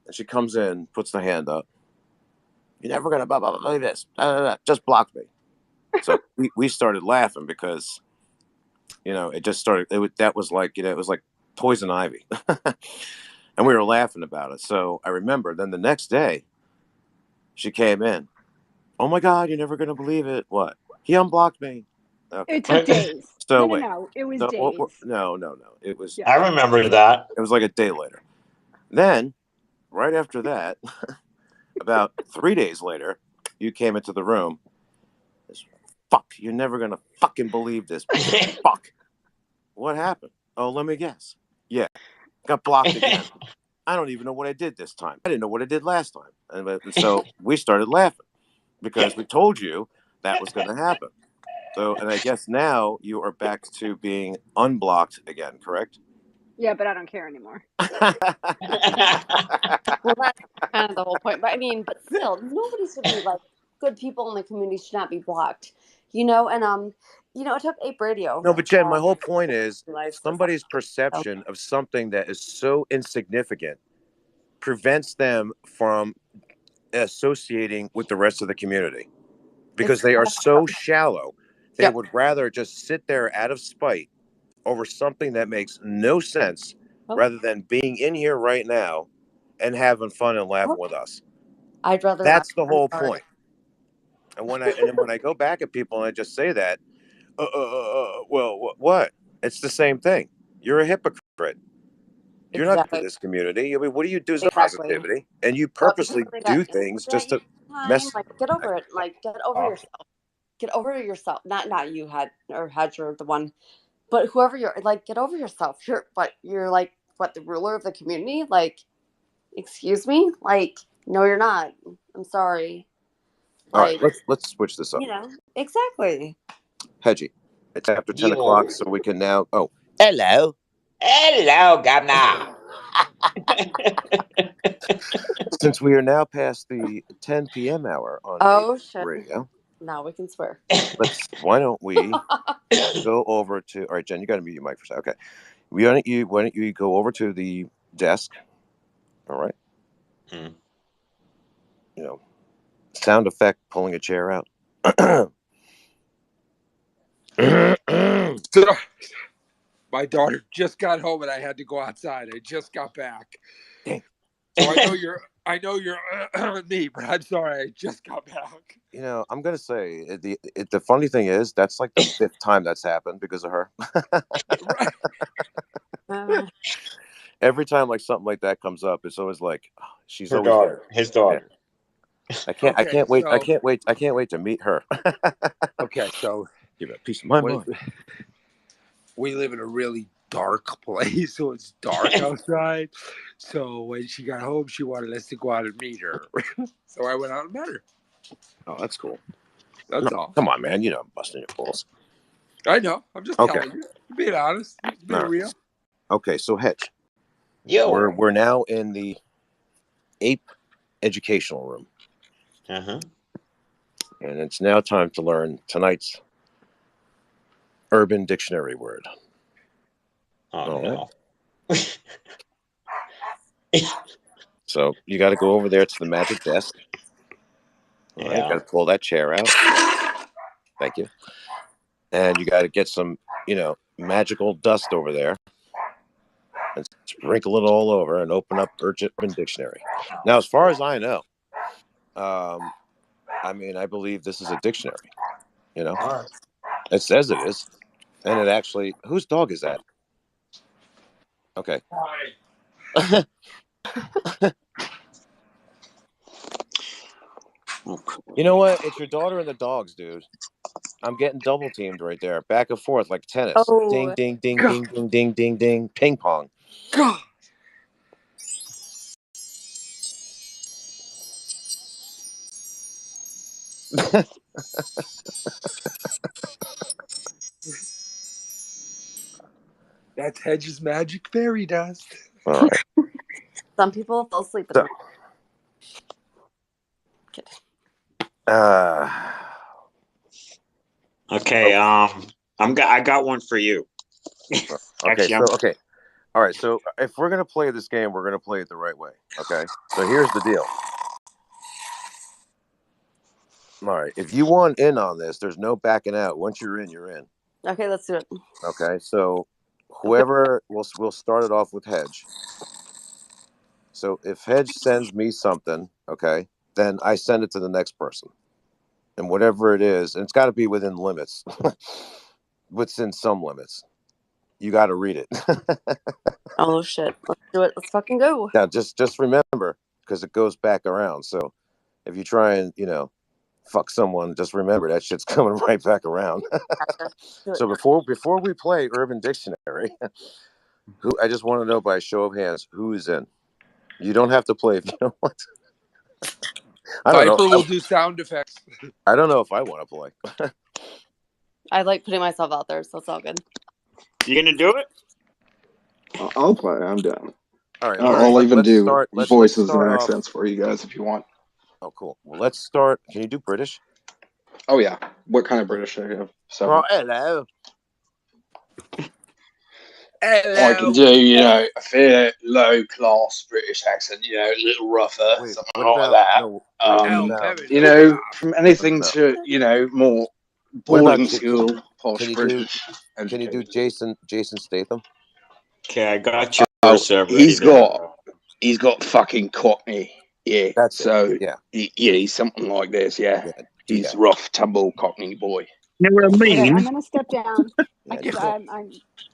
And she comes in, puts the hand up. You're never going to believe this. Just blocked me. So we started laughing because, it just started. That was like, it was like poison ivy. And we were laughing about it. So I remember then the next day she came in. Oh my God, you're never going to believe it. What? He unblocked me. Okay. It took days. So No, it was days. No. It was. I remember that. It was like a day later. Then, right after that, about 3 days later, you came into the room. Fuck, you're never going to fucking believe this. Fuck. What happened? Oh, let me guess. Yeah. Got blocked again. I don't even know what I did this time. I didn't know what I did last time. And so we started laughing because we told you that was going to happen. So, and I guess now you are back to being unblocked again, correct? Yeah, but I don't care anymore. Well, that's kind of the whole point. But I mean, but still, nobody should be like, good people in the community should not be blocked. And it took ApeRadio. No, but Jen, my whole point is somebody's perception of something that is so insignificant prevents them from associating with the rest of the community because they are so shallow. They would rather just sit there out of spite over something that makes no sense rather than being in here right now and having fun and laughing with us. I'd rather. That's the whole point. And when I go back at people and I just say that, well, what? It's the same thing. You're a hypocrite. You're not for this community. I mean, what do you do as positivity? And you purposely do things just to mess. Get over it. Get over yourself. Get over yourself. Not you you're the one, but whoever you're get over yourself. You're the ruler of the community. Excuse me. No, you're not. I'm sorry. All right, let's switch this up. Exactly. Hedgie, it's after 10 o'clock, so we can now. Oh, hello, Governor. Since we are now past the 10 p.m. hour on ApeRadio, Now we can swear. Why don't we go over to? All right, Jen, you got to mute your mic for a second. Okay. Why don't you go over to the desk? All right. Hmm. You know, sound effect, pulling a chair out. My daughter just got home and I had to go outside. I just got back. So I know you're me, but I'm sorry. I just got back. You know, I'm gonna say the funny thing is that's like the 5th time that's happened because of her. Every time like something like that comes up, it's always like she's Her always daughter, there. his daughter. Yeah. I can't wait to meet her. Okay, so give it a piece of my mind. We live in a really dark place, so it's dark outside. So when she got home, she wanted us to go out and meet her. So I went out and met her. Oh, that's cool. That's all. Come on, man. You know I'm busting your balls. I know. I'm just telling you. Being honest. Being real. Okay, so Hedge. Yo. We're now in the Ape educational room. Uh-huh. And it's now time to learn tonight's Urban Dictionary word. Oh, no. Right. So you got to go over there to the magic desk. All right, got to pull that chair out. Thank you. And you got to get some, magical dust over there and sprinkle it all over and open up Urban Dictionary. Now, as far as I know, I believe this is a dictionary. It says it is, and it actually. Whose dog is that? Okay. You know what? It's your daughter and the dogs, dude. I'm getting double teamed right there, back and forth like tennis. Oh. Ding, ding, ding, ding, ding, ding, ding, ding, ping pong. God. That's Hedge's magic fairy dust. All right. Some people fall asleep at night. Kidding. Okay. I got one for you. Okay. Okay. All right. So if we're gonna play this game, we're gonna play it the right way. Okay. So here's the deal. All right. If you want in on this, there's no backing out. Once you're in, you're in. Okay, let's do it. Okay. So whoever we'll start it off with Hedge. So if Hedge sends me something, okay, then I send it to the next person. And whatever it is, and it's got to be within limits. Within some limits. You got to read it. Oh, shit. Let's do it. Let's fucking go. Now, just remember, because it goes back around. So if you try and, fuck someone, just remember that shit's coming right back around. So before we play Urban Dictionary, I just want to know by a show of hands, who is in? You don't have to play if you don't want to. I don't know. Viper will do sound effects. I don't know if I want to play. I like putting myself out there, so it's all good. You gonna do it? I'll play. I'm down. All right. I'll even do voices and accents for you guys if you want. Oh, cool. Well, let's start. Can you do British? Oh, yeah. What kind of British do you have? Oh, hello. I can do, a fair low-class British accent, a little rougher, something like that. From anything to, more boarding school, posh British. Can you do Jason Statham? Okay, I got yours. He's got fucking Cockney. Yeah. He's something like this. Yeah. He's rough, tumble Cockney boy. You know what I mean? Okay, I'm gonna step down. I'm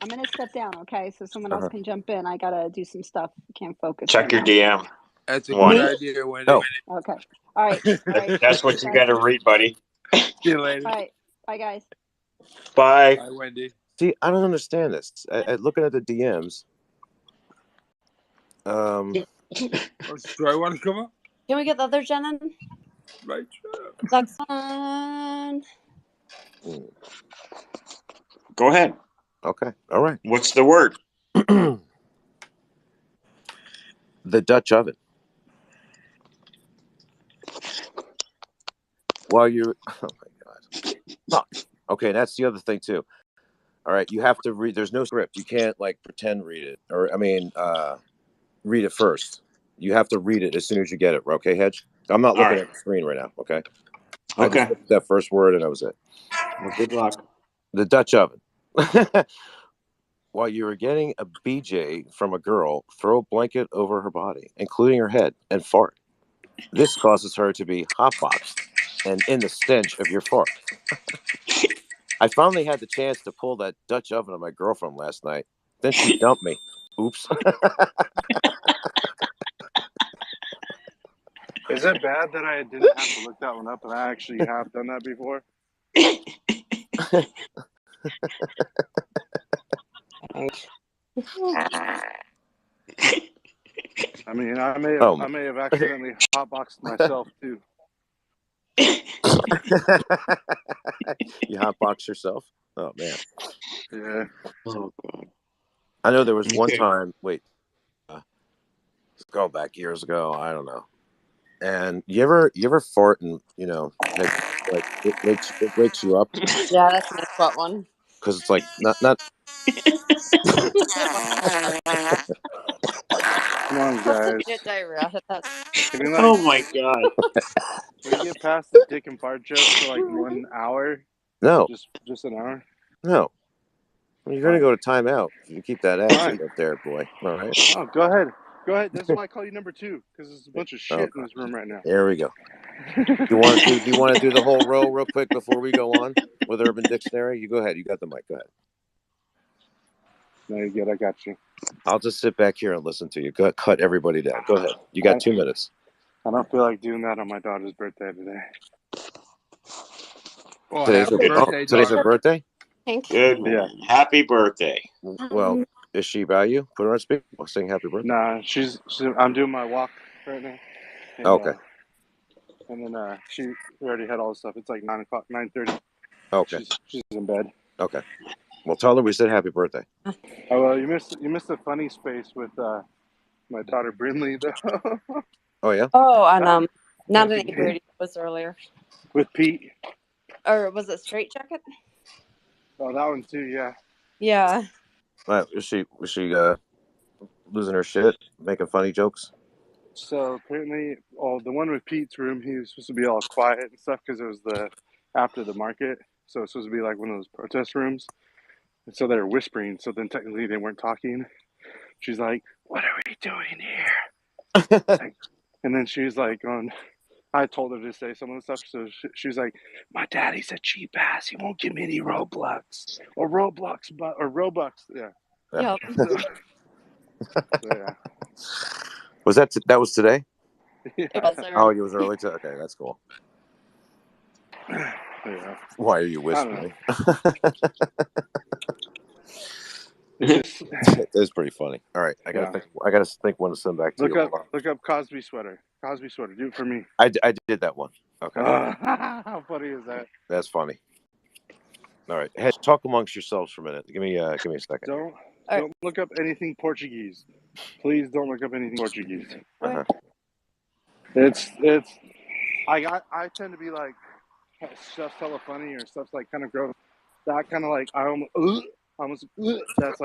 gonna step down. Okay, so someone else can jump in. I gotta do some stuff. Can't focus. Check your DM. That's a good idea, Wendy. Okay. All right. That's what you got to read, buddy. See you later. All right. Bye, guys. Bye. Bye, Wendy. See, I don't understand this. Looking at the DMs. Do I want to come up? Can we get the other Jen in? Right. That's fun. Go ahead. Okay. All right. What's the word? The Dutch oven. While you're, oh my Fuck. Okay, that's the other thing too. All right, you have to read. There's no script. You can't like pretend read it, or read it first. You have to read it as soon as you get it. Okay, Hedge. I'm not looking at the screen right now. Okay. I just looked at that first word and that was it. Well, good luck. The Dutch oven. While you were getting a BJ from a girl, throw a blanket over her body, including her head, and fart. This causes her to be hotboxed and in the stench of your fart. I finally had the chance to pull that Dutch oven on my girlfriend last night. Then she dumped me. Oops. Is it bad that I didn't have to look that one up and I actually have done that before? I mean, I may have accidentally hotboxed myself too. You hotbox yourself? Oh man. Yeah. Oh god. I know there was one time. Wait, going back years ago. I don't know. And you ever fart and it wakes you up? Yeah, that's my spot one. Because it's like not. Come on, guys. Get diarrhea. Can we, oh my god. Can we get past the dick and fart joke for like 1 hour? No. Just an hour? No. You're going to go to timeout. You keep that accent up there, boy. All right. Oh, go ahead. Go ahead. That's why I call you number 2, because there's a bunch of shit in this room right now. There we go. You want to do the whole row real quick before we go on with Urban Dictionary? You go ahead. You got the mic. Go ahead. No, you're good. I got you. I'll just sit back here and listen to you. Cut everybody down. Go ahead. You got 2 minutes. I don't feel like doing that on my daughter's birthday today. Oh, today's her birthday? Good man. Yeah. Happy birthday. Well, is she by you? Put her on speaker. I'll sing happy birthday. Nah, I'm doing my walk right now. And, okay. And then we already had all the stuff. It's like 9 o'clock, 9:30. Okay. She's in bed. Okay. Well, tell her we said happy birthday. Oh well, you missed the funny space with my daughter Brinley though. Oh yeah. Oh, and not an ApeRadio was earlier. With Pete. Or was it Straight Jacket? Oh, that one too. Yeah. Yeah. Was she losing her shit, making funny jokes? So apparently, the one with Pete's room, he was supposed to be all quiet and stuff because it was after the market, so it's supposed to be like one of those protest rooms. And so they were whispering. So then technically they weren't talking. She's like, "What are we doing here?" And then she's like, I told her to say some of the stuff. So she's like, "My daddy's a cheap ass. He won't give me any Roblox or Roblox, or Robux." Yeah. Yep. So, yeah. Was that was today? Yeah. It was oh, it was early today. Okay, that's cool. Yeah. Why are you whispering? That's pretty funny. All right, I gotta think when to send back to you. Look up Cosby sweater. Cosby sweater. Do it for me. I did that one. Okay. How funny is that? That's funny. All right, talk amongst yourselves for a minute. Give me a second. Don't look up anything Portuguese. Please don't look up anything Portuguese. Uh-huh. It's I tend to be like, stuff's hella funny or stuff's like kind of gross. That kind of like I almost that's how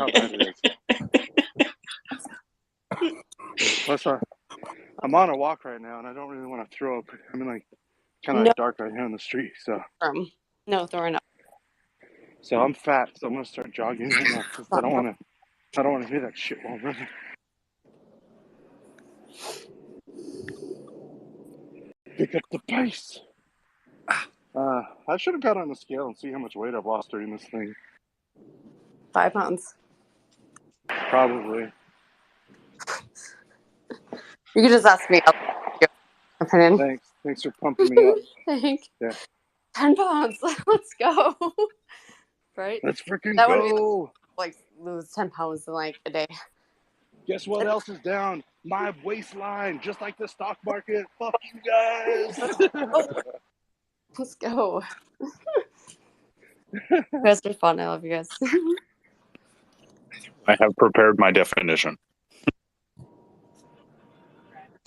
bad it is. I'm on a walk right now and I don't really want to throw up. I mean, like kind of dark right here on the street. So no throwing up. So I'm fat, so I'm gonna start jogging right now because I don't want to hear that shit while I'm running. Pick up the pace. I should have got on the scale and see how much weight I've lost during this thing. 5 pounds. Probably. You could just ask me. Opinion. Thanks for pumping me up. Thanks. Yeah. 10 pounds. Let's go. Right? Let's freaking go. Would be like lose 10 pounds in like a day. Guess what else is down? My waistline, just like the stock market. Fuck you guys. Let's go. You guys are fun. I love you guys. I have prepared my definition.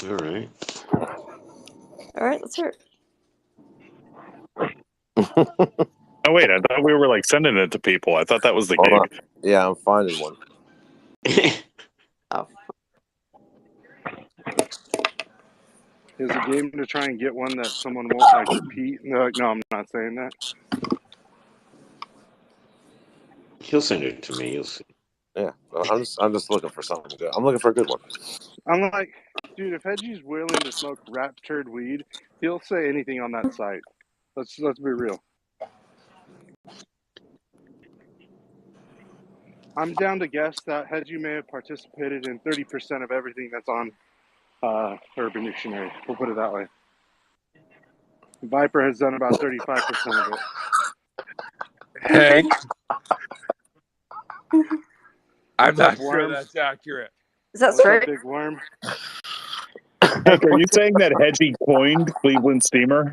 All right. All right, let's hear it. Oh wait, I thought we were like sending it to people. I thought that was the gig. Yeah, I'm finding one. Oh. Is a game to try and get one that someone won't like repeat? And they're like, no, I'm not saying that. He'll send it to me. You'll see. Yeah, I'm just looking for something good. I'm looking for a good one. I'm like, dude, if Hedgie's willing to smoke rat turd weed, he'll say anything on that site. Let's be real. I'm down to guess that Hedgie may have participated in 30% of everything that's on Urban Dictionary. We'll put it that way. Viper has done about 35% of it. Hank, I'm What's not up, sure Worm? that's accurate. Is that What's straight? up, Big Worm? Hank, are you saying that Hedgie coined Cleveland Steamer?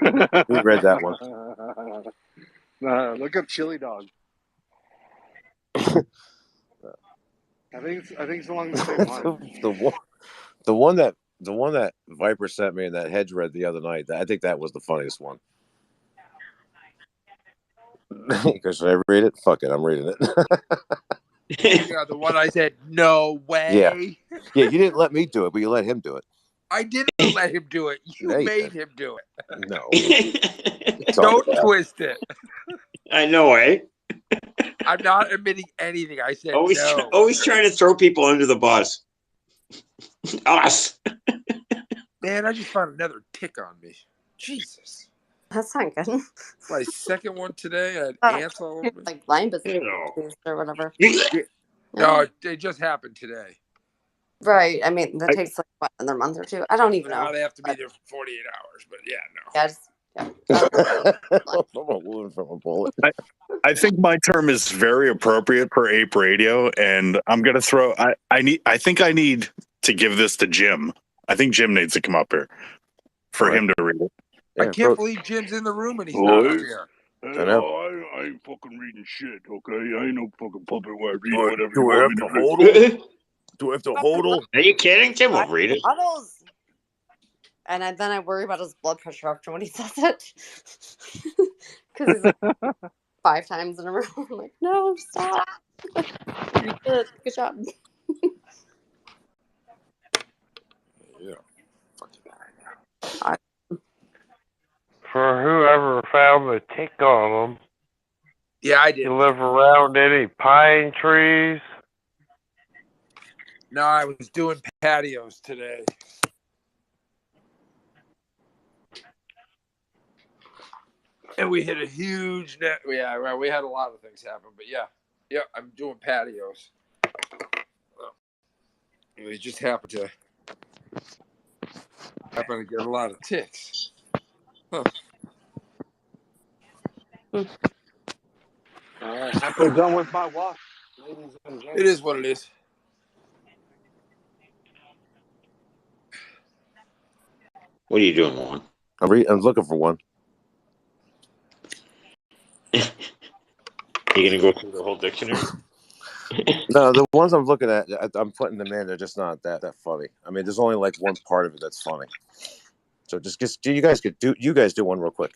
We read that one. Look up Chili Dog. I think it's along the same line. the one that Viper sent me and that Hedge read the other night. I think that was the funniest one. Because should I read it? Fuck it, I'm reading it. Yeah, the one I said no way. Yeah, you didn't let me do it, but you let him do it. I didn't let him do it. You made him do it. No. Don't twist it. I know, eh? I'm not admitting anything. I said Always, no. always trying to throw people under the bus. Us. Man, I just found another tick on me. Jesus. That's not good. My second one today. I had ants all over me. Like Lyme disease or whatever. No, it just happened today. Right. I mean, that takes like what, another month or two. I don't even know. They have to be there for 48 hours, but yeah, no. I'm a wound from a bullet. I think my term is very appropriate for ApeRadio, and I'm gonna throw. I think I need to give this to Jim. I think Jim needs to come up here for him to read it. I can't believe Jim's in the room and he's not up here. I ain't fucking reading shit, okay? I ain't no fucking puppet where I read whatever you want me to read. Do I have to hodl? Are you kidding? Jim will read it. And then I worry about his blood pressure after when he says it. Because he's like 5 times in a row. I'm like, no, stop. You did. Good job. Yeah. For whoever found the tick on them. Yeah, I did. You live around any pine trees? No, I was doing patios today. And we hit a huge net. Yeah, well, we had a lot of things happen, but yeah, I'm doing patios. We just happened to get a lot of ticks. Huh. Halfway done with my wash, ladies and gentlemen. It is what it is. What are you doing, Juan? I'm looking for one. You gonna go through the whole dictionary? No, the ones I'm looking at, I'm putting them in. They're just not that funny. I mean, there's only like one part of it that's funny. So just you guys do one real quick.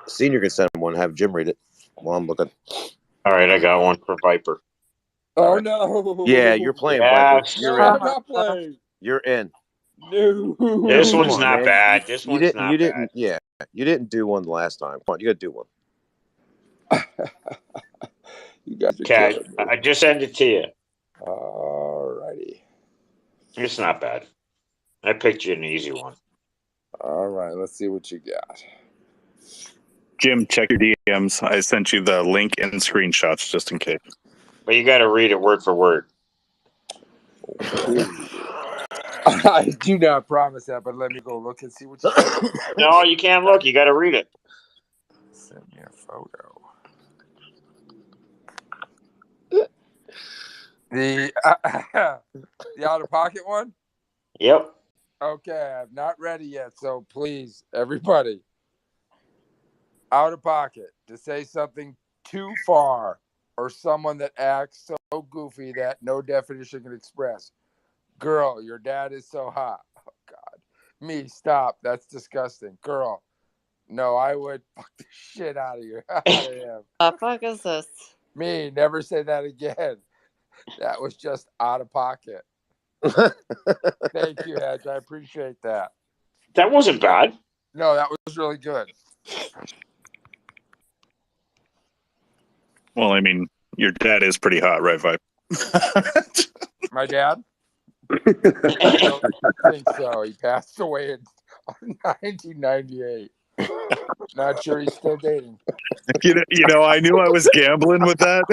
Senior can send one. Have Jim read it while I'm looking. All right, I got one for Viper. Oh no! Yeah, you're playing Yes. Viper. You're No, in. I'm not playing. You're in. No. This Come one's on, not man. bad. This one's not you bad. didn't. Yeah, you didn't do one last time. Come on, you got to do one. You guys are Okay, killing me. I just sent it to you. Alrighty. It's not bad. I picked you an easy one. All right, let's see what you got. Jim, check your DMs. I sent you the link and screenshots just in case. But you got to read it word for word. I do not promise that, but let me go look and see what you got. No, you can't look. You got to read it. Send me a photo. The out of pocket one? Yep. Okay, I'm not ready yet, so please, everybody, out of pocket to say something too far or someone that acts so goofy that no definition can express. Girl, your dad is so hot. Oh, God. Me, stop. That's disgusting. Girl, No, I would fuck the shit out of you. Out of him. The fuck is this? Me, never say that again. That was just out of pocket. Thank you, Hedge. I appreciate that. That wasn't bad. No, that was really good. Well, I mean, your dad is pretty hot, right, Vibe? My dad? I don't think so. He passed away in 1998. Not sure he's still dating. You know, I knew I was gambling with that.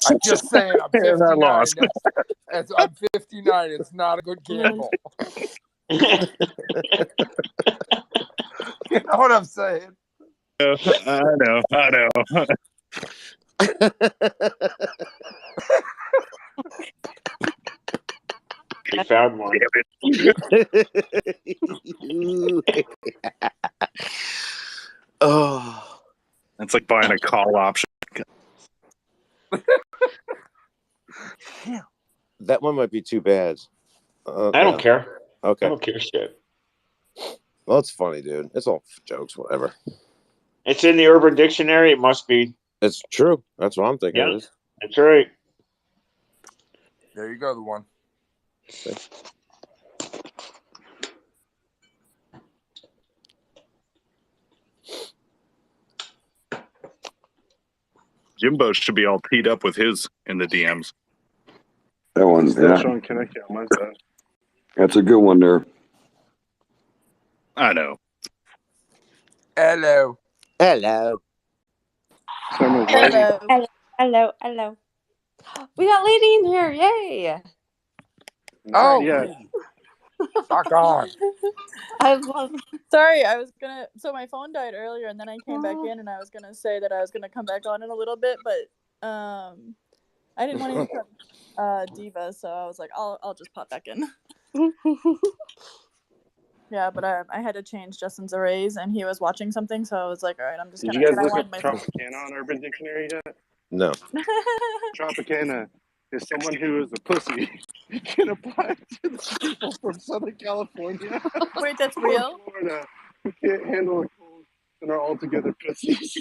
I'm just saying, I'm And I 59. lost. I'm 59. It's not a good gamble. You know what I'm saying? I know. He found one. Oh, it's like buying a call option. That one might be too bad. I don't care. Okay. I don't care shit. Well, it's funny, dude. It's all jokes, whatever. It's in the Urban Dictionary. It must be. It's true. That's what I'm thinking. Yeah, It is. that's right. There you go, the one. Jimbo should be all teed up with his in the DMs. That one's Still showing Connecticut on my side. That's a good one there. I know. Hello. Hello. Hello. We got Lady in here. Yay. Oh, yeah. Fuck on. I love. Sorry, I was gonna. So my phone died earlier, and then I came back in, and I was gonna say that I was gonna come back on in a little bit, but I didn't want to interrupt Diva, so I was like, I'll just pop back in. Yeah, but I had to change Justin's arrays, and he was watching something, so I was like, all right, I'm just Did gonna. you guys I look wanted up my phone. Tropicana on Urban Dictionary yet? No. Tropicana is someone who is a pussy. You can apply to the people from Southern California. Wait, that's or real? Florida who can't handle a cold and are altogether pussies.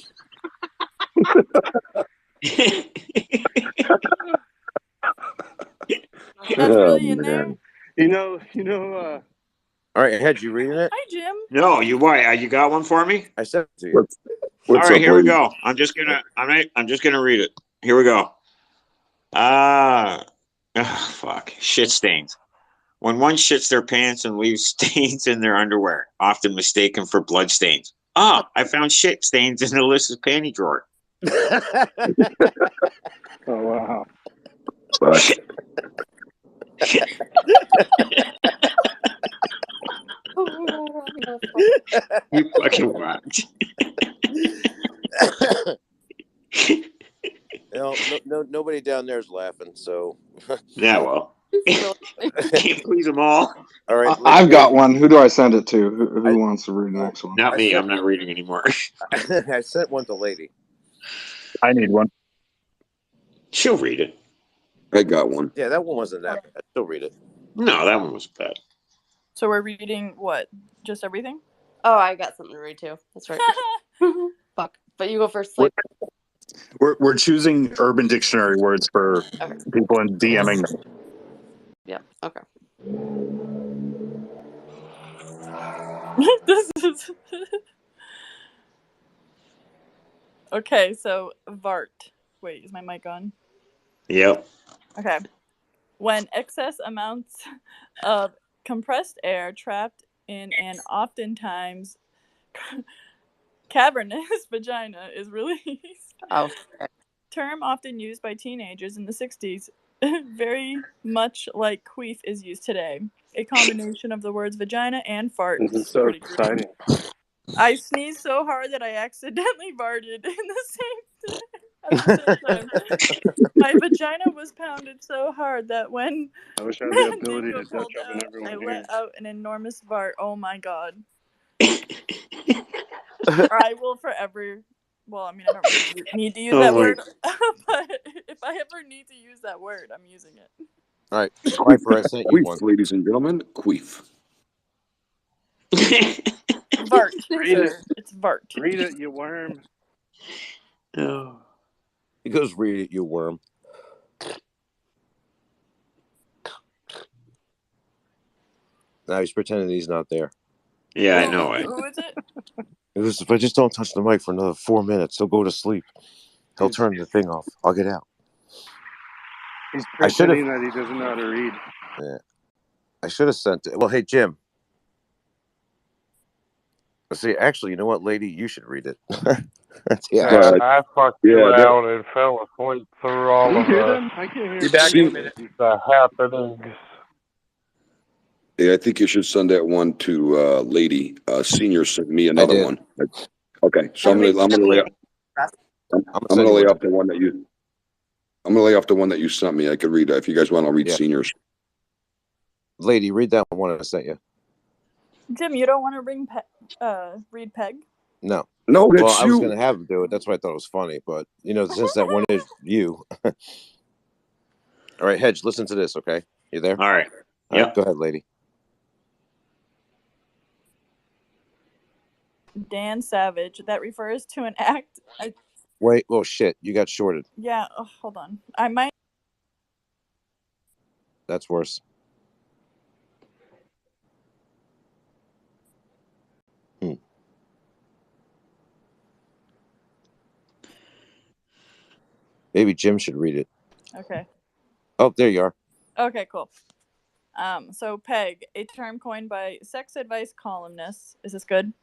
That's really in there? You know. All right, Hedge, you reading it? Hi, Jim. No, you what? You got one for me? I sent it to you. All right, here we go. I'm just gonna read it. Here we go. Fuck. Shit stains. When one shits their pants and leaves stains in their underwear, often mistaken for blood stains. I found shit stains in Alyssa's panty drawer. Oh wow. You fucking watch. Nobody down there is laughing, so. Yeah, well. Can't please them all. All right. I've got one. Who do I send it to? Who wants to read the next one? Not me. I'm not reading anymore. I sent one to Lady. I need one. She'll read it. I got one. Yeah, that one wasn't that bad. She'll read it. No, that one was bad. So we're reading what? Just everything? Oh, I got something to read too. That's right. Fuck. But you go first. Like. We're choosing Urban Dictionary words for people and DMing them. Yeah. Okay. This is okay. So Vart. Wait, is my mic on? Yep. Okay. When excess amounts of compressed air trapped in an oftentimes cavernous vagina is released. Oh. Term often used by teenagers in the 60s, very much like queef is used today. A combination of the words vagina and fart. This is so exciting. I sneezed so hard that I accidentally farted in the same time. My vagina was pounded so hard that when I wish I had the ability to Dutch oven everyone I here. let out an enormous fart. Oh my god. I will forever. Well, I mean, I don't really need to use that word, but if I ever need to use that word, I'm using it. All right, Queefer, I sent you one. Ladies and gentlemen, queef. Vert, Read it. sir. It's Vert. Read it, you worm. Oh. He goes, read it, you worm. Now he's pretending he's not there. Yeah, I know it. Who is it? It was, if I just don't touch the mic for another 4 minutes, he'll go to sleep. He'll turn the thing off. I'll get out. He's I should have. pretending that he doesn't know how to read. Yeah. I should have sent it. Well, hey, Jim. See, actually, you know what, lady? You should read it. Yeah, I fucked you out and fell asleep through all Can you of hear them? I can't hear the, them. the happenings. Yeah, I think you should send that one to Lady. Senior sent me another one. Okay, so I'm gonna lay off the one that you. I'm gonna lay off the one that you sent me. I could read that if you guys want. I'll read Seniors. Lady, read that one I sent you. Jim, you don't want to read Peg? No. No, well, that's I was you. going to have him do it. That's why I thought it was funny. But, you know, since that one is you. All right, Hedge, listen to this, okay? You there? All right. All right, go ahead, lady. Dan Savage. That refers to an act. Wait, oh, shit. You got shorted. Yeah, hold on. I might. That's worse. Maybe Jim should read it. Okay. Oh, there you are. Okay, cool. So PEG, a term coined by sex advice columnists. Is this good?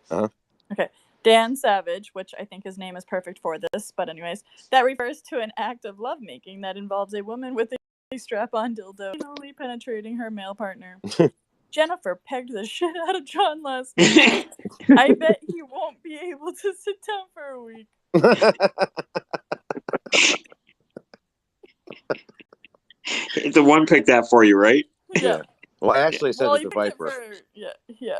Uh-huh. Okay. Dan Savage, which I think his name is perfect for this, but anyways, that refers to an act of lovemaking that involves a woman with a strap-on dildo only penetrating her male partner. Jennifer pegged the shit out of John last night. I bet he won't be able to sit down for a week. The one picked that for you, right? Yeah. Well, I actually sent it to Viper. Yeah.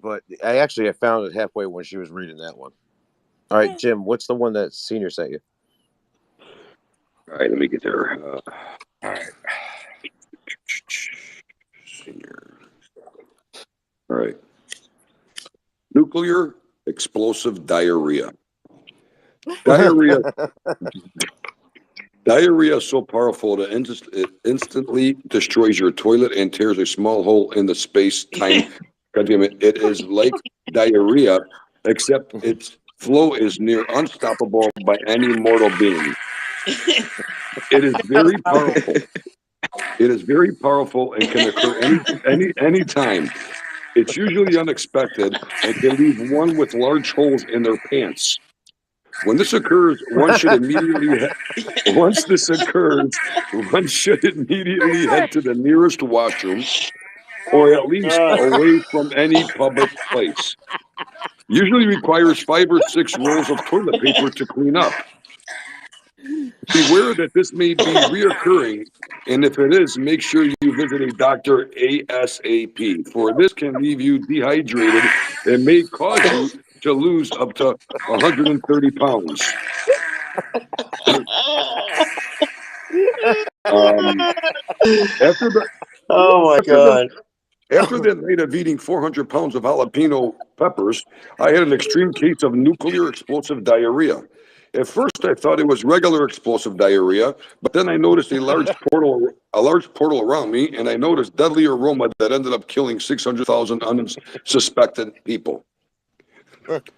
But I found it halfway when she was reading that one. All right, Jim, what's the one that Senior sent you? All right, let me get there. All right. Senior. All right. Nuclear explosive diarrhea. Diarrhea is so powerful that it instantly destroys your toilet and tears a small hole in the space-time continuum. It is like diarrhea, except its flow is near unstoppable by any mortal being. It is very powerful. It is very powerful and can occur any time. It's usually unexpected and can leave one with large holes in their pants. When this occurs, one should immediately head to the nearest washroom, or at least away from any public place. Usually requires 5 or 6 rolls of toilet paper to clean up. Beware that this may be reoccurring, and if it is, make sure you visit a doctor ASAP, for this can leave you dehydrated and may cause you to lose up to 130 pounds. After that night of eating 400 pounds of jalapeno peppers, I had an extreme case of nuclear explosive diarrhea. At first, I thought it was regular explosive diarrhea, but then I noticed a large portal around me, and I noticed deadly aroma that ended up killing 600,000 unsuspected people.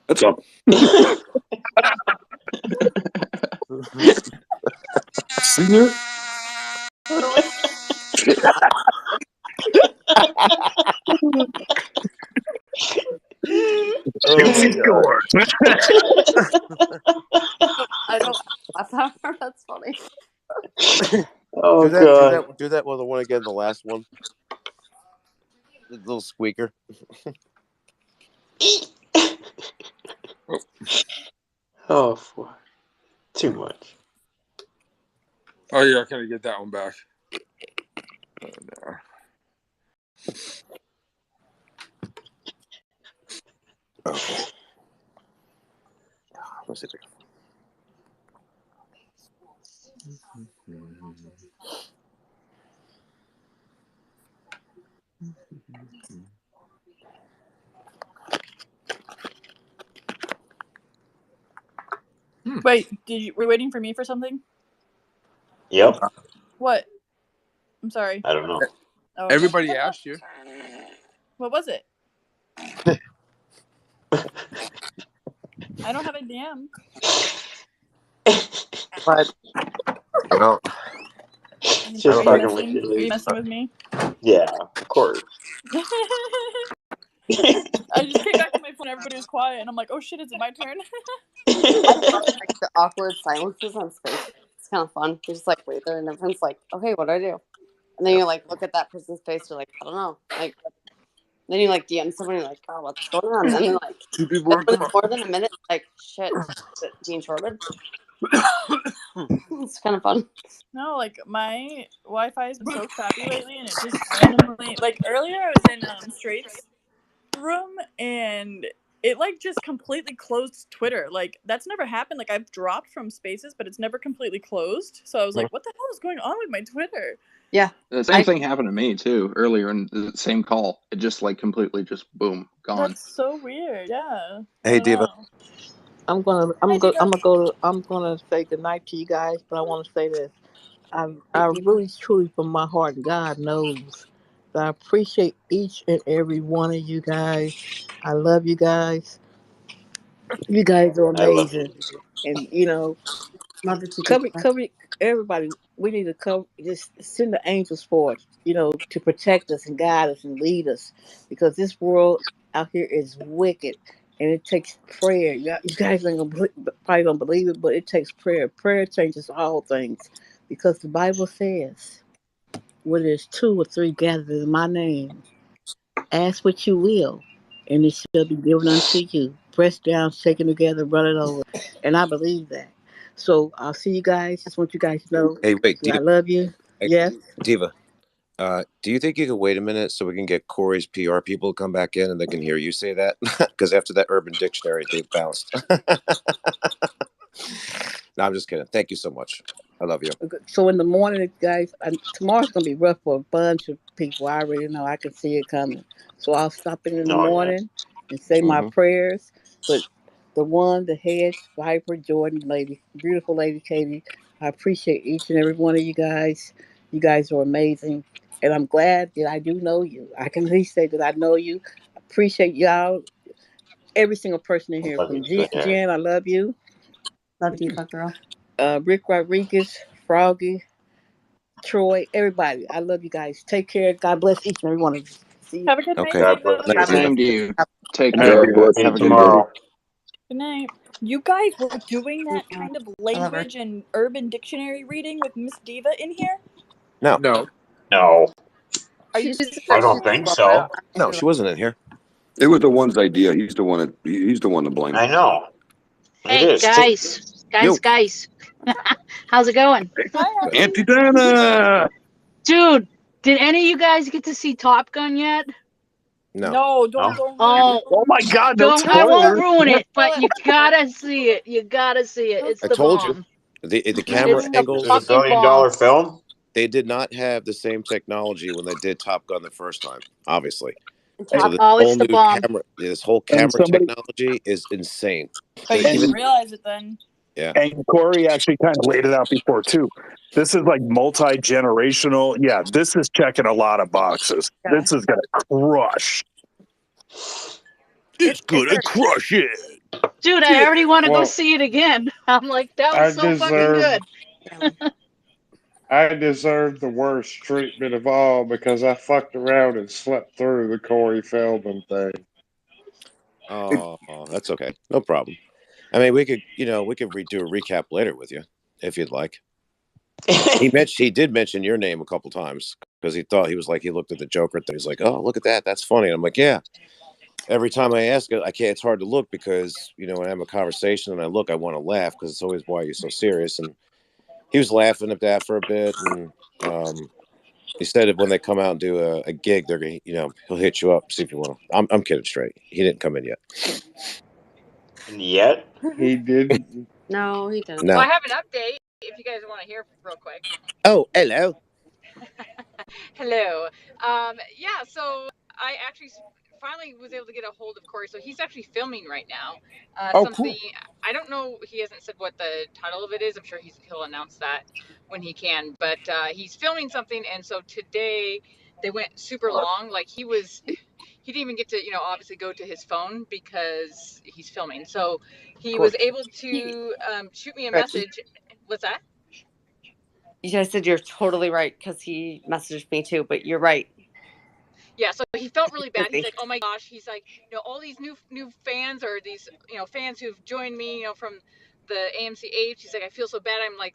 That's all. Senior. Juicy score. I don't. That's funny. Oh, do that with the one again, the last one. The little squeaker. Oh, too much. Oh, you're not gonna get that one back. Oh, no. Okay. Let's see. Wait, were you waiting for me for something? Yep. What? I'm sorry. I don't know. Oh, Everybody asked you. what was it? I don't have a DM. But well, Just fucking with you, Are you Lee. messing with me? Yeah, of course. I just came back to my phone. Everybody was quiet, and I'm like, "Oh shit, is it my turn?" I love like the awkward silences on space. It's kind of fun. You just like wait there, and everyone's like, "Okay, what do I do?" And then you like look at that person's face. You're like, "I don't know." Like, then you like DM someone. You're like, "Oh, what's going on?" And then like, Two people when it's more than a minute, like, shit, is it being shorted? It's kind of fun. No, like my Wi-Fi has been so crappy lately, and it just randomly. Like earlier, I was in Straight's room, and it like just completely closed Twitter. Like that's never happened. Like I've dropped from Spaces, but it's never completely closed. So I was like, "What the hell is going on with my Twitter?" Yeah, the same thing happened to me too earlier in the same call. It just like completely just boom gone. That's so weird. Yeah. Hey, Diva. I'm gonna say goodnight to you guys, but I want to say this. I really, truly, from my heart, God knows that I appreciate each and every one of you guys. I love you guys. You guys are I love amazing, and love it. cover everybody. We need to cover. Just send the angels forth, to protect us and guide us and lead us, because this world out here is wicked, and it takes prayer. You guys ain't probably don't believe it, but it takes prayer. Prayer changes all things, because the Bible says, "Where there's 2 or 3 gathered in my name, ask what you will, and it shall be given unto you. Pressed down, shaken together, run it over." And I believe that. So I'll see you guys. Just want you guys to know Hey, wait, that I love you. Yes. Diva. Do you think you could wait a minute so we can get Corey's PR people to come back in and they can hear you say that? Because after that Urban Dictionary, they bounced. No, I'm just kidding. Thank you so much. I love you. So in the morning, guys, tomorrow's going to be rough for a bunch of people. I already know. I can see it coming. So I'll stop in the morning and say my prayers. But the head, Viper, Jordan, beautiful lady Katie, I appreciate each and every one of you guys. You guys are amazing. And I'm glad that I do know you. I can at least say that I know you. I appreciate y'all, every single person in here. From Jen, I love you. Love you, girl. Rick Rodriguez, Froggy, Troy, everybody. I love you guys. Take care. God bless each and every one of you. See you. Have a good night. God bless you. Same to you. Take God care. bless you Have a good tomorrow. night. Good night. You guys were doing that kind of language and urban dictionary reading with Miss Diva in here? No. No. Are you I don't think so. No, she wasn't in here. It was the one's idea. He's the one. He's the one to blame. I know. Hey, guys. How's it going? Auntie Dana! Dude, did any of you guys get to see Top Gun yet? No, don't Oh my God, no I won't spoilers. ruin it, but you gotta see it. You gotta see it. It's I the told bomb. you. The camera It's the angles. Is it a fucking $1 billion bomb. film? They did not have the same technology when they did Top Gun the first time, obviously. Oh, So this it's whole the new bomb. camera, this whole And camera somebody technology is insane. Oh, you They didn't even realize it then. yeah. and Corey actually kind of laid it out before too. This is like multi-generational. Yeah, this is checking a lot of boxes. Yeah. This is gonna crush. It's gonna crush it. Dude, I already want to go Well, see it again. I'm like, that was so fucking good. I deserve the worst treatment of all because I fucked around and slept through the Corey Feldman thing. Oh, that's okay. No problem. I mean, we could do a recap later with you if you'd like. He did mention your name a couple times because he looked at the Joker thing. He's like, oh, look at that. That's funny. And I'm like, yeah. Every time I ask it, I can't. It's hard to look because when I have a conversation and I look, I want to laugh because it's always why you're so serious. And he was laughing at that for a bit, and he said that when they come out and do a gig, they're gonna, he'll hit you up, see if you want to. I'm kidding straight. He didn't come in yet. Yet? He didn't. No, he didn't. No. Well, I have an update if you guys want to hear real quick. Oh, hello. Hello. Yeah, so I actually finally was able to get a hold of Corey. So he's actually filming right now. Oh, Something cool. I don't know. He hasn't said what the title of it is. I'm sure he'll announce that when he can. But he's filming something, and so today they went super long. Like he didn't even get to, obviously go to his phone because he's filming. So he was able to shoot me a message. What's that? You guys said you're totally right because he messaged me too, but you're right. Yeah, so he felt really bad. He's like, oh my gosh. He's like, all these new fans or these, fans who've joined me, from the AMCH. He's like, I feel so bad. I'm like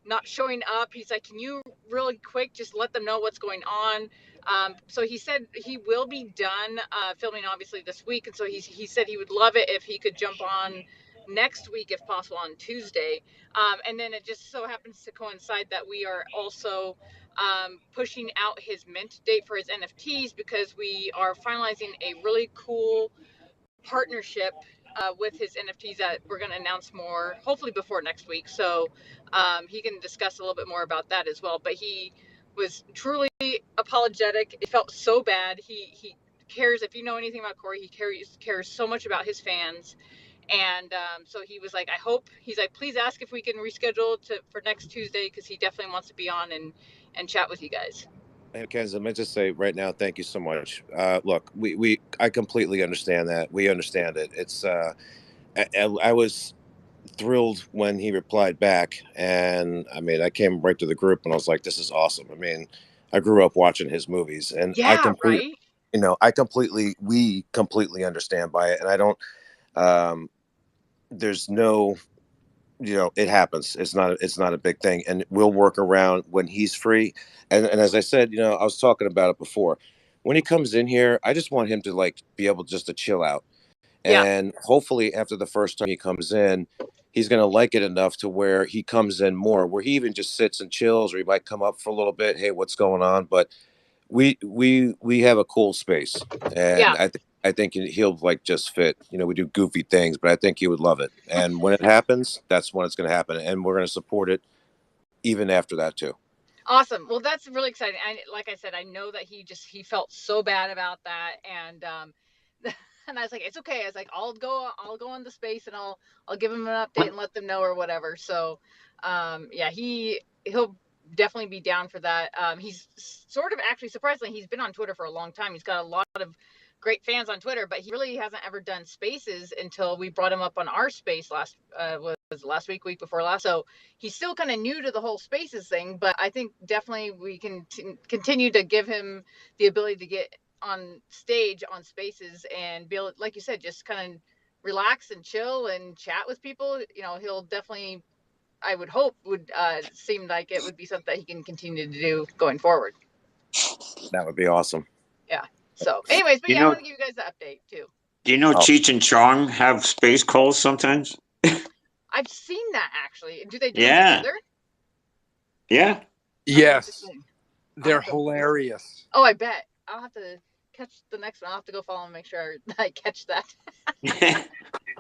not showing up. He's like, can you really quick just let them know what's going on? So he said he will be done filming obviously this week. And so he said he would love it if he could jump on next week if possible on Tuesday. And then it just so happens to coincide that we are also pushing out his mint date for his NFTs because we are finalizing a really cool partnership with his NFTs that we're going to announce more hopefully before next week. So he can discuss a little bit more about that as well. But he was truly apologetic. It felt so bad. He cares. If you know anything about Corey, he cares so much about his fans. And so he was like, he's like, please ask if we can reschedule for next Tuesday because he definitely wants to be on and chat with you guys. And Kenza, let me just say right now, thank you so much. Look, I completely understand that. We understand it. It's I was thrilled when he replied back, and I mean, I came right to the group and I was like, this is awesome. I mean, I grew up watching his movies, and we completely understand by it, and I don't. There's no. It happens. It's not a big thing, and we'll work around when he's free. And as I said, I was talking about it before. When he comes in here, I just want him to be able just to chill out, and hopefully after the first time he comes in, he's gonna like it enough to where he comes in more, where he even just sits and chills, or he might come up for a little bit. Hey, what's going on? But we have a cool space, and I think he'll just fit. We do goofy things, but I think he would love it. And when it happens, that's when it's going to happen, and we're going to support it even after that too. Awesome. Well, that's really exciting. Like I said, I know that he felt so bad about that, and and I was like, it's okay. I was like, I'll go on the space and I'll give him an update and let them know or whatever. So, he'll definitely be down for that. He's sort of actually surprisingly, he's been on Twitter for a long time. He's got a lot of great fans on Twitter, but he really hasn't ever done spaces until we brought him up on our space last week before last. So he's still kind of new to the whole spaces thing, but I think definitely we can continue to give him the ability to get on stage on spaces and be able, like you said, just kind of relax and chill and chat with people. He'll definitely, I would hope, would seem like it would be something that he can continue to do going forward. That would be awesome. Yeah. So anyways, but I want to give you guys the update too. Do you know Cheech and Chong have space calls sometimes? I've seen that actually. Do they do them together? Yeah. Yes. They're hilarious. Oh, I bet. I'll have to catch the next one. I'll have to go follow and make sure I catch that.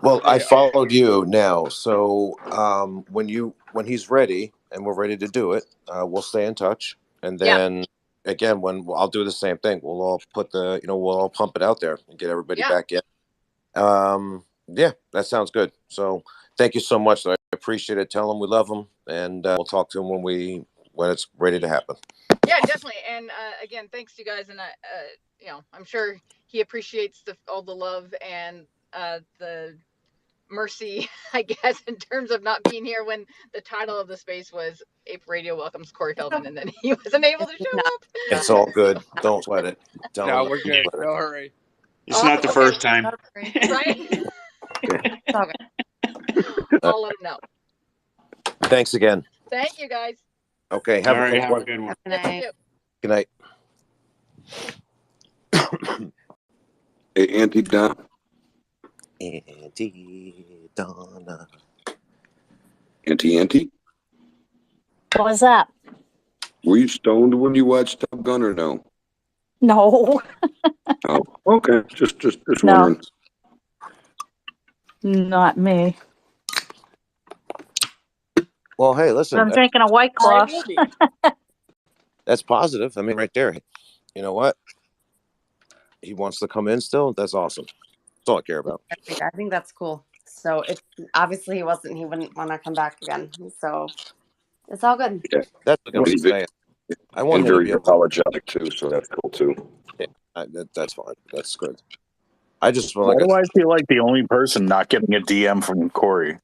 Well, I followed you now, so when he's ready and we're ready to do it, we'll stay in touch, and then again, when I'll do the same thing, we'll all put we'll all pump it out there and get everybody back in. That sounds good. So thank you so much. I appreciate it. Tell him we love him, and we'll talk to him when it's ready to happen. Yeah, definitely. And again, thanks to you guys, and I'm sure he appreciates all the love and the mercy, I guess, in terms of not being here when the title of the space was ApeRadio welcomes Corey Feldman, and then he wasn't able to show up. It's all good. Don't sweat it. No, we're good. No hurry. It's not the first time. Right? I'll let him know. Thanks again. Thank you, guys. Okay, have a good one. Good night. Good night. Hey, Auntie Donna. Auntie Donna. Auntie? What's up? Were you stoned when you watched Top Gun or no? No. Oh, okay. Just wondering. Not me. Well, hey, listen. I'm drinking a White Claw. That's positive. I mean, right there. You know what? he wants to come in still. That's awesome. That's all I care about. I think that's cool. So if obviously he wouldn't want to come back again. So it's all good. Yeah, that's what I'm saying. I want and him to very be apologetic too, so that's cool too. Yeah, that's fine. That's good. I just Why do I feel like the only person not getting a DM from Corey?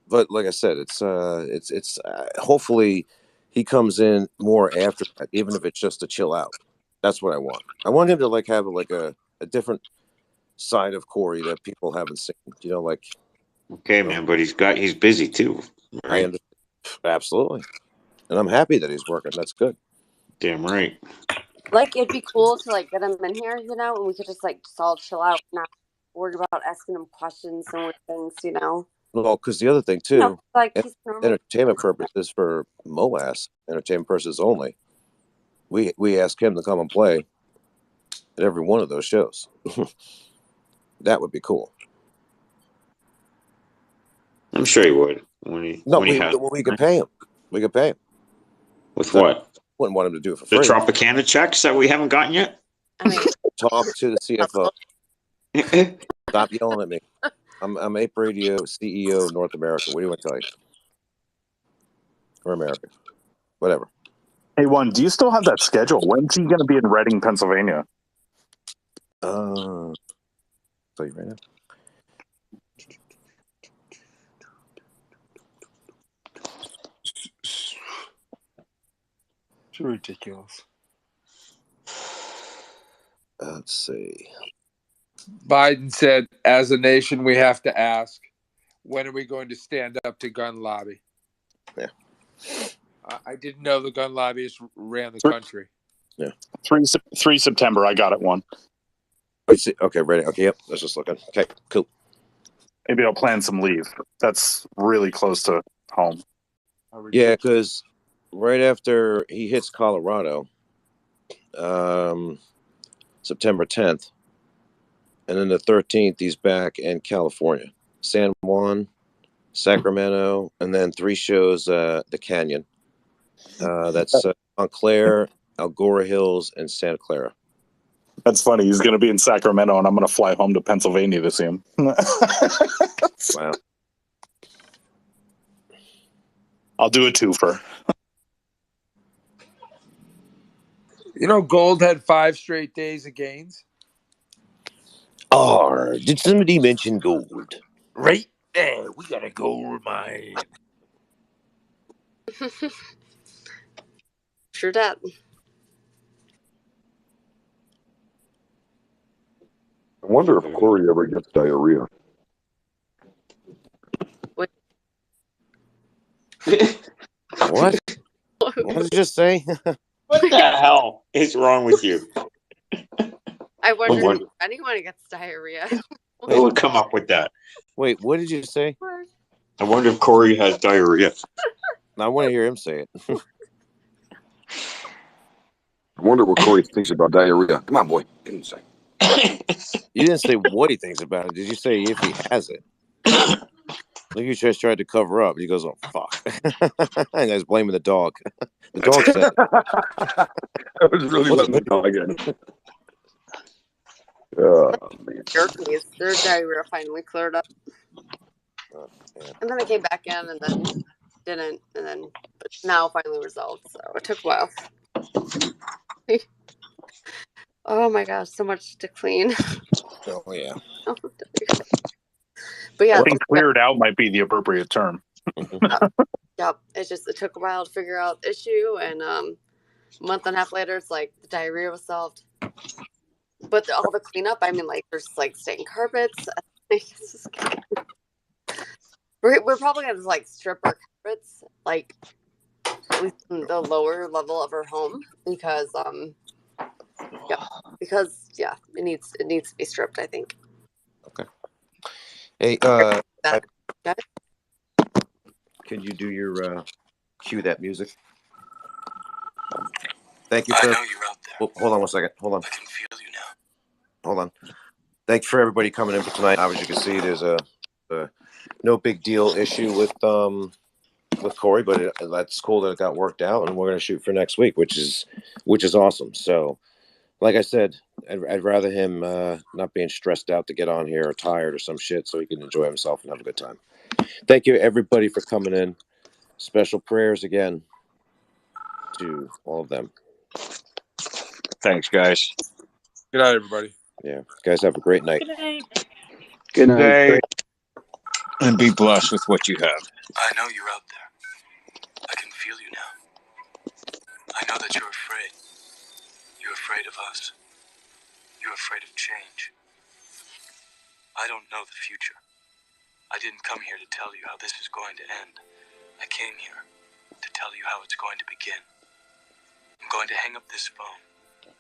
But like I said, it's hopefully he comes in more after that, even if it's just to chill out. That's what I want. I want him to like have like a different side of Corey that people haven't seen. You know, like okay, man, but he's busy too. Right? I understand. Absolutely, and I'm happy that he's working. That's good. Damn right. Like it'd be cool to like get him in here, you know, and we could just all chill out, not worry about asking him questions and weird things, you know. Well, because the other thing too, No, like he's normal. Entertainment purposes for MOAS, entertainment purposes only. We ask him to come and play at every one of those shows. That would be cool. I'm sure he would. We could pay him. We could pay him. With what? Wouldn't want him to do it for free. The Tropicana checks that we haven't gotten yet? I mean, talk to the CFO. Stop yelling at me. I'm ApeRadio CEO of North America. What do you want to tell you? Or America. Whatever. Hey, do you still have that schedule? When's he going to be in Reading, Pennsylvania? I'll tell you right now. It's ridiculous. Let's see. Biden said, as a nation, we have to ask, when are we going to stand up to gun lobby? Yeah. I didn't know the gun lobbyists ran the country. Yeah. 3 September. I got it one. Okay, ready. Okay, yep. Let's just look at. Okay, cool. Maybe I'll plan some leave. That's really close to home. Yeah, because right after he hits Colorado, September 10th, and then the 13th, he's back in California, San Juan, Sacramento, and then 3 shows, the Canyon. That's Montclair, Algora Hills, and Santa Clara. That's funny. He's going to be in Sacramento, and I'm going to fly home to Pennsylvania to see him. Wow. I'll do a twofer. You know, gold had 5 straight days of gains. Did somebody mention gold? Right there, we got a gold mine. Sure that. I wonder if Corey ever gets diarrhea. What? What? What did you just say? What the hell is wrong with you? I wonder if anyone gets diarrhea. Who would come up with that? Wait, what did you say? I wonder if Corey has diarrhea. I want to hear him say it. I wonder what Corey thinks about diarrhea. Come on, boy. Get inside. You didn't say what he thinks about it. Did you say if he has it? Like you just tried to cover up. He goes, "Oh fuck!" And I was blaming the dog. The dog said it. I was really letting the dog in. Oh, man. Their diarrhea finally cleared up. And then I came back in and then didn't. And then but now finally resolved. So it took a while. Oh my gosh, so much to clean. Oh yeah. But yeah, I think cleared out might be the appropriate term. Yep. It took a while to figure out the issue, and a month and a half later, it's like the diarrhea was solved. But all the cleanup, I mean, like there's like stain carpets. We're probably gonna like strip our carpets, like at least in the lower level of our home, because it needs to be stripped, I think. Okay. Hey, can you do your cue that music? Thank you, sir. I know you're out there. Hold on one second. Hold on. I can feel you now. Hold on. Thanks for everybody coming in for tonight. Obviously, you can see there's a no big deal issue with with Corey, but that's cool that it got worked out, and we're going to shoot for next week, which is awesome. So, like I said, I'd rather him not being stressed out to get on here or tired or some shit, so he can enjoy himself and have a good time. Thank you, everybody, for coming in. Special prayers again to all of them. Thanks, guys. Good night, everybody. Yeah, guys, have a great night. Good night. Good night. Day, and be blessed with what you have. I know you're out there. I can feel you now. I know that you're afraid. You're afraid of us. You're afraid of change. I don't know the future. I didn't come here to tell you how this is going to end. I came here to tell you how it's going to begin. I'm going to hang up this phone,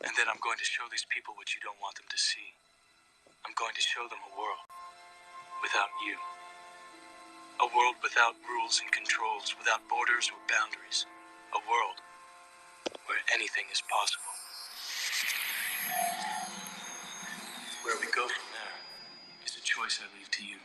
and then I'm going to show these people what you don't want them to see. I'm going to show them a world without you. A world without rules and controls, without borders or boundaries. A world where anything is possible. Where we go from there is a choice I leave to you.